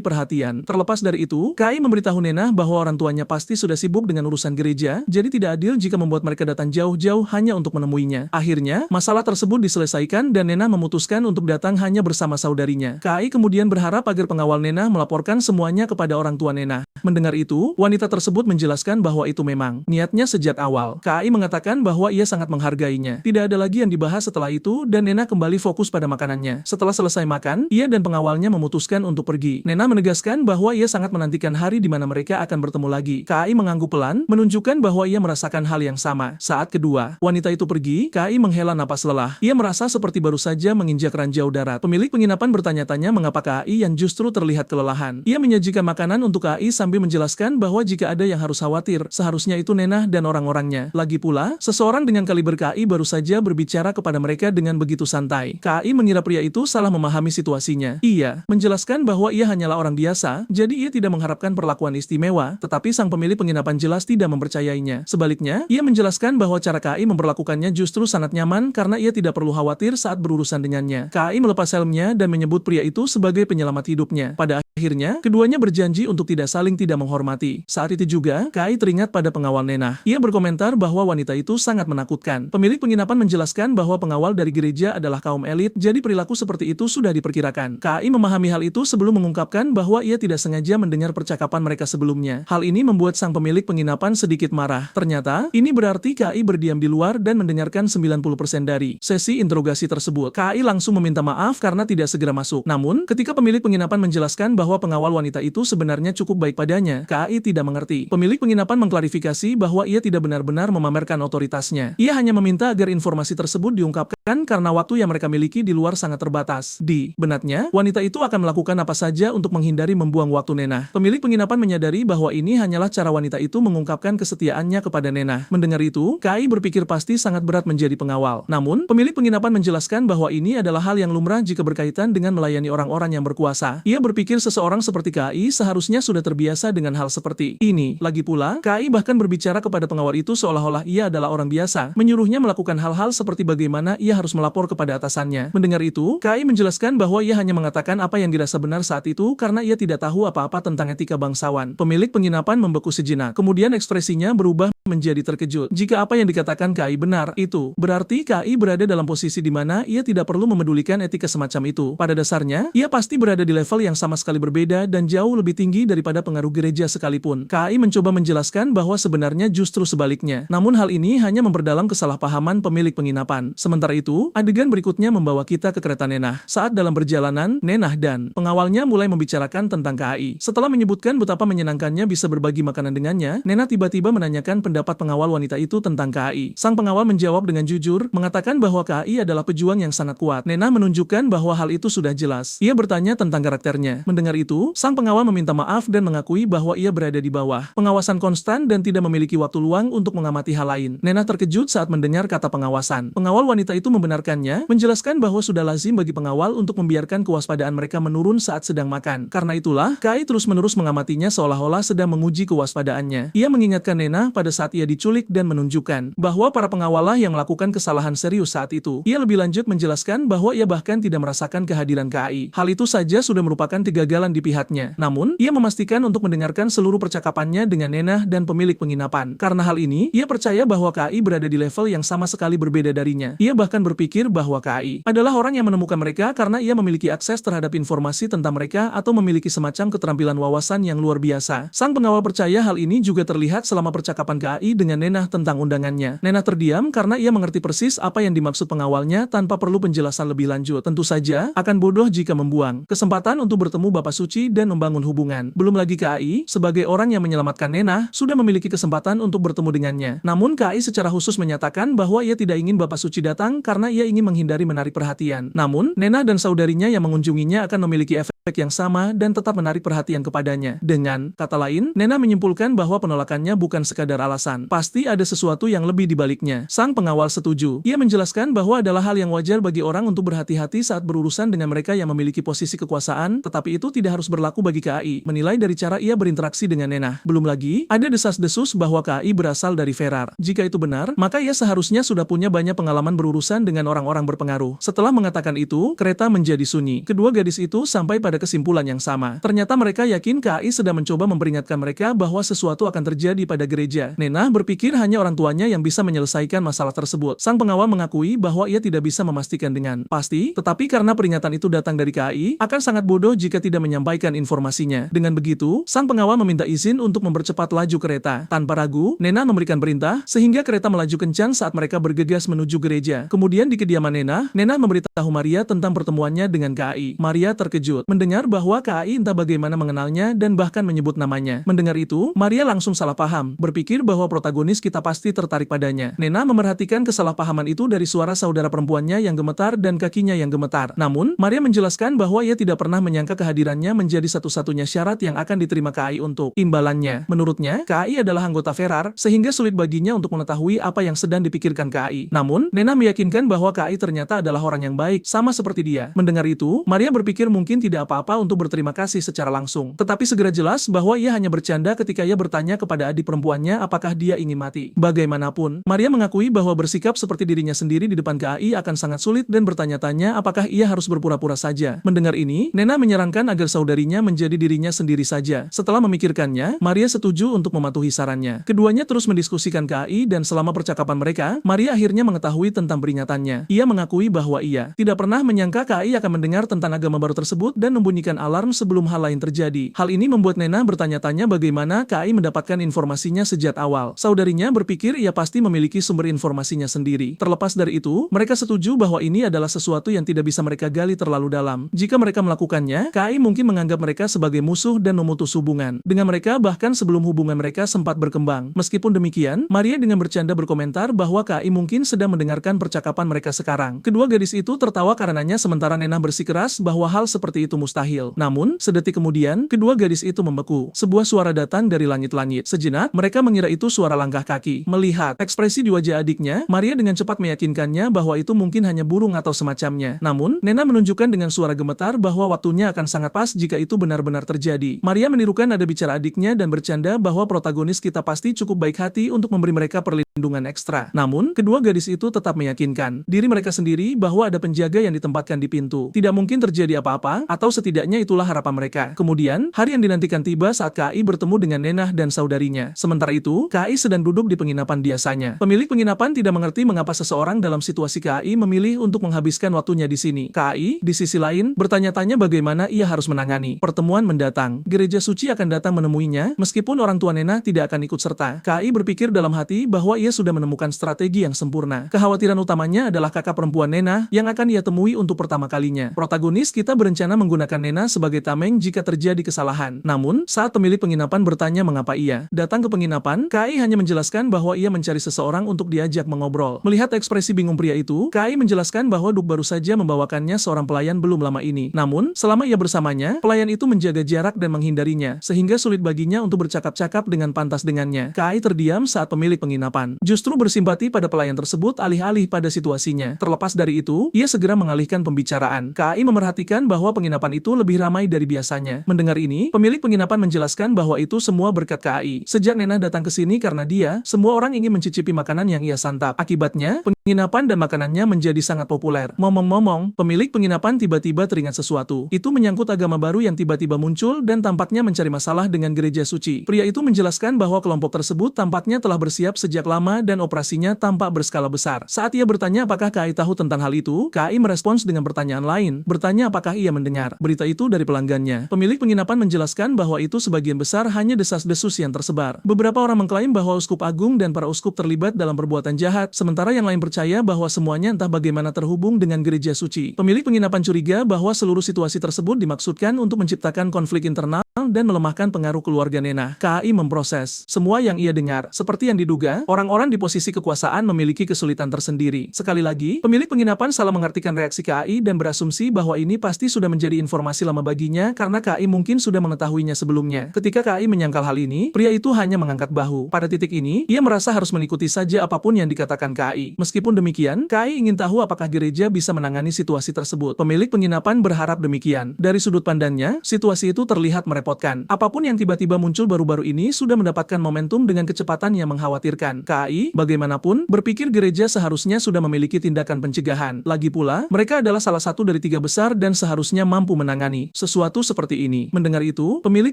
perhatian. Terlepas dari itu, Kai memberitahu Nena bahwa orang tuanya pasti sudah sibuk dengan urusan gereja, jadi tidak adil jika membuat mereka datang jauh-jauh hanya untuk menemuinya. Akhirnya, masalah tersebut diselesaikan dan Nena memutuskan untuk datang hanya bersama saudarinya. Kai kemudian berharap agar pengawal Nena melaporkan semuanya kepada orang tua Nena. Mendengar itu, wanita tersebut menjelaskan bahwa itu memang niatnya sejak awal. Kai mengatakan bahwa ia sangat menghargainya. Tidak ada lagi yang dibahas setelah itu dan Nena kembali fokus pada makanannya. Setelah selesai makan, ia dan pengawalnya memutuskan untuk pergi. Nena menegaskan bahwa ia sangat menantikan hari di mana mereka akan bertemu lagi. Kai mengangguk pelan, menunjukkan bahwa ia merasakan hal yang sama. Saat kedua wanita itu pergi, Kai menghela napas lelah. Ia merasa seperti baru saja menginjak ranjau darat. Pemilik penginapan bertanya-tanya mengapa Kai yang justru terlihat kelelahan. Ia menyajikan makanan untuk Kai sambil menjelaskan bahwa jika ada yang harus khawatir, seharusnya itu Nena dan orang-orangnya. Lagi pula, seseorang dengan kaliber Kai baru saja berbicara kepada mereka dengan begitu santai. Kai mengira pria itu salah memahami situasinya. Ia menjelaskan bahwa ia hanyalah orang biasa, jadi ia tidak mengharapkan perlakuan istimewa, tetapi sang pemilik penginapan jelas tidak mempercayainya. Sebaliknya, ia menjelaskan bahwa cara Kai memperlakukannya justru justru sangat nyaman karena ia tidak perlu khawatir saat berurusan dengannya. KAI melepas helmnya dan menyebut pria itu sebagai penyelamat hidupnya. Pada akhirnya, keduanya berjanji untuk saling tidak menghormati. Saat itu juga, KAI teringat pada pengawal Nenah. Ia berkomentar bahwa wanita itu sangat menakutkan. Pemilik penginapan menjelaskan bahwa pengawal dari gereja adalah kaum elit, jadi perilaku seperti itu sudah diperkirakan. KAI memahami hal itu sebelum mengungkapkan bahwa ia tidak sengaja mendengar percakapan mereka sebelumnya. Hal ini membuat sang pemilik penginapan sedikit marah. Ternyata, ini berarti KAI berdiam di luar dan mendengarkan 90% dari sesi interogasi tersebut. KAI langsung meminta maaf karena tidak segera masuk. Namun, ketika pemilik penginapan menjelaskan bahwa pengawal wanita itu sebenarnya cukup baik padanya, KAI tidak mengerti. Pemilik penginapan mengklarifikasi bahwa ia tidak benar-benar memamerkan otoritasnya. Ia hanya meminta agar informasi tersebut diungkapkan karena waktu yang mereka miliki di luar sangat terbatas. Di benatnya, wanita itu akan melakukan apa saja untuk menghindari membuang waktu Nenah. Pemilik penginapan menyadari bahwa ini hanyalah cara wanita itu mengungkapkan kesetiaannya kepada Nenah. Mendengar itu, KAI berpikir pasti sangat berat menjadi pengawal. Namun, pemilik penginapan menjelaskan bahwa ini adalah hal yang lumrah jika berkaitan dengan melayani orang-orang yang berkuasa. Ia berpikir seseorang seperti KAI seharusnya sudah terbiasa dengan hal seperti ini. Lagi pula, KAI bahkan berbicara kepada pengawal itu seolah-olah ia adalah orang biasa, menyuruhnya melakukan hal-hal seperti bagaimana ia harus melapor kepada atasannya. Mendengar itu, KAI menjelaskan bahwa ia hanya mengatakan apa yang dirasa benar saat itu karena ia tidak tahu apa-apa tentang etika bangsawan. Pemilik penginapan membeku sejenak, kemudian ekspresinya berubah menjadi terkejut. Jika apa yang dikatakan KAI benar, itu berarti KAI berada dalam posisi di mana ia tidak perlu memedulikan etika semacam itu. Pada dasarnya, ia pasti berada di level yang sama sekali berbeda dan jauh lebih tinggi daripada pengaruh gereja sekalipun. KAI mencoba menjelaskan bahwa sebenarnya justru sebaliknya. Namun hal ini hanya memperdalam kesalahpahaman pemilik penginapan. Sementara itu, adegan berikutnya membawa kita ke kereta Nenah. Saat dalam perjalanan, Nenah dan pengawalnya mulai membicarakan tentang KAI. Setelah menyebutkan betapa menyenangkannya bisa berbagi makanan dengannya, Nenah tiba-tiba menanyakan pendapat pengawal wanita itu tentang KAI. Sang pengawal menjawab dengan jujur, mengatakan bahwa KAI adalah pejuang yang sangat kuat. Nenah menunjukkan bahwa hal itu sudah jelas. Ia bertanya tentang karakternya. Mendengar itu, sang pengawal meminta maaf dan mengakui bahwa ia berada di bawah pengawasan konstan dan tidak memiliki waktu luang untuk mengamati hal lain. Nenah terkejut saat mendengar kata pengawasan. Pengawal wanita itu membenarkannya, menjelaskan bahwa sudah lazim bagi pengawal untuk membiarkan kewaspadaan mereka menurun saat sedang makan. Karena itulah, KAI terus-menerus mengamatinya seolah-olah sedang menguji kewaspadaannya. Ia mengingatkan Nenah pada saat ia diculik dan menunjukkan bahwa para pengawal lah yang melakukan kesalahan serius saat itu. Ia lebih lanjut menjelaskan bahwa ia bahkan tidak merasakan kehadiran KAI. Hal itu saja sudah merupakan kegagalan di pihaknya. Namun, ia memastikan untuk mendengarkan seluruh percakapannya dengan Nenah dan pemilik penginapan. Karena hal ini, ia percaya bahwa KAI berada di level yang sama sekali berbeda darinya. Ia bahkan berpikir bahwa KAI adalah orang yang menemukan mereka karena ia memiliki akses terhadap informasi tentang mereka atau memiliki semacam keterampilan wawasan yang luar biasa. Sang pengawal percaya hal ini juga terlihat selama percakapan KAI dengan Nenah tentang undangannya. Nenah terdiam karena ia mengerti persis apa yang dimaksud pengawalnya tanpa perlu penjelasan lebih lanjut. Tentu saja, akan bodoh jika membuang kesempatan untuk bertemu Bapak Suci dan membangun hubungan. Belum lagi KAI, sebagai orang yang menyelamatkan Nenah, sudah memiliki kesempatan untuk bertemu dengannya. Namun KAI secara khusus menyatakan bahwa ia tidak ingin Bapak Suci datang karena ia ingin menghindari menarik perhatian. Namun, Nenah dan saudarinya yang mengunjunginya akan memiliki efek yang sama dan tetap menarik perhatian kepadanya. Dengan kata lain, Nenah menyimpulkan bahwa penolakannya bukan sekadar alasan. Pasti ada sesuatu yang lebih dibaliknya. Sang pengawal setuju. Ia menjelaskan bahwa adalah hal yang wajar bagi orang untuk berhati-hati saat berurusan dengan mereka yang memiliki posisi kekuasaan, tetapi itu tidak harus berlaku bagi KAI, menilai dari cara ia berinteraksi dengan Nenah. Belum lagi, ada desas-desus bahwa KAI berasal dari Ferrar. Jika itu benar, maka ia seharusnya sudah punya banyak pengalaman berurusan dengan orang-orang berpengaruh. Setelah mengatakan itu, kereta menjadi sunyi. Kedua gadis itu sampai pada kesimpulan yang sama. Ternyata mereka yakin KAI sedang mencoba memperingatkan mereka bahwa sesuatu akan terjadi pada gereja. Nenah berpikir hanya orang tuanya yang bisa menyelesaikan masalah tersebut. Sang pengawal mengakui bahwa ia tidak bisa memastikan dengan pasti, tetapi karena peringatan itu datang dari KAI, akan sangat bodoh jika tidak menyampaikan informasinya. Dengan begitu, sang pengawal meminta izin untuk mempercepat laju kereta. Tanpa ragu, Nenah memberikan perintah, sehingga kereta melaju kencang saat mereka bergegas menuju gereja. Kemudian di kediaman Nenah memberitahu Maria tentang pertemuannya dengan KAI. Maria terkejut mendengar bahwa KAI entah bagaimana mengenalnya dan bahkan menyebut namanya. Mendengar itu, Maria langsung salah paham, berpikir bahwa protagonis kita pasti tertarik padanya. Nenah memerhatikan kesalahpahaman itu dari suara saudara perempuannya yang gemetar dan kakinya yang gemetar. Namun, Maria menjelaskan bahwa ia tidak pernah menyangka kehadirannya menjadi satu-satunya syarat yang akan diterima KAI untuk imbalannya. Menurutnya, KAI adalah anggota Ferrar, sehingga sulit baginya untuk mengetahui apa yang sedang dipikirkan KAI. Namun, Nenah meyakinkan bahwa KAI ternyata adalah orang yang baik, sama seperti dia. Mendengar itu, Maria berpikir mungkin tidak apa apa-apa untuk berterima kasih secara langsung. Tetapi segera jelas bahwa ia hanya bercanda ketika ia bertanya kepada adik perempuannya apakah dia ingin mati. Bagaimanapun, Maria mengakui bahwa bersikap seperti dirinya sendiri di depan KAI akan sangat sulit dan bertanya-tanya apakah ia harus berpura-pura saja. Mendengar ini, Nena menyarankan agar saudarinya menjadi dirinya sendiri saja. Setelah memikirkannya, Maria setuju untuk mematuhi sarannya. Keduanya terus mendiskusikan KAI dan selama percakapan mereka, Maria akhirnya mengetahui tentang peringatannya. Ia mengakui bahwa ia tidak pernah menyangka KAI akan mendengar tentang agama baru tersebut dan membunyikan alarm sebelum hal lain terjadi. Hal ini membuat Nena bertanya-tanya bagaimana KAI mendapatkan informasinya sejak awal. Saudarinya berpikir ia pasti memiliki sumber informasinya sendiri. Terlepas dari itu, mereka setuju bahwa ini adalah sesuatu yang tidak bisa mereka gali terlalu dalam. Jika mereka melakukannya, KAI mungkin menganggap mereka sebagai musuh dan memutus hubungan dengan mereka bahkan sebelum hubungan mereka sempat berkembang. Meskipun demikian, Maria dengan bercanda berkomentar bahwa KAI mungkin sedang mendengarkan percakapan mereka sekarang. Kedua gadis itu tertawa karenanya sementara Nena bersikeras bahwa hal seperti itu mustahil. Namun, sedetik kemudian, kedua gadis itu membeku. Sebuah suara datang dari langit-langit. Sejenak, mereka mengira itu suara langkah kaki. Melihat ekspresi di wajah adiknya, Maria dengan cepat meyakinkannya bahwa itu mungkin hanya burung atau semacamnya. Namun, Nena menunjukkan dengan suara gemetar bahwa waktunya akan sangat pas jika itu benar-benar terjadi. Maria menirukan nada bicara adiknya dan bercanda bahwa protagonis kita pasti cukup baik hati untuk memberi mereka perlindungan ekstra. Namun, kedua gadis itu tetap meyakinkan diri mereka sendiri bahwa ada penjaga yang ditempatkan di pintu. Tidak mungkin terjadi apa-apa, atau setidaknya itulah harapan mereka. Kemudian, hari yang dinantikan tiba saat KAI bertemu dengan Nena dan saudarinya. Sementara itu, KAI sedang duduk di penginapan biasanya. Pemilik penginapan tidak mengerti mengapa seseorang dalam situasi KAI memilih untuk menghabiskan waktunya di sini. KAI, di sisi lain, bertanya-tanya bagaimana ia harus menangani pertemuan mendatang. Gereja suci akan datang menemuinya, meskipun orang tua Nena tidak akan ikut serta. KAI berpikir dalam hati bahwa ia sudah menemukan strategi yang sempurna. Kekhawatiran utamanya adalah kakak perempuan Nena yang akan ia temui untuk pertama kalinya. Protagonis kita berencana menggunakan Nena sebagai tameng jika terjadi kesalahan. Namun, saat pemilik penginapan bertanya mengapa ia datang ke penginapan, KAI hanya menjelaskan bahwa ia mencari seseorang untuk diajak mengobrol. Melihat ekspresi bingung pria itu, KAI menjelaskan bahwa Duk baru saja membawakannya seorang pelayan belum lama ini. Namun, selama ia bersamanya, pelayan itu menjaga jarak dan menghindarinya, sehingga sulit baginya untuk bercakap-cakap dengan pantas dengannya. KAI terdiam saat pemilik penginapan justru bersimpati pada pelayan tersebut alih-alih pada situasinya. Terlepas dari itu, ia segera mengalihkan pembicaraan. KAI memerhatikan bahwa penginapan itu lebih ramai dari biasanya. Mendengar ini, pemilik penginapan menjelaskan bahwa itu semua berkat KAI. Sejak Nena datang ke sini karena dia, semua orang ingin mencicipi makanan yang ia santap. Akibatnya, penginapan dan makanannya menjadi sangat populer. Ngomong-ngomong, pemilik penginapan tiba-tiba teringat sesuatu. Itu menyangkut agama baru yang tiba-tiba muncul dan tampaknya mencari masalah dengan gereja suci. Pria itu menjelaskan bahwa kelompok tersebut tampaknya telah bersiap sejak lama dan operasinya tampak berskala besar. Saat ia bertanya apakah KAI tahu tentang hal itu, KAI merespons dengan pertanyaan lain. Bertanya apakah ia mendengar berita itu dari pelanggannya. Pemilik penginapan menjelaskan bahwa itu sebagian besar hanya desas-desus yang tersebar. Beberapa orang mengklaim bahwa uskup agung dan para uskup terlibat dalam perbuatan jahat, sementara yang lain percaya bahwa semuanya entah bagaimana terhubung dengan gereja suci. Pemilik penginapan curiga bahwa seluruh situasi tersebut dimaksudkan untuk menciptakan konflik internal dan melemahkan pengaruh keluarga Nena. KAI memproses semua yang ia dengar. Seperti yang diduga, orang-orang di posisi kekuasaan memiliki kesulitan tersendiri. Sekali lagi, pemilik penginapan salah mengartikan reaksi KAI dan berasumsi bahwa ini pasti sudah menjadi informasi lama baginya karena KAI mungkin sudah mengetahuinya sebelumnya. Ketika KAI menyangkal hal ini, pria itu hanya mengangkat bahu. Pada titik ini, ia merasa harus mengikuti saja apapun yang dikatakan KAI. Meskipun demikian, KAI ingin tahu apakah gereja bisa menangani situasi tersebut. Pemilik penginapan berharap demikian. Dari sudut pandangnya, situasi itu terlihat merepotkan. Apapun yang tiba-tiba muncul baru-baru ini sudah mendapatkan momentum dengan kecepatan yang mengkhawatirkan. KAI, bagaimanapun, berpikir gereja seharusnya sudah memiliki tindakan pencegahan. Lagi pula, mereka adalah salah satu dari 3 besar dan seharusnya mampu menangani sesuatu seperti ini. Mendengar itu, pemilik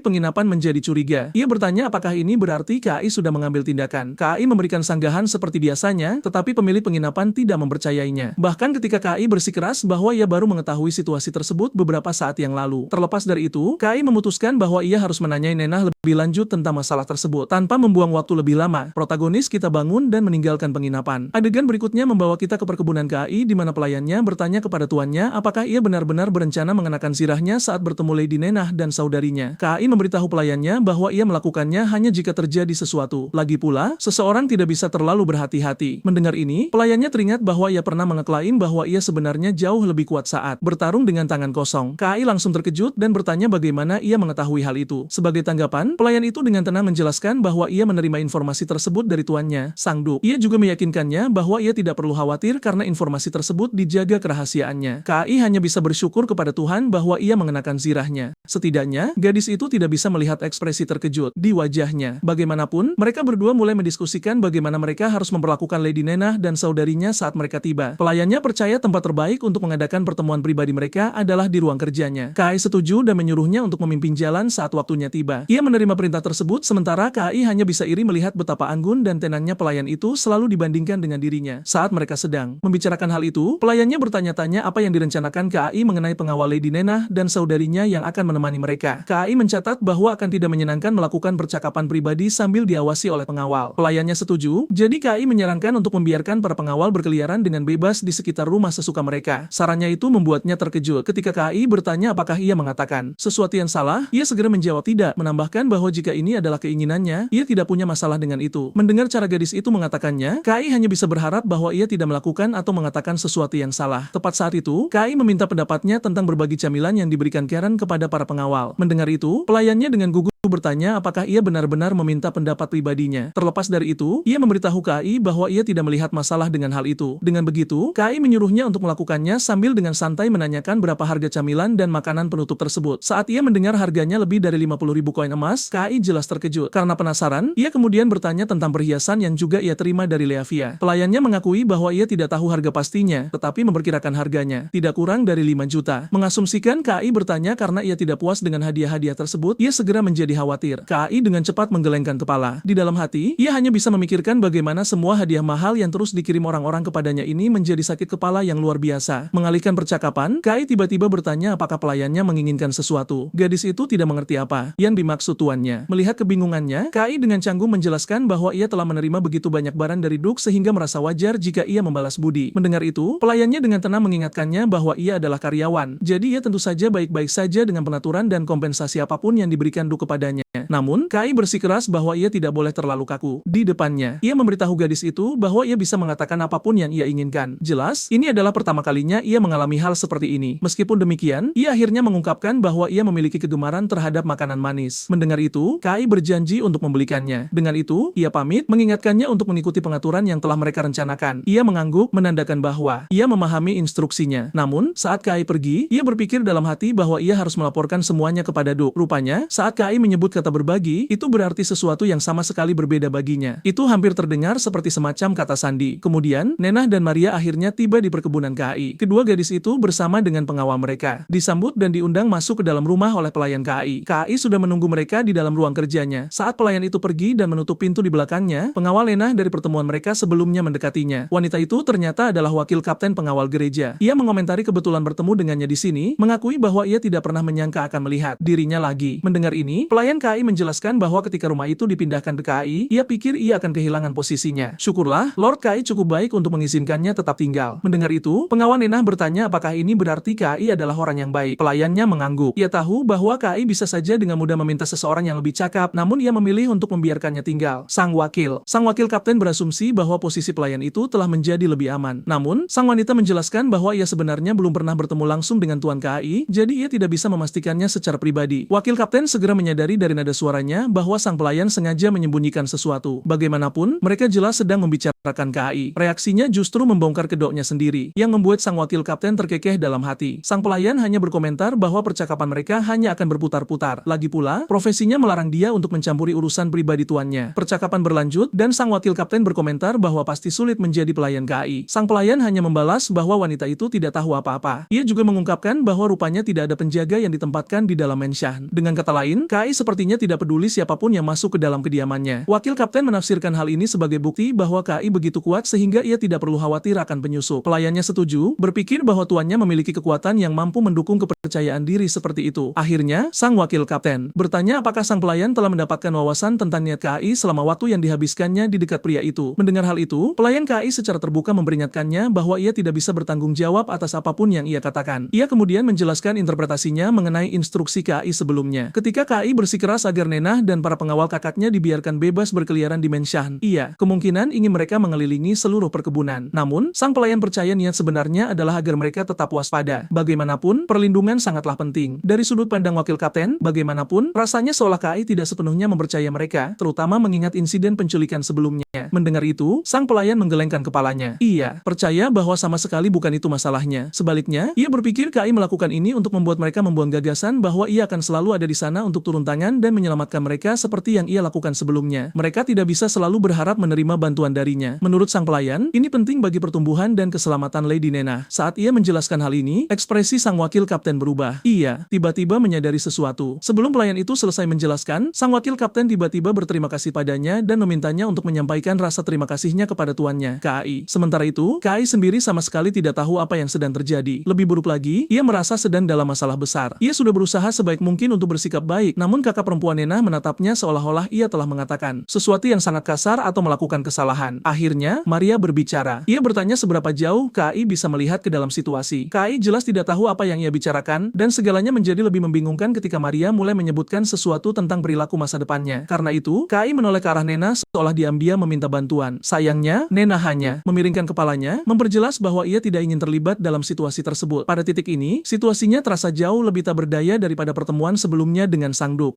penginapan menjadi curiga. Ia bertanya apakah ini berarti KAI sudah mengambil tindakan. KAI memberikan sanggahan seperti biasanya, tetapi pemilik penginapan tidak mempercayainya. Bahkan ketika KAI bersikeras bahwa ia baru mengetahui situasi tersebut beberapa saat yang lalu. Terlepas dari itu, KAI memutuskan bahwa ia harus menanyai Nena lebih lanjut tentang masalah tersebut. Tanpa membuang waktu lebih lama, protagonis kita bangun dan meninggalkan penginapan. Adegan berikutnya membawa kita ke perkebunan KAI di mana pelayannya bertanya kepada tuannya apakah ia benar-benar berencana mengenakan sirahnya saat bertemu Lady Nena dan saudarinya. KAI memberitahu pelayannya bahwa ia melakukannya hanya jika terjadi sesuatu. Lagi pula, seseorang tidak bisa terlalu berhati-hati. Mendengar ini, pelayan Pelayannya teringat bahwa ia pernah mengeklaim bahwa ia sebenarnya jauh lebih kuat saat bertarung dengan tangan kosong. KAI langsung terkejut dan bertanya bagaimana ia mengetahui hal itu. Sebagai tanggapan, pelayan itu dengan tenang menjelaskan bahwa ia menerima informasi tersebut dari tuannya, Sang Duk. Ia juga meyakinkannya bahwa ia tidak perlu khawatir karena informasi tersebut dijaga kerahasiaannya. KAI hanya bisa bersyukur kepada Tuhan bahwa ia mengenakan zirahnya. Setidaknya, gadis itu tidak bisa melihat ekspresi terkejut di wajahnya. Bagaimanapun, mereka berdua mulai mendiskusikan bagaimana mereka harus memperlakukan Lady Nenah dan saudarinya saat mereka tiba. Pelayannya percaya tempat terbaik untuk mengadakan pertemuan pribadi mereka adalah di ruang kerjanya. KAI setuju dan menyuruhnya untuk memimpin jalan saat waktunya tiba. Ia menerima perintah tersebut sementara KAI hanya bisa iri melihat betapa anggun dan tenangnya pelayan itu selalu dibandingkan dengan dirinya. Saat mereka sedang membicarakan hal itu, pelayannya bertanya-tanya apa yang direncanakan KAI mengenai pengawal Lady Nenah dan saudarinya yang akan menemani mereka. KAI mencatat bahwa akan tidak menyenangkan melakukan percakapan pribadi sambil diawasi oleh pengawal. Pelayannya setuju, jadi KAI menyarankan untuk membiarkan para pengawal berkeliaran dengan bebas di sekitar rumah sesuka mereka. Sarannya itu membuatnya terkejut. Ketika KAI bertanya apakah ia mengatakan sesuatu yang salah, ia segera menjawab tidak, menambahkan bahwa jika ini adalah keinginannya, ia tidak punya masalah dengan itu. Mendengar cara gadis itu mengatakannya, KAI hanya bisa berharap bahwa ia tidak melakukan atau mengatakan sesuatu yang salah. Tepat saat itu, KAI meminta pendapatnya tentang berbagi camilan yang diberikan Karen kepada para pengawal. Mendengar itu, pelayannya dengan gugup bertanya apakah ia benar-benar meminta pendapat pribadinya. Terlepas dari itu, ia memberitahu KAI bahwa ia tidak melihat masalah dengan hal itu. Dengan begitu, KAI menyuruhnya untuk melakukannya sambil dengan santai menanyakan berapa harga camilan dan makanan penutup tersebut. Saat ia mendengar harganya lebih dari 50.000 koin emas, KAI jelas terkejut. Karena penasaran, ia kemudian bertanya tentang perhiasan yang juga ia terima dari Leavia. Pelayannya mengakui bahwa ia tidak tahu harga pastinya, tetapi memperkirakan harganya tidak kurang dari 5 juta. Mengasumsikan KAI bertanya karena ia tidak puas dengan hadiah-hadiah tersebut, ia segera menjadi khawatir. KAI dengan cepat menggelengkan kepala. Di dalam hati, ia hanya bisa memikirkan bagaimana semua hadiah mahal yang terus dikirim orang-orang kepadanya ini menjadi sakit kepala yang luar biasa. Mengalihkan percakapan, KAI tiba-tiba bertanya apakah pelayannya menginginkan sesuatu. Gadis itu tidak mengerti apa yang dimaksud tuannya. Melihat kebingungannya, KAI dengan canggung menjelaskan bahwa ia telah menerima begitu banyak barang dari Duk sehingga merasa wajar jika ia membalas budi. Mendengar itu, pelayannya dengan tenang mengingatkannya bahwa ia adalah karyawan. Jadi ia tentu saja baik-baik saja dengan pengaturan dan kompensasi apapun yang diberikan Duk kepadanya. Namun, KAI bersikeras bahwa ia tidak boleh terlalu kaku. Di depannya, ia memberitahu gadis itu bahwa ia bisa mengatakan apapun yang ia inginkan. Jelas, ini adalah pertama kalinya ia mengalami hal seperti ini. Meskipun demikian, ia akhirnya mengungkapkan bahwa ia memiliki kegemaran terhadap makanan manis. Mendengar itu, KAI berjanji untuk membelikannya. Dengan itu, ia pamit, mengingatkannya untuk mengikuti pengaturan yang telah mereka rencanakan. Ia mengangguk, menandakan bahwa ia memahami instruksinya. Namun, saat KAI pergi, ia berpikir dalam hati bahwa ia harus melaporkan semuanya kepada Duk. Rupanya, saat KAI menyebut kata berbagi, itu berarti sesuatu yang sama sekali berbeda baginya. Itu hampir terdengar seperti semacam kata sandi. Kemudian, Nenah dan Maria akhirnya tiba di perkebunan KAI. Kedua gadis itu bersama dengan pengawal mereka disambut dan diundang masuk ke dalam rumah oleh pelayan KAI. KAI sudah menunggu mereka di dalam ruang kerjanya. Saat pelayan itu pergi dan menutup pintu di belakangnya, pengawal Nenah dari pertemuan mereka sebelumnya mendekatinya. Wanita itu ternyata adalah wakil kapten pengawal gereja. Ia mengomentari kebetulan bertemu dengannya di sini, mengakui bahwa ia tidak pernah menyangka akan melihat dirinya lagi. Mendengar ini, pelayan KAI menjelaskan bahwa ketika rumah itu dipindahkan ke KAI, ia pikir ia akan kehilangan posisinya. Syukurlah, Lord KAI cukup baik untuk mengizinkannya tetap tinggal. Mendengar itu, pengawal Nenah bertanya apakah ini berarti KAI adalah orang yang baik. Pelayannya mengangguk. Ia tahu bahwa KAI bisa saja dengan mudah meminta seseorang yang lebih cakap, namun ia memilih untuk membiarkannya tinggal. Sang wakil kapten berasumsi bahwa posisi pelayan itu telah menjadi lebih aman. Namun, sang wanita menjelaskan bahwa ia sebenarnya belum pernah bertemu langsung dengan tuan KAI, jadi ia tidak bisa memastikannya secara pribadi. Wakil kapten segera menyadari dari nada suaranya bahwa sang pelayan sengaja menyembunyikan sesuatu. Bagaimanapun, mereka jelas sedang membicarakan KAI. Reaksinya justru membongkar kedoknya sendiri, yang membuat sang wakil kapten terkekeh dalam hati. Sang pelayan hanya berkomentar bahwa percakapan mereka hanya akan berputar-putar. Lagi pula, profesinya melarang dia untuk mencampuri urusan pribadi tuannya. Percakapan berlanjut, dan sang wakil kapten berkomentar bahwa pasti sulit menjadi pelayan KAI. Sang pelayan hanya membalas bahwa wanita itu tidak tahu apa-apa. Ia juga mengungkapkan bahwa rupanya tidak ada penjaga yang ditempatkan di dalam menshan. Dengan kata lain, KAI sepertinya tidak peduli siapapun yang masuk ke dalam kediamannya. Wakil kapten menafsirkan hal ini sebagai bukti bahwa KAI begitu kuat sehingga ia tidak perlu khawatir akan penyusup. Pelayannya setuju, berpikir bahwa tuannya memiliki kekuatan yang mampu mendukung kepercayaan diri seperti itu. Akhirnya, sang wakil kapten bertanya apakah sang pelayan telah mendapatkan wawasan tentang niat KAI selama waktu yang dihabiskannya di dekat pria itu. Mendengar hal itu, pelayan KAI secara terbuka memperingatkannya bahwa ia tidak bisa bertanggung jawab atas apapun yang ia katakan. Ia kemudian menjelaskan interpretasinya mengenai instruksi KAI sebelumnya. Ketika KAI bersikeras keras agar Nenah dan para pengawal kakaknya dibiarkan bebas berkeliaran di Menshan. Iya, kemungkinan ingin mereka mengelilingi seluruh perkebunan. Namun, sang pelayan percaya niat sebenarnya adalah agar mereka tetap waspada. Bagaimanapun, perlindungan sangatlah penting. Dari sudut pandang wakil kapten, bagaimanapun, rasanya seolah KAI tidak sepenuhnya mempercaya mereka, terutama mengingat insiden penculikan sebelumnya. Mendengar itu, sang pelayan menggelengkan kepalanya. Iya, percaya bahwa sama sekali bukan itu masalahnya. Sebaliknya, ia berpikir KAI melakukan ini untuk membuat mereka membuang gagasan bahwa ia akan selalu ada di sana untuk turun tangan dan menyelamatkan mereka seperti yang ia lakukan sebelumnya. Mereka tidak bisa selalu berharap menerima bantuan darinya. Menurut sang pelayan, ini penting bagi pertumbuhan dan keselamatan Lady Nenah. Saat ia menjelaskan hal ini, ekspresi sang wakil kapten berubah. Ia tiba-tiba menyadari sesuatu. Sebelum pelayan itu selesai menjelaskan, sang wakil kapten tiba-tiba berterima kasih padanya dan memintanya untuk menyampaikan rasa terima kasihnya kepada tuannya, KAI. Sementara itu, KAI sendiri sama sekali tidak tahu apa yang sedang terjadi. Lebih buruk lagi, ia merasa sedang dalam masalah besar. Ia sudah berusaha sebaik mungkin untuk bersikap baik, namun kakak perempuan Nenah menatapnya seolah-olah ia telah mengatakan sesuatu yang sangat kasar atau melakukan kesalahan. Akhirnya, Maria berbicara. Ia bertanya seberapa jauh KAI bisa melihat ke dalam situasi. KAI jelas tidak tahu apa yang ia bicarakan, dan segalanya menjadi lebih membingungkan ketika Maria mulai menyebutkan sesuatu tentang perilaku masa depannya. Karena itu, KAI menoleh ke arah Nenah seolah diam-diam meminta bantuan. Sayangnya, Nenah hanya memiringkan kepalanya, memperjelas bahwa ia tidak ingin terlibat dalam situasi tersebut. Pada titik ini, situasinya terasa jauh lebih tak berdaya daripada pertemuan sebelumnya dengan Sang Duk.